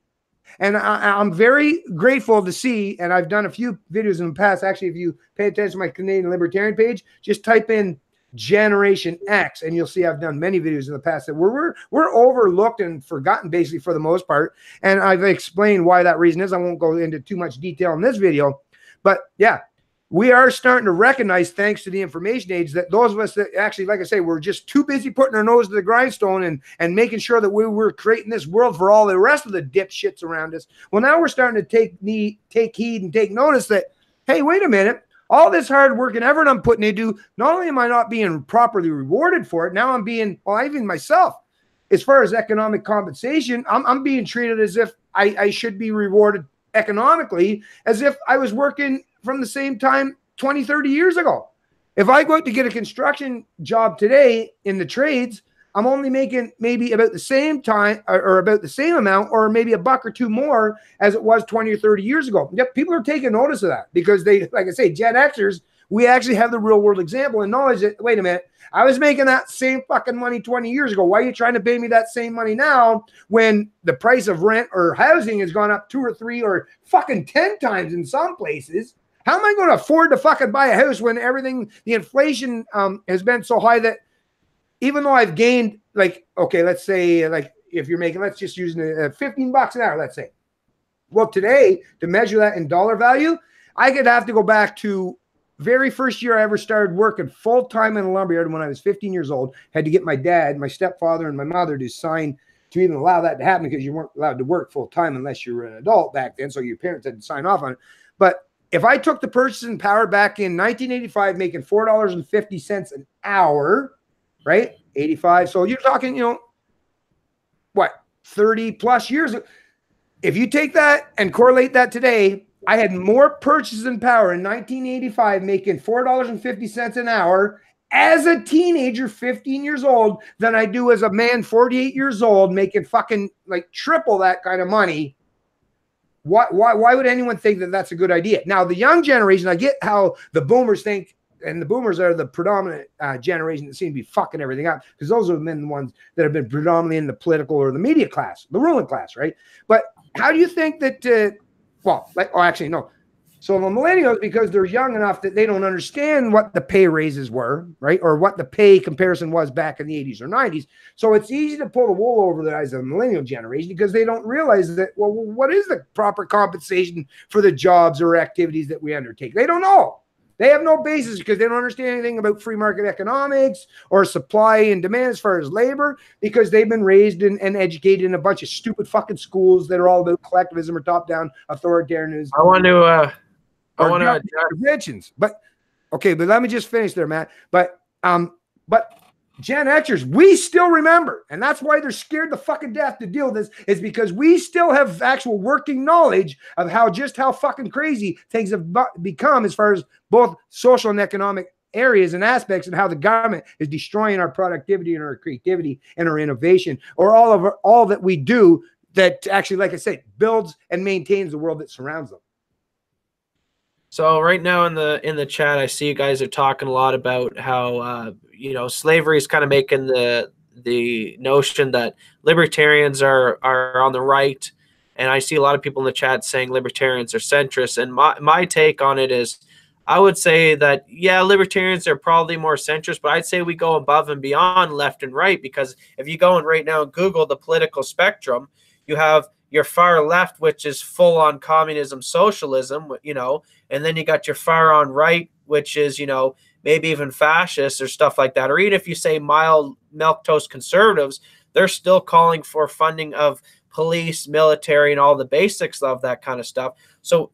And I'm very grateful to see, and I've done a few videos in the past. Actually, if you pay attention to my Canadian Libertarian page, just type in Generation X, and you'll see I've done many videos in the past that we're overlooked and forgotten, basically, for the most part. And I've explained why that reason is. I won't go into too much detail in this video, but yeah, we are starting to recognize, thanks to the information age, that those of us that actually, like I say, we're just too busy putting our nose to the grindstone and making sure that we were creating this world for all the rest of the dipshits around us. Well, now we're starting to take heed and take notice that, hey, wait a minute. All this hard work and effort I'm putting into, not only am I not being properly rewarded for it, now I'm being, even myself, as far as economic compensation, I'm being treated as if I should be rewarded economically, as if I was working from the same time 20, 30 years ago. If I go out to get a construction job today in the trades, I'm only making maybe about the same time, or about the same amount, or maybe a buck or two more as it was 20 or 30 years ago. Yep, people are taking notice of that, because they, like I say, Gen Xers, we actually have the real world example and knowledge that, wait a minute, I was making that same fucking money 20 years ago. Why are you trying to pay me that same money now when the price of rent or housing has gone up 2 or 3 or fucking 10 times in some places? How am I going to afford to fucking buy a house when everything, the inflation has been so high that even though I've gained, like, okay, let's say, like, if you're making, let's just use $15 an hour, let's say. Well, today, to measure that in dollar value, I could have to go back to very first year I ever started working full-time in a lumberyard when I was 15 years old. Had to get my dad, my stepfather, and my mother to sign to even allow that to happen, because you weren't allowed to work full-time unless you were an adult back then, so your parents had to sign off on it. But if I took the purchasing power back in 1985, making $4.50 an hour, right? 85. So you're talking, you know, what, 30 plus years. If you take that and correlate that today, I had more purchasing power in 1985 making $4.50 an hour as a teenager, 15 years old, than I do as a man, 48 years old, making fucking like triple that kind of money. Why would anyone think that that's a good idea? Now, the young generation, I get how the boomers think, and the boomers are the predominant generation that seem to be fucking everything up, because those have been the ones that have been predominantly in the political or the media class, the ruling class, right? But how do you think that, well, like, oh, actually, no. So the millennials, because they're young enough that they don't understand what the pay raises were, right? Or what the pay comparison was back in the 80s or 90s. So it's easy to pull the wool over the eyes of the millennial generation because they don't realize that, well, what is the proper compensation for the jobs or activities that we undertake? They don't know. They have no basis because they don't understand anything about free market economics or supply and demand as far as labor, because they've been raised and educated in a bunch of stupid fucking schools that are all about collectivism or top-down authoritarianism. I want to interventions. But okay, but let me just finish there, Matt. But Gen Xers, we still remember, and that's why they're scared to fucking death to deal with this, is because we still have actual working knowledge of how fucking crazy things have become as far as both social and economic areas and aspects, and how the government is destroying our productivity and our creativity and our innovation, or all that we do that actually, like I said, builds and maintains the world that surrounds them. So right now in the chat, I see you guys are talking a lot about how you know, slavery is kind of making the notion that libertarians are on the right, and I see a lot of people in the chat saying libertarians are centrist. And my take on it is, I would say that, yeah, libertarians are probably more centrist, but I'd say we go above and beyond left and right, because if you go in right now and Google the political spectrum, you have your far left, which is full on communism, socialism, you know, and then you got your far on right, which is, you know, maybe even fascist or stuff like that. Or even if you say mild milquetoast conservatives, they're still calling for funding of police, military, and all the basics of that kind of stuff. So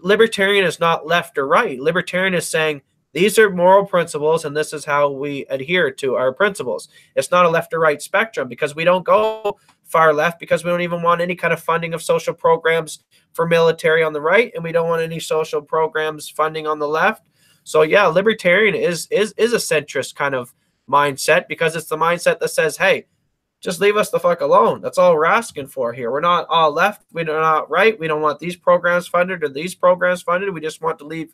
libertarian is not left or right. Libertarian is saying these are moral principles, and this is how we adhere to our principles. It's not a left or right spectrum, because we don't go far left, because we don't even want any kind of funding of social programs for military on the right, and we don't want any social programs funding on the left. So yeah, libertarian is a centrist kind of mindset, because it's the mindset that says, hey, just leave us the fuck alone. That's all we're asking for here. We're not all left. We're not right. We don't want these programs funded or these programs funded. We just want to leave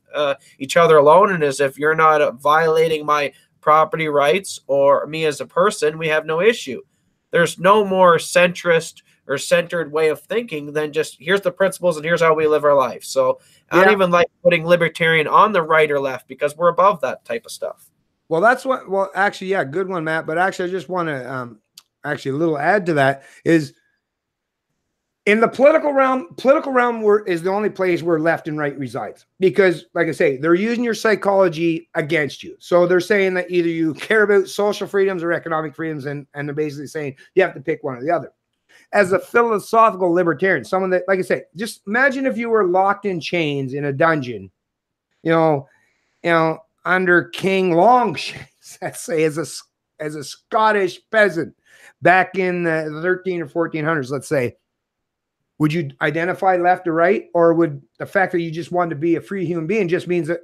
each other alone. And as if you're not violating my property rights or me as a person, we have no issue. There's no more centrist or centered way of thinking than just here's the principles and here's how we live our life. So I don't even like putting libertarian on the right or left, because we're above that type of stuff. Well, that's what, well, actually, yeah, good one, Matt. But actually, I just want to, actually a little add to that is, in the political realm is the only place where left and right resides, because like I say, they're using your psychology against you. So they're saying that either you care about social freedoms or economic freedoms, and they're basically saying you have to pick one or the other. As a philosophical libertarian, someone that, like I say, just imagine if you were locked in chains in a dungeon, you know, under King Longshanks, let's say, as a Scottish peasant back in the 13 or 1400s, let's say. Would you identify left or right? Or would the fact that you just wanted to be a free human being just means that,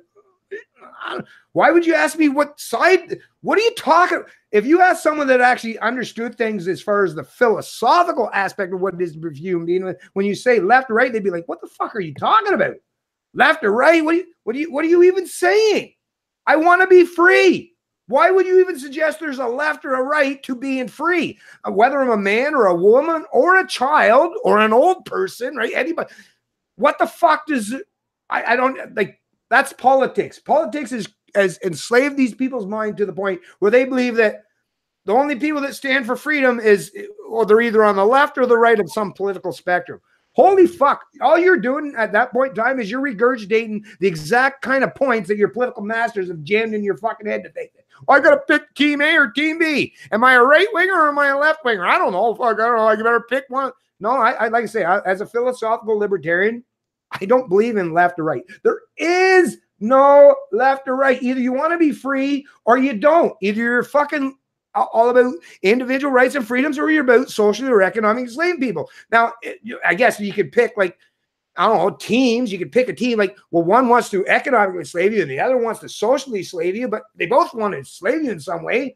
why would you ask me what side? What are you talking? If you ask someone that actually understood things as far as the philosophical aspect of what it is to be a human being, when you say left or right, they'd be like, what the fuck are you talking about? Left or right? What are you even saying? I want to be free. Why would you even suggest there's a left or a right to being free? Whether I'm a man or a woman or a child or an old person, right? Anybody. What the fuck does I don't like? That's politics. Politics has enslaved these people's mind to the point where they believe that the only people that stand for freedom is, or they're either on the left or the right of some political spectrum. Holy fuck. All you're doing at that point in time is you're regurgitating the exact kind of points that your political masters have jammed in your fucking head to think. I got to pick team A or team B. Am I a right winger or am I a left winger? I don't know. Fuck, I don't know. I better pick one. No, I like to say, as a philosophical libertarian, I don't believe in left or right. There is no left or right. Either you want to be free or you don't. Either you're fucking all about individual rights and freedoms, or you're about socially or economically enslaving people. Now, I guess you could pick, like, I don't know, teams. You could pick a team like, well, one wants to economically enslave you and the other wants to socially enslave you, but they both want to enslave you in some way.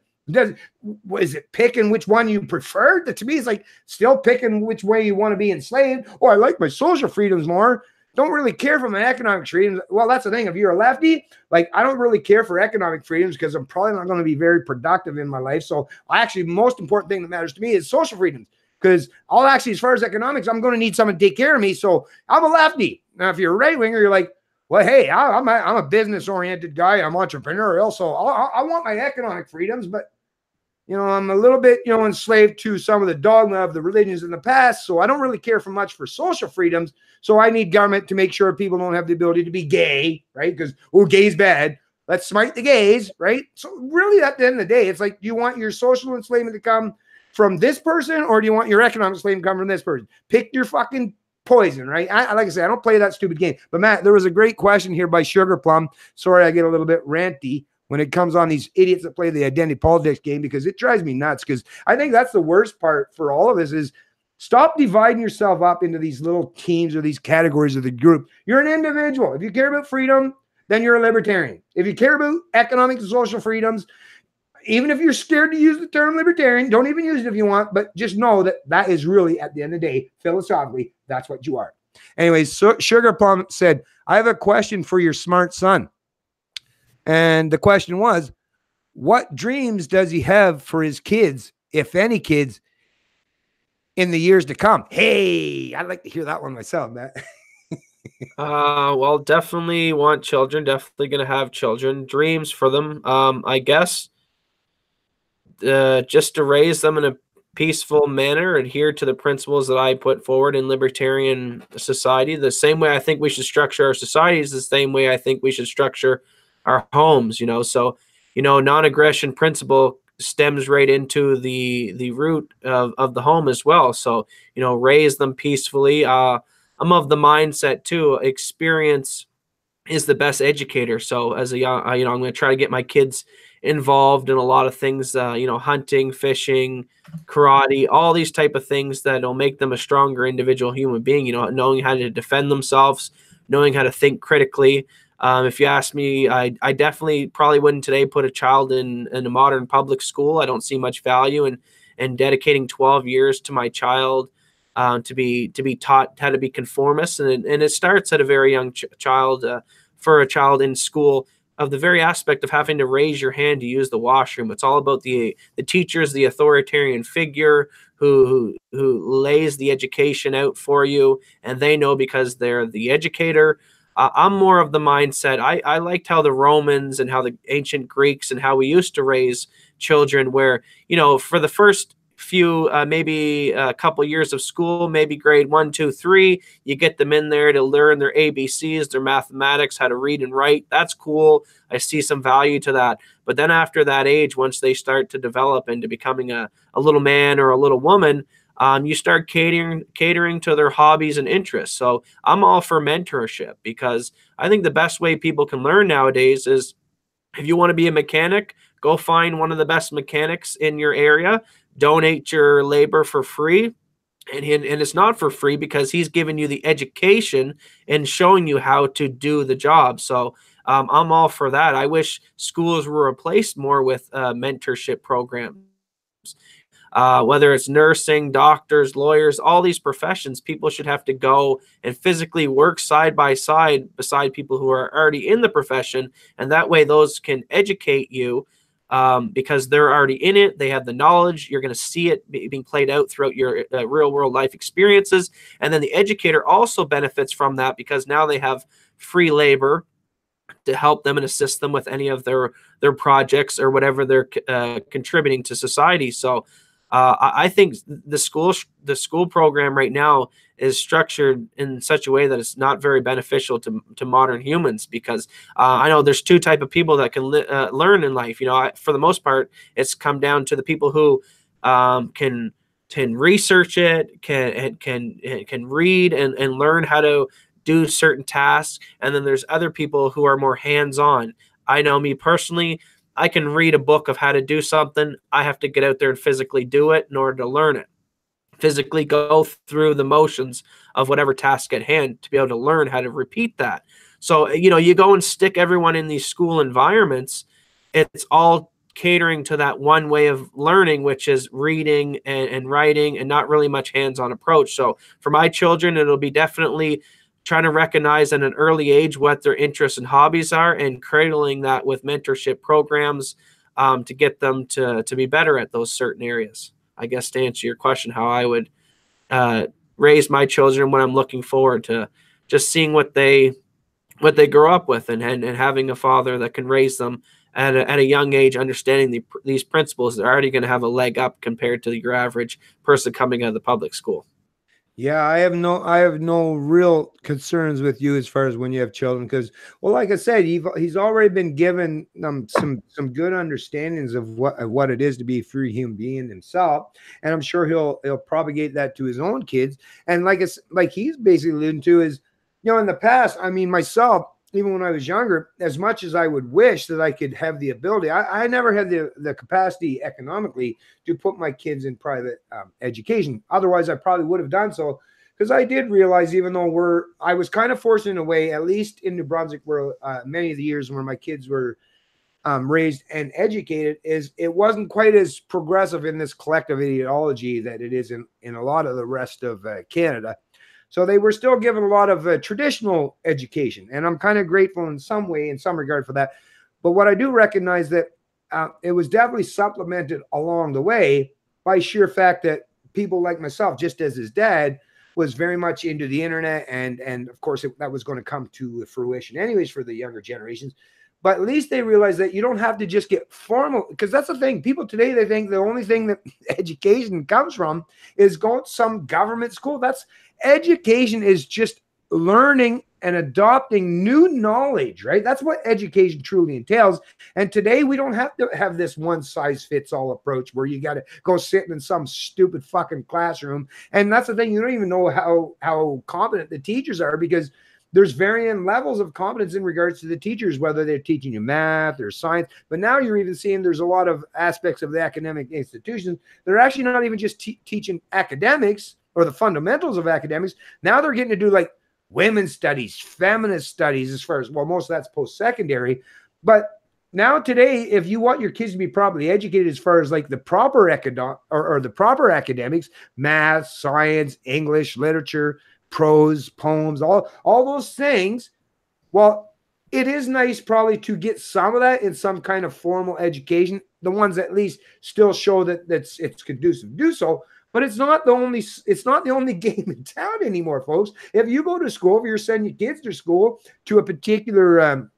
Is it picking which one you prefer? To me, it's like still picking which way you want to be enslaved. Oh, I like my social freedoms more. Don't really care for my economic freedoms. Well, that's the thing. If you're a lefty, like, I don't really care for economic freedoms because I'm probably not going to be very productive in my life. So actually, the most important thing that matters to me is social freedoms, because I'll actually, as far as economics, I'm going to need someone to take care of me. So I'm a lefty. Now, if you're a right winger, you're like, well, hey, I'm a business oriented guy. I'm entrepreneurial. So I want my economic freedoms, but I'm a little bit, enslaved to some of the dogma of the religions in the past. So I don't really care for much for social freedoms. So I need government to make sure people don't have the ability to be gay, right? Because, oh, gay's bad. Let's smite the gays, right? So really, at the end of the day, it's like, do you want your social enslavement to come from this person, or do you want your economic enslavement to come from this person? Pick your fucking poison, right? Like I said, I don't play that stupid game. But Matt, there was a great question here by Sugar Plum. Sorry, I get a little bit ranty when it comes on these idiots that play the identity politics game, because it drives me nuts. Because I think that's the worst part for all of us is stop dividing yourself up into these little teams or these categories of the group. You're an individual. If you care about freedom, then you're a libertarian. If you care about economic and social freedoms, even if you're scared to use the term libertarian, don't even use it if you want, but just know that that is really, at the end of the day, philosophically, that's what you are. Anyways, so Sugar Plum said, I have a question for your smart son. And the question was, what dreams does he have for his kids, if any kids, in the years to come? Hey, I'd like to hear that one myself, Matt. Well, definitely want children. Definitely going to have children. Dreams for them. I guess just to raise them in a peaceful manner, adhere to the principles that I put forward in libertarian society. The same way I think we should structure our society is the same way I think we should structure our homes, So, non-aggression principle stems right into the root of the home as well. So, raise them peacefully. I'm of the mindset too, experience is the best educator. So as a young, I'm going to try to get my kids involved in a lot of things, hunting, fishing, karate, all these type of things that'll make them a stronger individual human being, knowing how to defend themselves, knowing how to think critically. If you ask me, I definitely probably wouldn't today put a child in a modern public school. I don't see much value in dedicating 12 years to my child to be taught how to be conformist. And it starts at a very young child, for a child in school, of the very aspect of having to raise your hand to use the washroom. It's all about the teachers, the authoritarian figure who lays the education out for you, and they know because they're the educator. I'm more of the mindset. I liked how the Romans and how the ancient Greeks and how we used to raise children, where, for the first few, maybe a couple years of school, maybe grade 1, 2, 3, you get them in there to learn their ABCs, their mathematics, how to read and write. That's cool. I see some value to that. But then after that age, once they start to develop into becoming a little man or a little woman, you start catering to their hobbies and interests. So I'm all for mentorship, because I think the best way people can learn nowadays is, if you want to be a mechanic, go find one of the best mechanics in your area, donate your labor for free. And it's not for free, because he's giving you the education and showing you how to do the job. So I'm all for that. I wish schools were replaced more with mentorship programs. Whether it's nursing, doctors, lawyers, all these professions, people should have to go and physically work side by side beside people who are already in the profession. And that way those can educate you, because they're already in it. They have the knowledge. You're going to see it being played out throughout your real world life experiences. And then the educator also benefits from that, because now they have free labor to help them and assist them with any of their projects or whatever they're contributing to society. So I think the school program right now is structured in such a way that it's not very beneficial to modern humans, because I know there's two type of people that can learn in life. For the most part, it's come down to the people who can research it, can read and learn how to do certain tasks, and then there's other people who are more hands-on. I know me personally, I can read a book of how to do something. I have to get out there and physically do it in order to learn it. Physically go through the motions of whatever task at hand to be able to learn how to repeat that. So, you go and stick everyone in these school environments, it's all catering to that one way of learning, which is reading and writing, and not really much hands-on approach. So for my children, it'll be definitely trying to recognize at an early age what their interests and hobbies are, and cradling that with mentorship programs to get them to be better at those certain areas. I guess to answer your question, how I would raise my children, when I'm looking forward to just seeing what they grow up with, and having a father that can raise them at a young age, understanding these principles, they're already going to have a leg up compared to your average person coming out of the public school. Yeah, I have no real concerns with you as far as when you have children, because, well, like I said, he's already been given some good understandings of what it is to be a free human being himself, and I'm sure he'll propagate that to his own kids. And like he's basically alluding to is, in the past, I mean, myself, even when I was younger, as much as I would wish that I could have the ability, I never had the capacity economically to put my kids in private education. Otherwise, I probably would have done so, because I did realize, even though I was kind of forced in a way, at least in New Brunswick, where many of the years where my kids were raised and educated, is it wasn't quite as progressive in this collective ideology that it is in a lot of the rest of Canada. So they were still given a lot of traditional education, and I'm kind of grateful in some way, in some regard, for that. But what I do recognize that it was definitely supplemented along the way by sheer fact that people like myself, just as his dad, was very much into the internet, and of course that was going to come to fruition anyways for the younger generations. But at least they realize that you don't have to just get formal, because that's the thing. People today, they think the only thing that education comes from is going to some government school. Education is just learning and adopting new knowledge, right? That's what education truly entails. And today we don't have to have this one size fits all approach where you got to go sit in some stupid fucking classroom. And that's the thing. You don't even know how competent the teachers are, because there's varying levels of competence in regards to the teachers, whether they're teaching you math or science. But now you're even seeing there's a lot of aspects of the academic institutions that are actually not even just teaching academics or the fundamentals of academics. Now they're getting to do like women's studies, feminist studies, as far as, well, most of that's post-secondary. But now today, if you want your kids to be properly educated as far as like the proper the proper academics, math, science, English, literature, prose, poems, all those things, well, it is nice probably to get some of that in some kind of formal education, the ones that at least still show that it's conducive to do so. But it's not the only game in town anymore, folks. If you go to school, if you're sending your kids to school, to a particular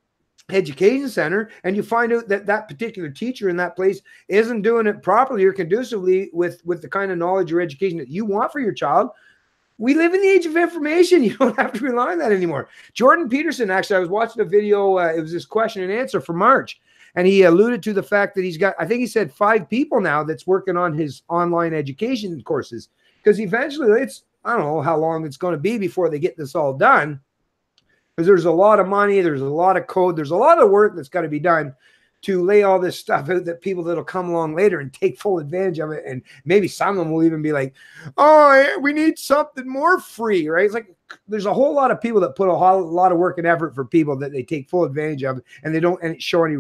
education center, and you find out that particular teacher in that place isn't doing it properly or conducively with the kind of knowledge or education that you want for your child, we live in the age of information. You don't have to rely on that anymore. Jordan Peterson, actually, I was watching a video. It was this question and answer for March. And he alluded to the fact that he's got, I think he said 5 people now that's working on his online education courses. Because eventually, I don't know how long it's going to be before they get this all done. Because there's a lot of money, there's a lot of code, there's a lot of work that's got to be done to lay all this stuff out that people that'll come along later and take full advantage of it. And maybe some of them will even be like, oh, we need something more free, right? It's like there's a whole lot of people that put a lot of work and effort for people that they take full advantage of, and they don't show any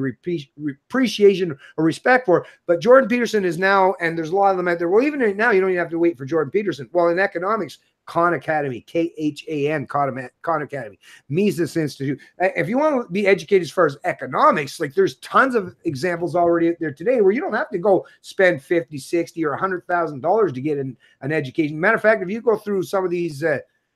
appreciation or respect for. But Jordan Peterson is now, and there's a lot of them out there. Well, even now, you don't even have to wait for Jordan Peterson. Well, in economics, Khan Academy, Khan, Khan Academy, Mises Institute. If you want to be educated as far as economics, like there's tons of examples already out there today where you don't have to go spend $50, $60, or $100,000 to get an education. Matter of fact, if you go through some of these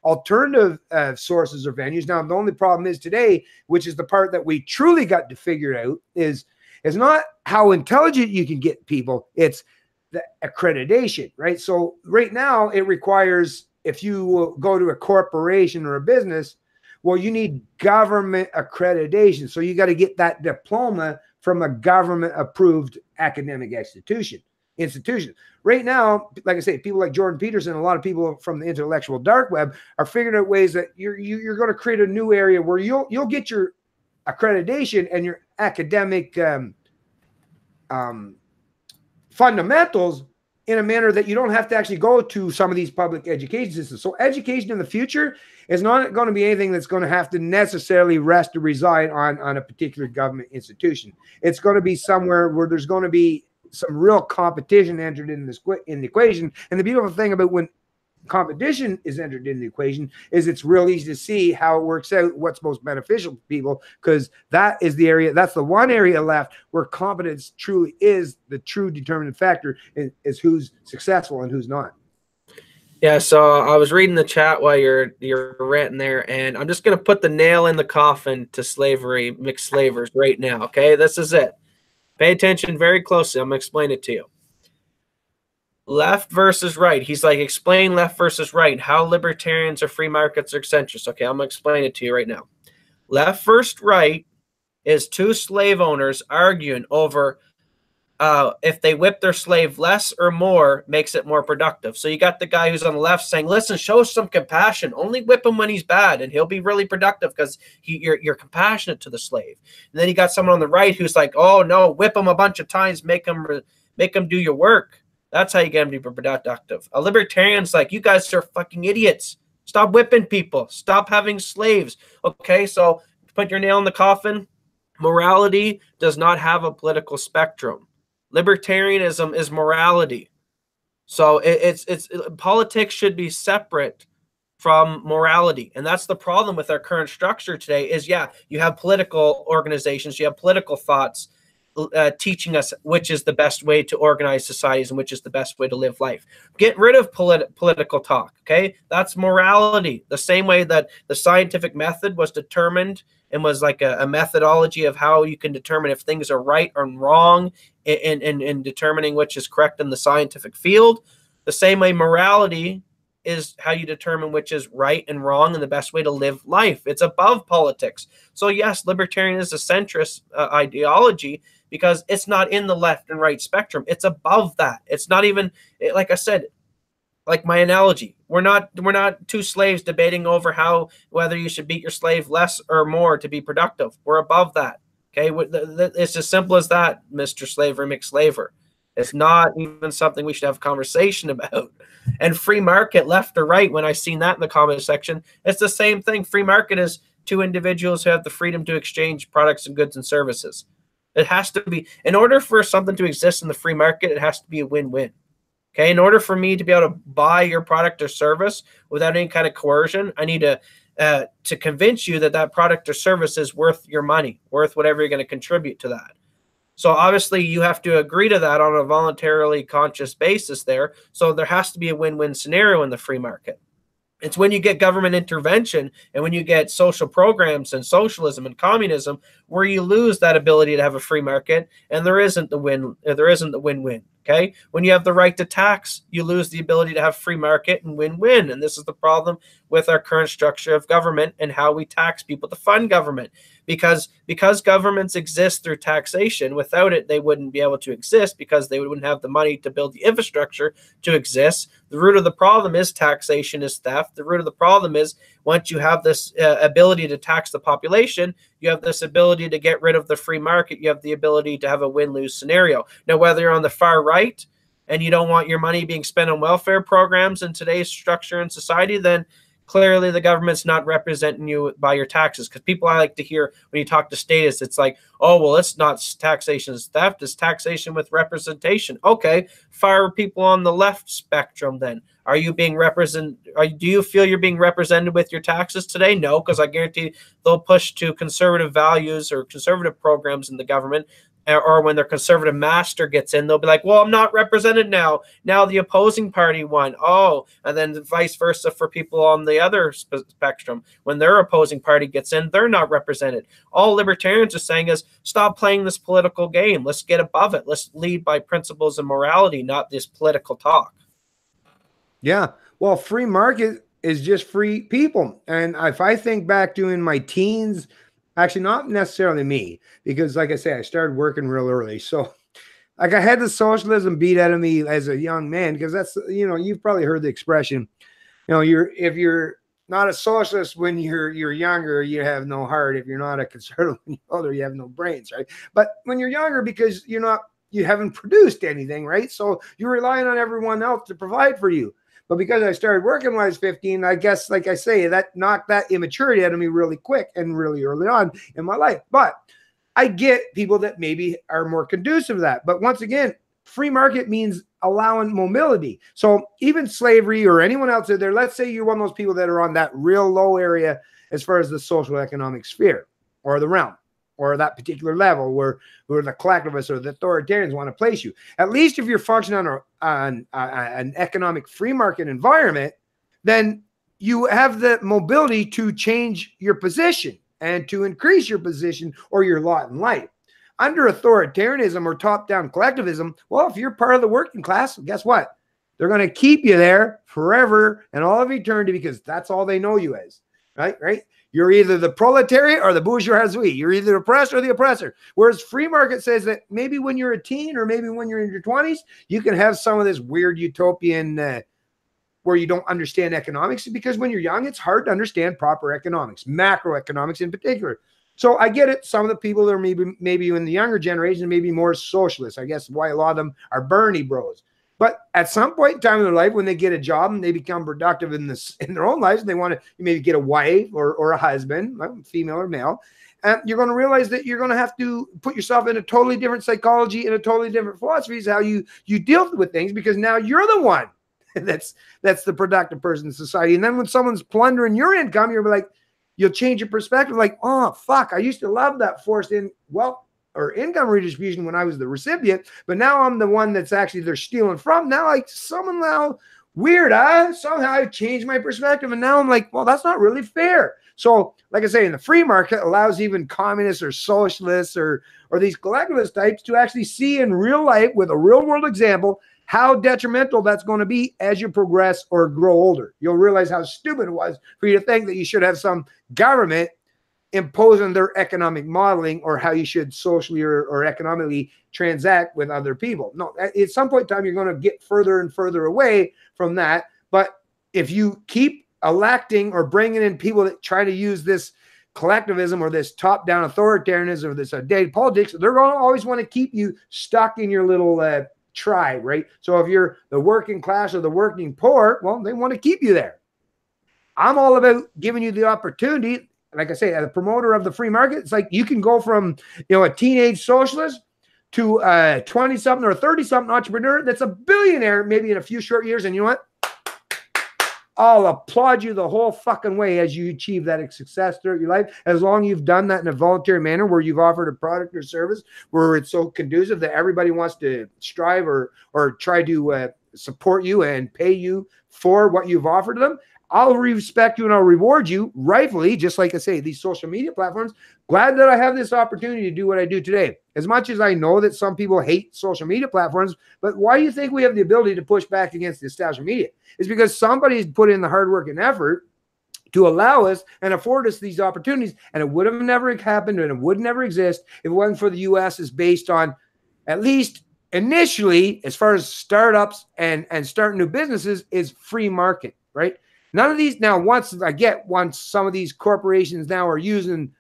alternative sources or venues, now the only problem is today, which is the part that we truly got to figure out, is not how intelligent you can get people, it's the accreditation, right? So right now it requires, if you go to a corporation or a business, well, you need government accreditation. So you got to get that diploma from a government approved academic institution institutions. Right now, like I say, people like Jordan Peterson, a lot of people from the intellectual dark web are figuring out ways that you're going to create a new area where you'll get your accreditation and your academic fundamentals in a manner that you don't have to actually go to some of these public education systems. So education in the future is not going to be anything that's going to have to necessarily rest or reside on a particular government institution. It's going to be somewhere where there's going to be some real competition entered in the equation. And the beautiful thing about when competition is entered in the equation is it's real easy to see how it works out, what's most beneficial to people, because that is the area, that's the one area left where competence truly is the true determinant factor, is who's successful and who's not. Yeah, so I was reading the chat while you're ranting there, and I'm just going to put the nail in the coffin to slavery, mixed slavers right now, okay? This is it. Pay attention very closely. I'm going to explain it to you. Left versus right. He's like, explain left versus right, how libertarians or free markets are centrist. Okay, I'm going to explain it to you right now. Left versus right is two slave owners arguing over if they whip their slave less or more makes it more productive. So you got the guy who's on the left saying, listen, show some compassion. Only whip him when he's bad, and he'll be really productive because you're compassionate to the slave. And then you got someone on the right who's like, oh, no, whip him a bunch of times, make him do your work. That's how you get him to be productive. A libertarian's like, you guys are fucking idiots. Stop whipping people. Stop having slaves. Okay, so put your nail in the coffin. Morality does not have a political spectrum. Libertarianism is morality. So politics should be separate from morality. And that's the problem with our current structure today is, yeah, you have political organizations, you have political thoughts teaching us which is the best way to organize societies and which is the best way to live life. Get rid of political talk, okay? That's morality. The same way that the scientific method was determined and was like a methodology of how you can determine if things are right or wrong in determining which is correct in the scientific field. The same way morality is how you determine which is right and wrong and the best way to live life. It's above politics. So yes, libertarian is a centrist ideology because it's not in the left and right spectrum. It's above that. It's not even, like I said, like my analogy, we're not two slaves debating over whether you should beat your slave less or more to be productive. We're above that. Okay, it's as simple as that, Mr. Slaver, McSlaver. It's not even something we should have a conversation about. And free market, left or right, when I seen that in the comment section, it's the same thing. Free market is two individuals who have the freedom to exchange products and goods and services. It has to be, in order for something to exist in the free market, it has to be a win-win. Okay, in order for me to be able to buy your product or service without any kind of coercion, I need to convince you that that product or service is worth your money, worth whatever you're going to contribute to that. So obviously you have to agree to that on a voluntarily conscious basis there. So there has to be a win-win scenario in the free market. It's when you get government intervention and when you get social programs and socialism and communism where you lose that ability to have a free market and there isn't the win-win. Okay, when you have the right to tax, you lose the ability to have free market and win-win. And this is the problem with our current structure of government and how we tax people to fund government. Because governments exist through taxation, without it, they wouldn't be able to exist because they wouldn't have the money to build the infrastructure to exist. The root of the problem is taxation is theft. The root of the problem is once you have this ability to tax the population, you have this ability to get rid of the free market. You have the ability to have a win-lose scenario. Now, whether you're on the far right and you don't want your money being spent on welfare programs in today's structure and society, then clearly the government's not representing you by your taxes. Because people I like to hear when you talk to statists, it's like, oh, well, it's not taxation, it's theft, it's taxation with representation. Okay, fire people on the left spectrum then. Are you being represented? Do you feel you're being represented with your taxes today? No, because I guarantee they'll push to conservative values or conservative programs in the government. Or when their conservative master gets in, they'll be like, well, I'm not represented now. Now the opposing party won. Oh, and then vice versa for people on the other spectrum. When their opposing party gets in, they're not represented. All libertarians are saying is, stop playing this political game. Let's get above it. Let's lead by principles and morality, not this political talk. Yeah. Well, free market is just free people. And if I think back to in my teens, actually not necessarily me, because like I say, I started working real early. So Like I had the socialism beat out of me as a young man, because that's, you know, you've probably heard the expression, you know, if you're not a socialist when you're younger, you have no heart. If you're not a conservative when you're older, you have no brains, right? But when you're younger, because you haven't produced anything, right? So you're relying on everyone else to provide for you. But because I started working when I was 15, I guess, like I say, that knocked that immaturity out of me really quick and really early on in my life. But I get people that maybe are more conducive to that. But once again, free market means allowing mobility. So even slavery or anyone else out there, let's say you're one of those people that are on that real low area as far as the social economic sphere or the realm or that particular level where the collectivists or the authoritarians want to place you. At least if you're functioning on an economic free market environment, then you have the mobility to change your position and to increase your position or your lot in life. Under authoritarianism or top-down collectivism, well, if you're part of the working class, guess what? They're going to keep you there forever and all of eternity, because that's all they know you as, right? You're either the proletariat or the bourgeoisie. You're either the oppressed or the oppressor. Whereas free market says that maybe when you're a teen or maybe when you're in your 20s, you can have some of this weird utopian where you don't understand economics, because when you're young, it's hard to understand proper economics, macroeconomics in particular. So I get it. Some of the people that are maybe in the younger generation, maybe more socialists. I guess why a lot of them are Bernie bros. But at some point in time in their life, when they get a job and they become productive in their own lives, and they want to maybe get a wife or a husband, female or male, and you're going to realize that you're going to have to put yourself in a totally different psychology and a totally different philosophy is how you deal with things, because now you're the one that's the productive person in society. And then when someone's plundering your income, you're like, you'll change your perspective. Like, oh, fuck, I used to love that forced wealth or income redistribution when I was the recipient, but now I'm the one that's actually they're stealing from. Now, like, somehow weird, somehow I've changed my perspective, and now I'm like, well, that's not really fair. So, like I say, in the free market allows even communists or socialists or these collectivist types to actually see in real life with a real world example how detrimental that's going to be as you progress or grow older. You'll realize how stupid it was for you to think that you should have some government imposing their economic modeling or how you should socially or economically transact with other people. No, at some point in time, you're going to get further and further away from that. But if you keep electing or bringing in people that try to use this collectivism or this top-down authoritarianism or this daily politics, they're going to always want to keep you stuck in your little tribe, right? So if you're the working class or the working poor, well, they want to keep you there. I'm all about giving you the opportunity. Like I say, as a promoter of the free market, it's like you can go from, a teenage socialist to a 20-something or 30-something entrepreneur that's a billionaire maybe in a few short years. And you know what? I'll applaud you the whole fucking way as you achieve that success throughout your life, as long as you've done that in a voluntary manner where you've offered a product or service where it's so conducive that everybody wants to strive or try to support you and pay you for what you've offered to them. I'll respect you and I'll reward you rightfully, just like I say, these social media platforms. Glad that I have this opportunity to do what I do today. As much as I know that some people hate social media platforms, but why do you think we have the ability to push back against the established media? It's because somebody's put in the hard work and effort to allow us and afford us these opportunities. And it would have never happened and it would never exist if it wasn't for the U.S. is based on, at least initially, as far as startups and starting new businesses, is free market, right? None of these now, once some of these corporations now are using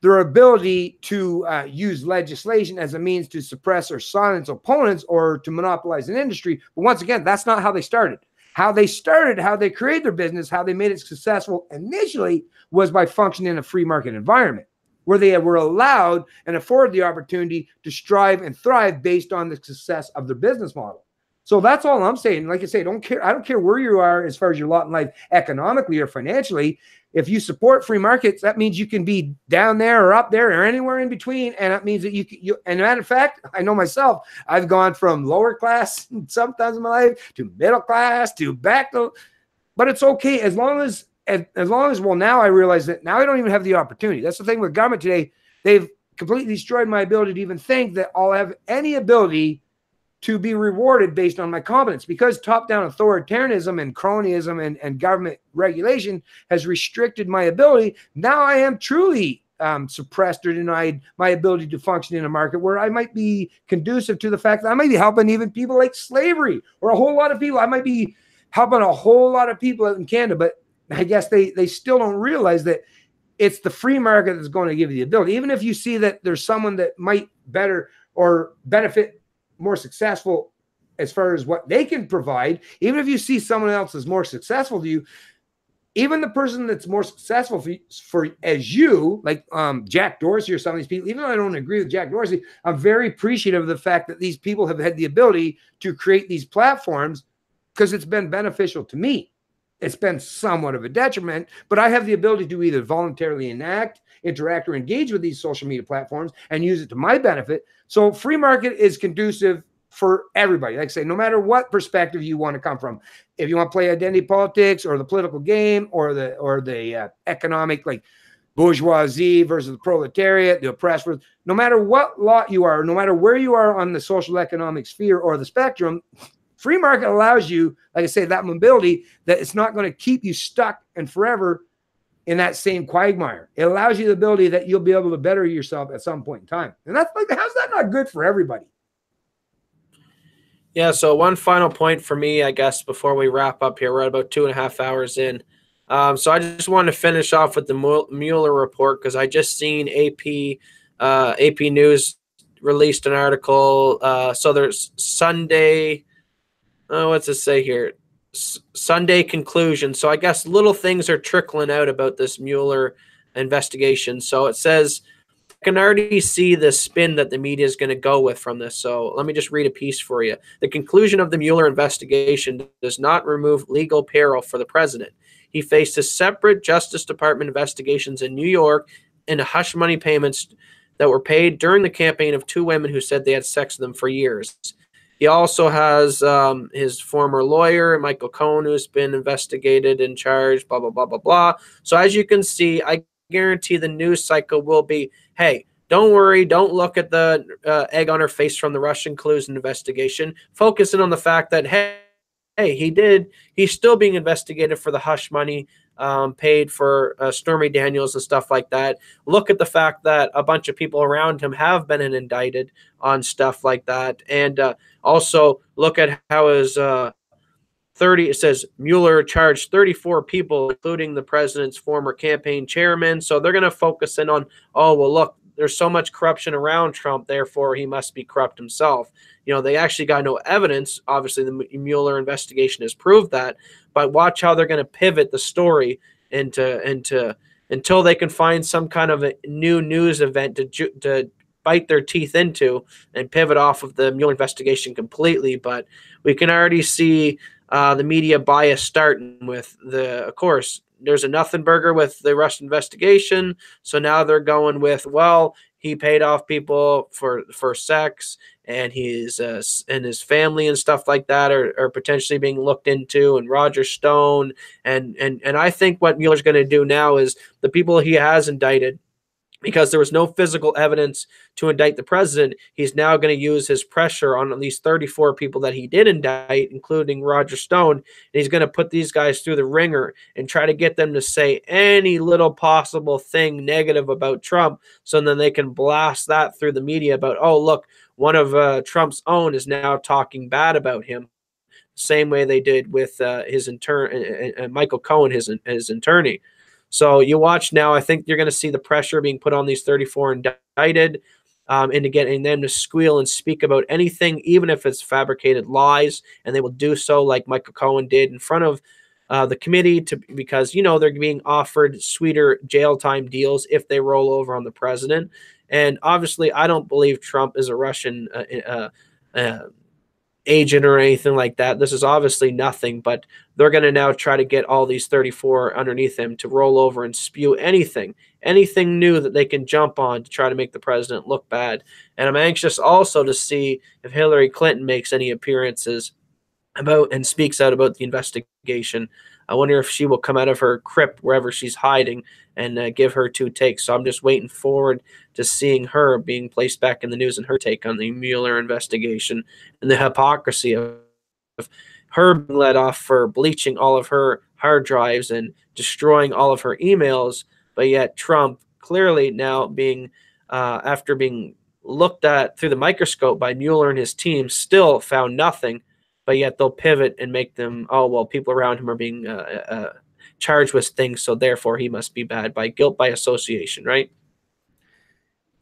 their ability to use legislation as a means to suppress or silence opponents or to monopolize an industry. But once again, that's not how they started. How they created their business, how they made it successful initially was by functioning in a free market environment where they were allowed and afforded the opportunity to strive and thrive based on the success of their business model. So that's all I'm saying. Like I say, I don't care where you are as far as your lot in life economically or financially. If you support free markets, that means you can be down there or up there or anywhere in between. And that means that you and matter of fact, I know myself, I've gone from lower class sometimes in my life to middle class to back to, but it's okay as long as, well, now I realize that now I don't even have the opportunity. That's the thing with government today. They've completely destroyed my ability to even think that I'll have any ability to be rewarded based on my competence, because top-down authoritarianism and cronyism and government regulation has restricted my ability. Now I am truly suppressed or denied my ability to function in a market, where I might be conducive to the fact that I might be helping even people like slavery, or a whole lot of people. I might be helping a whole lot of people out in Canada, but I guess they still don't realize that it's the free market that's going to give you the ability. Even if you see that there's someone that might better or benefit more successful as far as what they can provide, even if you see someone else is more successful to you, even the person that's more successful for as you, like Jack Dorsey or some of these people, even though I don't agree with Jack Dorsey, I'm very appreciative of the fact that these people have had the ability to create these platforms, because it's been beneficial to me. It's been somewhat of a detriment, but I have the ability to either voluntarily enact, interact, or engage with these social media platforms and use it to my benefit. So free market is conducive for everybody. Like I say, no matter what perspective you want to come from, if you want to play identity politics or the political game or the economic, like bourgeoisie versus the proletariat, the oppressed, no matter what lot you are, no matter where you are on the social economic sphere or the spectrum, free market allows you, like I say, that mobility, that it's not going to keep you stuck and forever in that same quagmire. It allows you the ability that you'll be able to better yourself at some point in time. And that's like, how's that not good for everybody? Yeah, so one final point for me, I guess, before we wrap up here. We're at about 2.5 hours in. So I just wanted to finish off with the Mueller report, because I just seen AP News released an article. So there's Sunday, what's it say here? Sunday conclusion. So I guess little things are trickling out about this Mueller investigation. So it says, I can already see the spin that the media is going to go with from this. So let me just read a piece for you. The conclusion of the Mueller investigation does not remove legal peril for the president. He faced a separate Justice Department investigations in New York into hush money payments that were paid during the campaign of two women who said they had sex with him for years. He also has his former lawyer, Michael Cohen, who's been investigated and charged, blah, blah, blah, blah, blah. So as you can see, I guarantee the news cycle will be, hey, don't worry, don't look at the egg on her face from the Russian collusion investigation. Focus in on the fact that, hey, he's still being investigated for the hush money paid for Stormy Daniels and stuff like that. Look at the fact that a bunch of people around him have been indicted on stuff like that. And also look at how his it says Mueller charged 34 people, including the president's former campaign chairman. So they're going to focus in on, oh, well, look, there's so much corruption around Trump, therefore he must be corrupt himself. You know, they actually got no evidence. Obviously, the Mueller investigation has proved that. But watch how they're going to pivot the story into until they can find some kind of a new news event to bite their teeth into and pivot off of the Mueller investigation completely. But we can already see the media bias starting with of course, there's a nothing burger with the Russian investigation. So now they're going with, well, he paid off people for sex, and his family and stuff like that are potentially being looked into, and Roger Stone. And I think what Mueller's going to do now is the people he has indicted, because there was no physical evidence to indict the president, he's now going to use his pressure on at least 34 people that he did indict, including Roger Stone. And he's going to put these guys through the ringer and try to get them to say any little possible thing negative about Trump, so then they can blast that through the media about, oh, look, one of Trump's own is now talking bad about him. Same way they did with his Michael Cohen, his attorney. So you watch now, I think you're going to see the pressure being put on these 34 indicted into getting them to squeal and speak about anything, even if it's fabricated lies, and they will do so like Michael Cohen did in front of the committee, because, you know, they're being offered sweeter jail time deals if they roll over on the president. And obviously, I don't believe Trump is a Russian agent or anything like that. This is obviously nothing, but they're going to now try to get all these 34 underneath him to roll over and spew anything new that they can jump on to try to make the president look bad. And I'm anxious also to see if Hillary Clinton makes any appearances about and speaks out about the investigation. I wonder if she will come out of her crypt wherever she's hiding and give her two takes. So I'm just waiting forward to seeing her being placed back in the news and her take on the Mueller investigation and the hypocrisy of her being let off for bleaching all of her hard drives and destroying all of her emails, but yet Trump clearly now being, after being looked at through the microscope by Mueller and his team, still found nothing, but yet they'll pivot and make them, oh, well, people around him are being charged with things, so therefore he must be bad by guilt by association, right?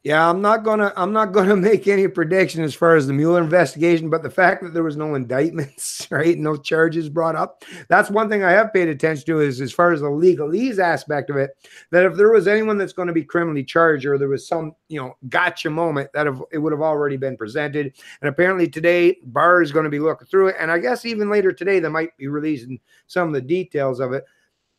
Yeah, I'm not gonna make any prediction as far as the Mueller investigation, but the fact that there was no indictments, right, no charges brought up, that's one thing I have paid attention to, is as far as the legalese aspect of it, that if there was anyone that's going to be criminally charged, or there was some, gotcha moment, that it would have already been presented. And apparently today, Barr is going to be looking through it, and I guess even later today they might be releasing some of the details of it.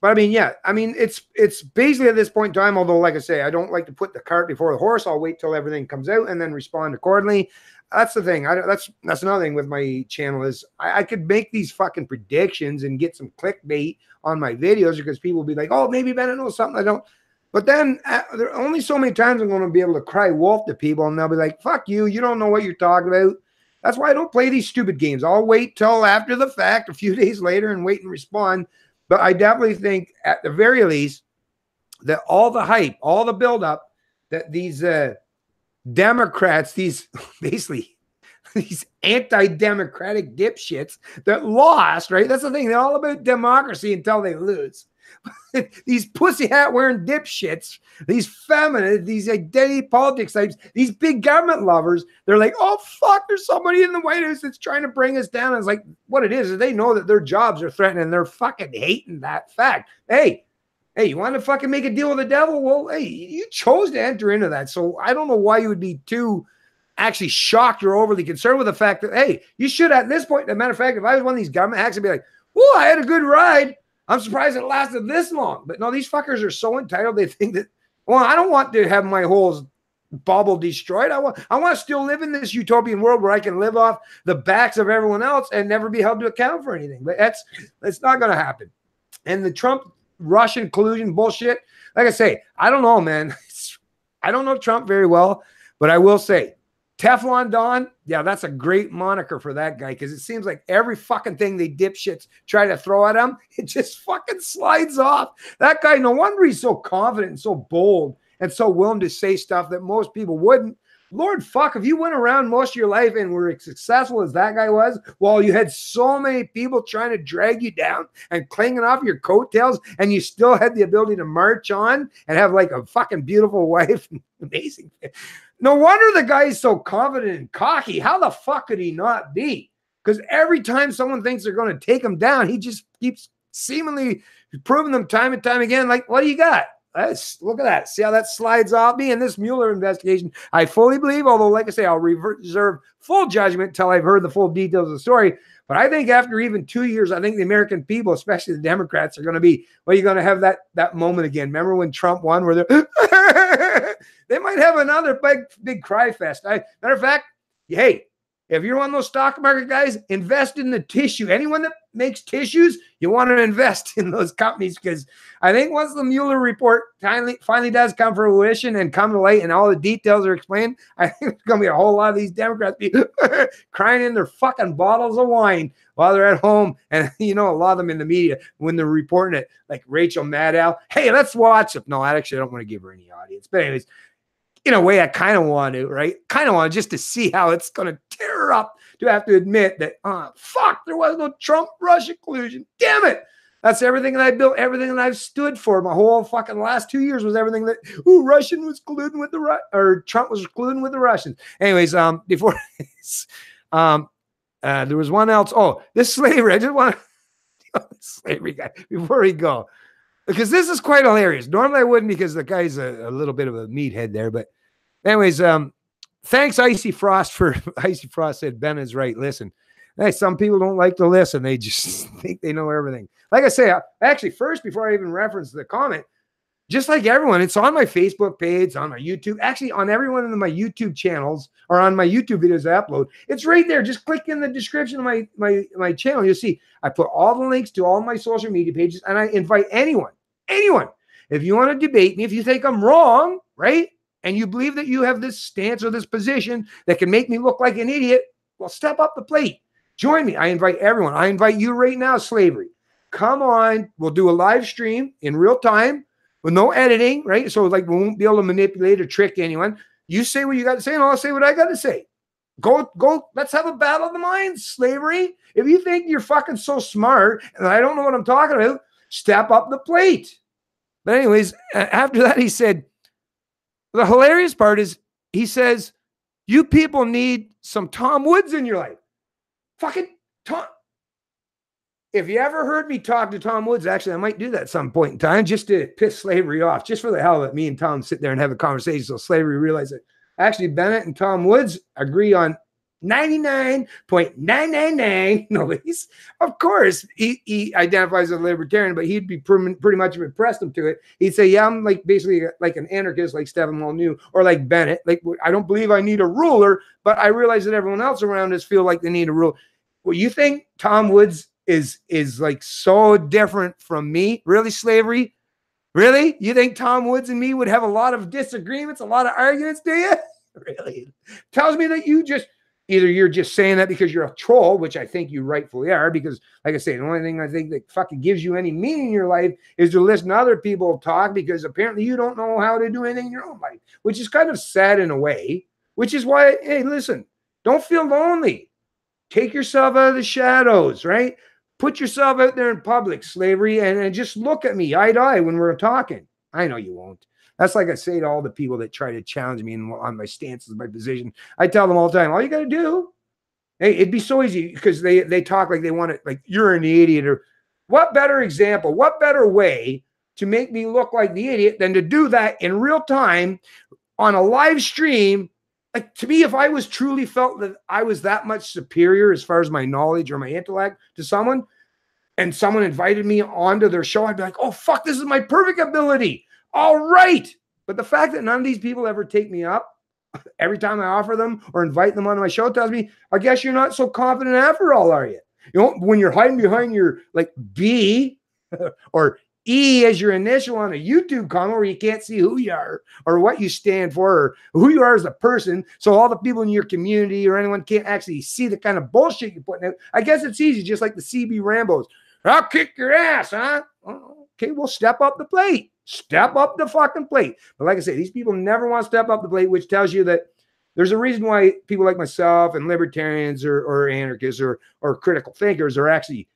But I mean, yeah, I mean, it's basically at this point in time, although, like I say, I don't like to put the cart before the horse. I'll wait till everything comes out and then respond accordingly. That's the thing. That's another thing with my channel, is I could make these fucking predictions and get some clickbait on my videos, because people will be like, oh, maybe Bennett knows something I don't. But then there are only so many times I'm going to be able to cry wolf to people, and they'll be like, fuck you, you don't know what you're talking about. That's why I don't play these stupid games. I'll wait till after the fact, a few days later, and wait and respond. But I definitely think, at the very least, that all the hype, all the buildup, that these Democrats, these basically these anti-democratic dipshits that lost, right? That's the thing. They're all about democracy until they lose. These pussy hat wearing dipshits, these feminists, these identity politics types, these big government lovers, they're like, oh, fuck, there's somebody in the White House that's trying to bring us down. And it's like, what it is they know that their jobs are threatened, and they're fucking hating that fact. Hey, you want to fucking make a deal with the devil? Well, hey, you chose to enter into that. So I don't know why you would be too actually shocked or overly concerned with the fact that, hey, you should, at this point, as a matter of fact, if I was one of these government hacks, I'd be like, whoa, I had a good ride. I'm surprised it lasted this long. But no, these fuckers are so entitled. They think that, well, I don't want to have my whole bubble destroyed. I want to still live in this utopian world where I can live off the backs of everyone else and never be held to account for anything. But that's not going to happen. And the Trump-Russian collusion bullshit, like I say, I don't know, man. I don't know Trump very well, but I will say, Teflon Don, yeah, that's a great moniker for that guy, because it seems like every fucking thing they dipshits try to throw at him, it just fucking slides off. That guy, no wonder he's so confident and so bold and so willing to say stuff that most people wouldn't. Lord fuck, if you went around most of your life and were as successful as that guy was, while you had so many people trying to drag you down and clinging off your coattails, and you still had the ability to march on and have like a fucking beautiful wife, amazing. No wonder the guy is so confident and cocky. How the fuck could he not be? Because every time someone thinks they're going to take him down, he just keeps seemingly proving them time and time again, like, what do you got? Look at that. See how that slides off me? In this Mueller investigation, I fully believe, although, like I say, I'll reserve full judgment until I've heard the full details of the story. But I think after even 2 years, I think the American people, especially the Democrats, are going to be, well, you're going to have that moment again. Remember when Trump won, where they might have another big cry fest. Matter of fact, hey, if you're one of those stock market guys, invest in the tissue. Anyone that makes tissues, you want to invest in those companies, because I think once the Mueller report finally does come to fruition and come to light and all the details are explained, I think there's going to be a whole lot of these Democrats crying in their fucking bottles of wine while they're at home. And, a lot of them in the media, when they're reporting it, like Rachel Maddow, hey, let's watch it. No, actually, I don't want to give her any audience. But anyways, in a way, I kind of want to, right? Kind of want to, just to see how it's going to tear her up to have to admit that, fuck, there was no Trump-Russia collusion. Damn it. That's everything that I built, everything that I've stood for. My whole fucking last 2 years was everything that, Russian was colluding with or Trump was colluding with the Russians. Anyways, before this, there was one else. Oh, this slavery. I just want to, slavery guy, before we go, because this is quite hilarious. Normally I wouldn't, because the guy's a little bit of a meathead there. But anyways, thanks, Icy Frost, for Icy Frost said Ben is right. Listen, hey, some people don't like to listen. They just think they know everything. Like I say, actually, first, before I even reference the comment, just like everyone, it's on my Facebook page, on my YouTube, actually on every one of my YouTube channels, or on my YouTube videos I upload. It's right there. Just click in the description of my channel. You'll see I put all the links to all my social media pages, and I invite anyone, if you want to debate me, if you think I'm wrong, right, and you believe that you have this stance or this position that can make me look like an idiot, well, step up the plate. Join me. I invite everyone. I invite you right now, Slavery. Come on. We'll do a live stream in real time. with no editing, right? So like we won't be able to manipulate or trick anyone. You say what you got to say, and I'll say what I got to say. Go. Let's have a battle of the minds, slavery. If you think you're fucking so smart and I don't know what I'm talking about, step up the plate. But anyways, after that, he said, the hilarious part is he says, you people need some Tom Woods in your life. Fucking Tom. If you ever heard me talk to Tom Woods, actually, I might do that at some point in time just to piss slavery off, just for the hell of it. Me and Tom sit there and have a conversation so slavery realize that actually Bennett and Tom Woods agree on 99.999. No, of course, he identifies as a libertarian, but he'd be pretty much impressed him to it. He'd say, yeah, I'm like basically like an anarchist like Stephen Molyneux or like Bennett. Like, I don't believe I need a ruler, but I realize that everyone else around us feel like they need a ruler. Well, you think Tom Woods is like so different from me? Really, slavery? Really? You think Tom Woods and me would have a lot of disagreements, a lot of arguments, do you? Really? Tells me that you just, either you're just saying that because you're a troll, which I think you rightfully are, because like I say, the only thing I think that fucking gives you any meaning in your life is to listen to other people talk, because apparently you don't know how to do anything in your own life, which is kind of sad in a way, which is why, hey, listen, don't feel lonely. Take yourself out of the shadows, right? Put yourself out there in public, slavery, and just look at me eye to eye when we're talking. I know you won't. That's like I say to all the people that try to challenge me on my stances, my position. I tell them all the time, all you got to do, hey, it'd be so easy, because they talk like they want it, like you're an idiot. Or what better example, what better way to make me look like the idiot than to do that in real time on a live stream? Like, to me, if I was truly felt that I was that much superior as far as my knowledge or my intellect to someone, and someone invited me onto their show, I'd be like, oh, fuck, this is my perfect ability. All right. But the fact that none of these people ever take me up every time I offer them or invite them onto my show tells me, I guess you're not so confident after all, are you? You know, when you're hiding behind your like B or E as your initial on a YouTube comment where you can't see who you are or what you stand for or who you are as a person, so all the people in your community or anyone can't actually see the kind of bullshit you're putting out. I guess it's easy, just like the CB Rambos. I'll kick your ass, huh? Okay, well, step up the plate. Step up the fucking plate. But like I say, these people never want to step up the plate, which tells you that there's a reason why people like myself and libertarians or anarchists or critical thinkers are actually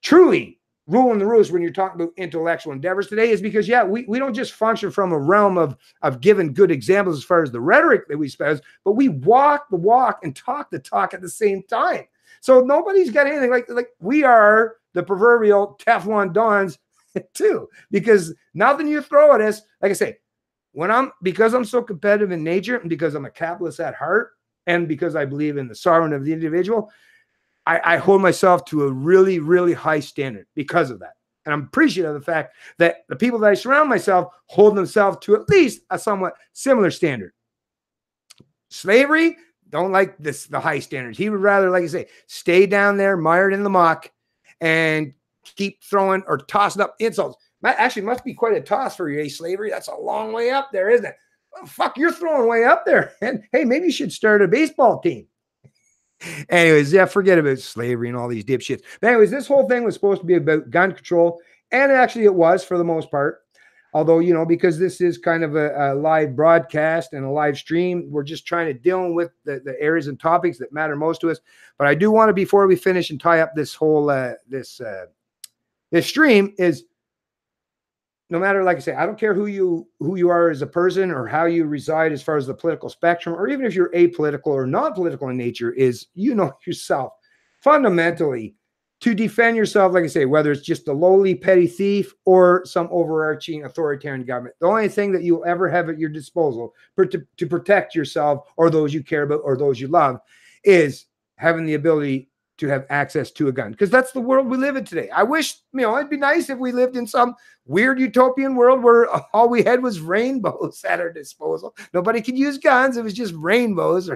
truly ruling the roost when you're talking about intellectual endeavors today, is because, yeah, we don't just function from a realm of giving good examples as far as the rhetoric that we espouse, but we walk the walk and talk the talk at the same time. So nobody's got anything like we are the proverbial Teflon Dons too, because nothing you throw at us, like I say, because I'm so competitive in nature and because I'm a capitalist at heart and because I believe in the sovereignty of the individual, I hold myself to a really, really high standard because of that. And I'm appreciative of the fact that the people that I surround myself hold themselves to at least a somewhat similar standard. Slavery, don't like the high standards. He would rather, like I say, stay down there, mired in the muck, and keep throwing or tossing up insults. Actually, must be quite a toss for you, slavery. That's a long way up there, isn't it? Oh, fuck, you're throwing way up there. And hey, maybe you should start a baseball team. Anyways, yeah, forget about slavery and all these dipshits. But anyways, this whole thing was supposed to be about gun control. And actually it was for the most part. Although, you know, because this is kind of a live broadcast and a live stream, we're just trying to deal with the areas and topics that matter most to us. But I do want to, before we finish and tie up this whole, this stream, is no matter, like I say, I don't care who you are as a person or how you reside as far as the political spectrum, or even if you're apolitical or non-political in nature, is, you know, yourself fundamentally to defend yourself, like I say, whether it's just a lowly petty thief or some overarching authoritarian government. The only thing that you'll ever have at your disposal to protect yourself or those you care about or those you love is having the ability to have access to a gun, because that's the world we live in today. I wish, you know, it'd be nice if we lived in some weird utopian world where all we had was rainbows at our disposal. Nobody could use guns. It was just rainbows.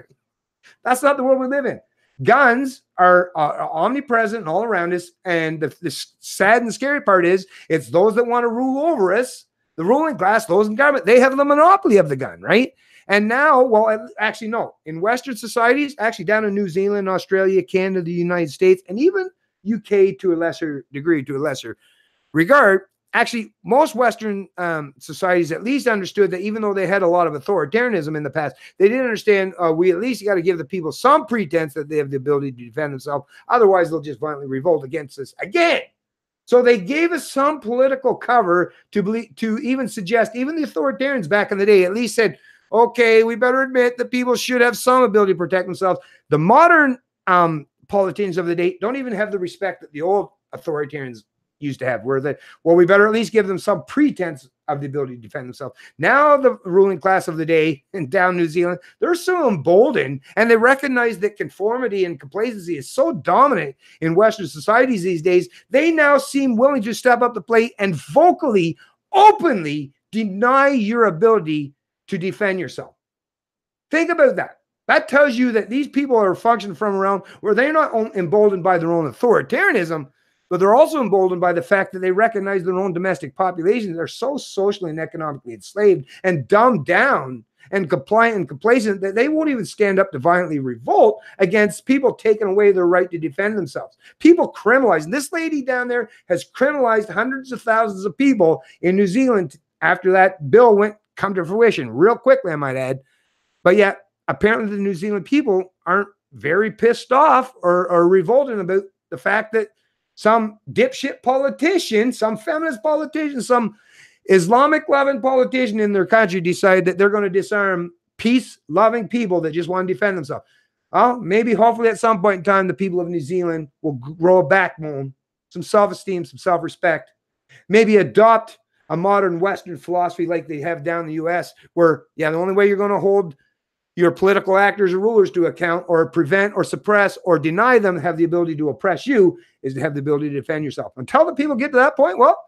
That's not the world we live in. Guns are omnipresent and all around us. And the sad and scary part is it's those that want to rule over us, the ruling class, those in government, they have the monopoly of the gun, right? And now, well, actually, no. In Western societies, actually down in New Zealand, Australia, Canada, the United States, and even UK to a lesser degree, to a lesser regard, actually, most Western societies at least understood that even though they had a lot of authoritarianism in the past, they didn't understand we at least got to give the people some pretense that they have the ability to defend themselves. Otherwise, they'll just violently revolt against us again. So they gave us some political cover to even suggest, even the authoritarians back in the day at least said, okay, we better admit that people should have some ability to protect themselves. The modern politicians of the day don't even have the respect that the old authoritarians used to have, where they, well, we better at least give them some pretense of the ability to defend themselves. Now the ruling class of the day in down New Zealand, they're so emboldened, and they recognize that conformity and complacency is so dominant in Western societies these days, they now seem willing to step up the plate and vocally, openly deny your ability to defend yourself. Think about that. That tells you that these people are functioning from around where they're not emboldened by their own authoritarianism, but they're also emboldened by the fact that they recognize their own domestic populations are so socially and economically enslaved and dumbed down and compliant and complacent that they won't even stand up to violently revolt against people taking away their right to defend themselves. People criminalize. And this lady down there has criminalized hundreds of thousands of people in New Zealand after that bill come to fruition real quickly, I might add. But yet, apparently the New Zealand people aren't very pissed off or revolted about the fact that some dipshit politician, some feminist politician, some Islamic-loving politician in their country decided that they're going to disarm peace-loving people that just want to defend themselves. Well, maybe, hopefully, at some point in time, the people of New Zealand will grow a backbone, some self-esteem, some self-respect, maybe adopt a modern Western philosophy like they have down in the U.S., where, yeah, the only way you're going to hold your political actors or rulers to account or prevent or suppress or deny them have the ability to oppress you is to have the ability to defend yourself. Until the people get to that point, well,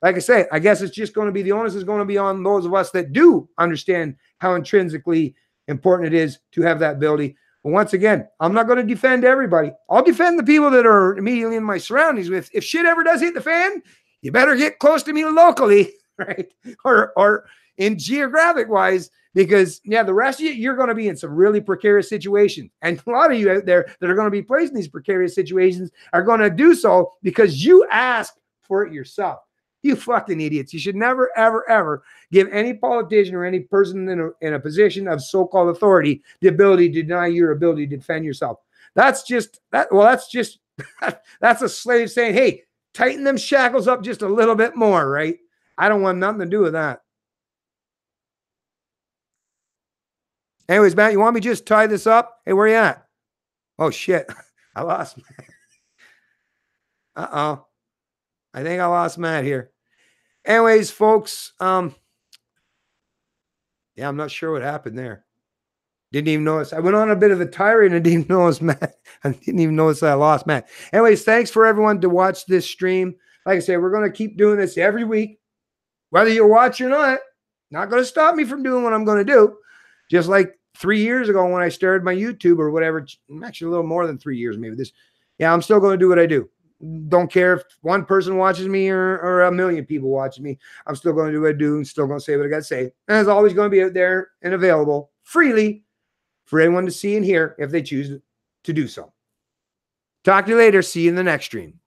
like I say, I guess it's just going to be, the onus is going to be on those of us that do understand how intrinsically important it is to have that ability. But once again, I'm not going to defend everybody. I'll defend the people that are immediately in my surroundings. If shit ever does hit the fan, you better get close to me locally, right? Or in geographic wise, because, yeah, the rest of you, you're going to be in some really precarious situations. And a lot of you out there that are going to be placed in these precarious situations are going to do so because you ask for it yourself. You fucking idiots. You should never, ever, ever give any politician or any person in a position of so-called authority the ability to deny your ability to defend yourself. That's just, that's a slave saying, hey, tighten them shackles up just a little bit more, right? I don't want nothing to do with that. Anyways, Matt, you want me to just tie this up? Hey, where you at? Oh, shit. I lost Matt. Uh-oh. I think I lost Matt here. Anyways, folks, yeah, I'm not sure what happened there. Didn't even notice. I went on a bit of a tirade and I didn't even notice Matt. I didn't even notice that I lost Matt. Anyways, thanks for everyone to watch this stream. Like I said, we're going to keep doing this every week. Whether you watch or not going to stop me from doing what I'm going to do. Just like 3 years ago when I started my YouTube or whatever, actually a little more than 3 years, maybe this. Yeah, I'm still going to do what I do. Don't care if one person watches me or a million people watching me. I'm still going to do what I do and still going to say what I got to say. And it's always going to be out there and available freely for anyone to see and hear if they choose to do so. Talk to you later. See you in the next stream.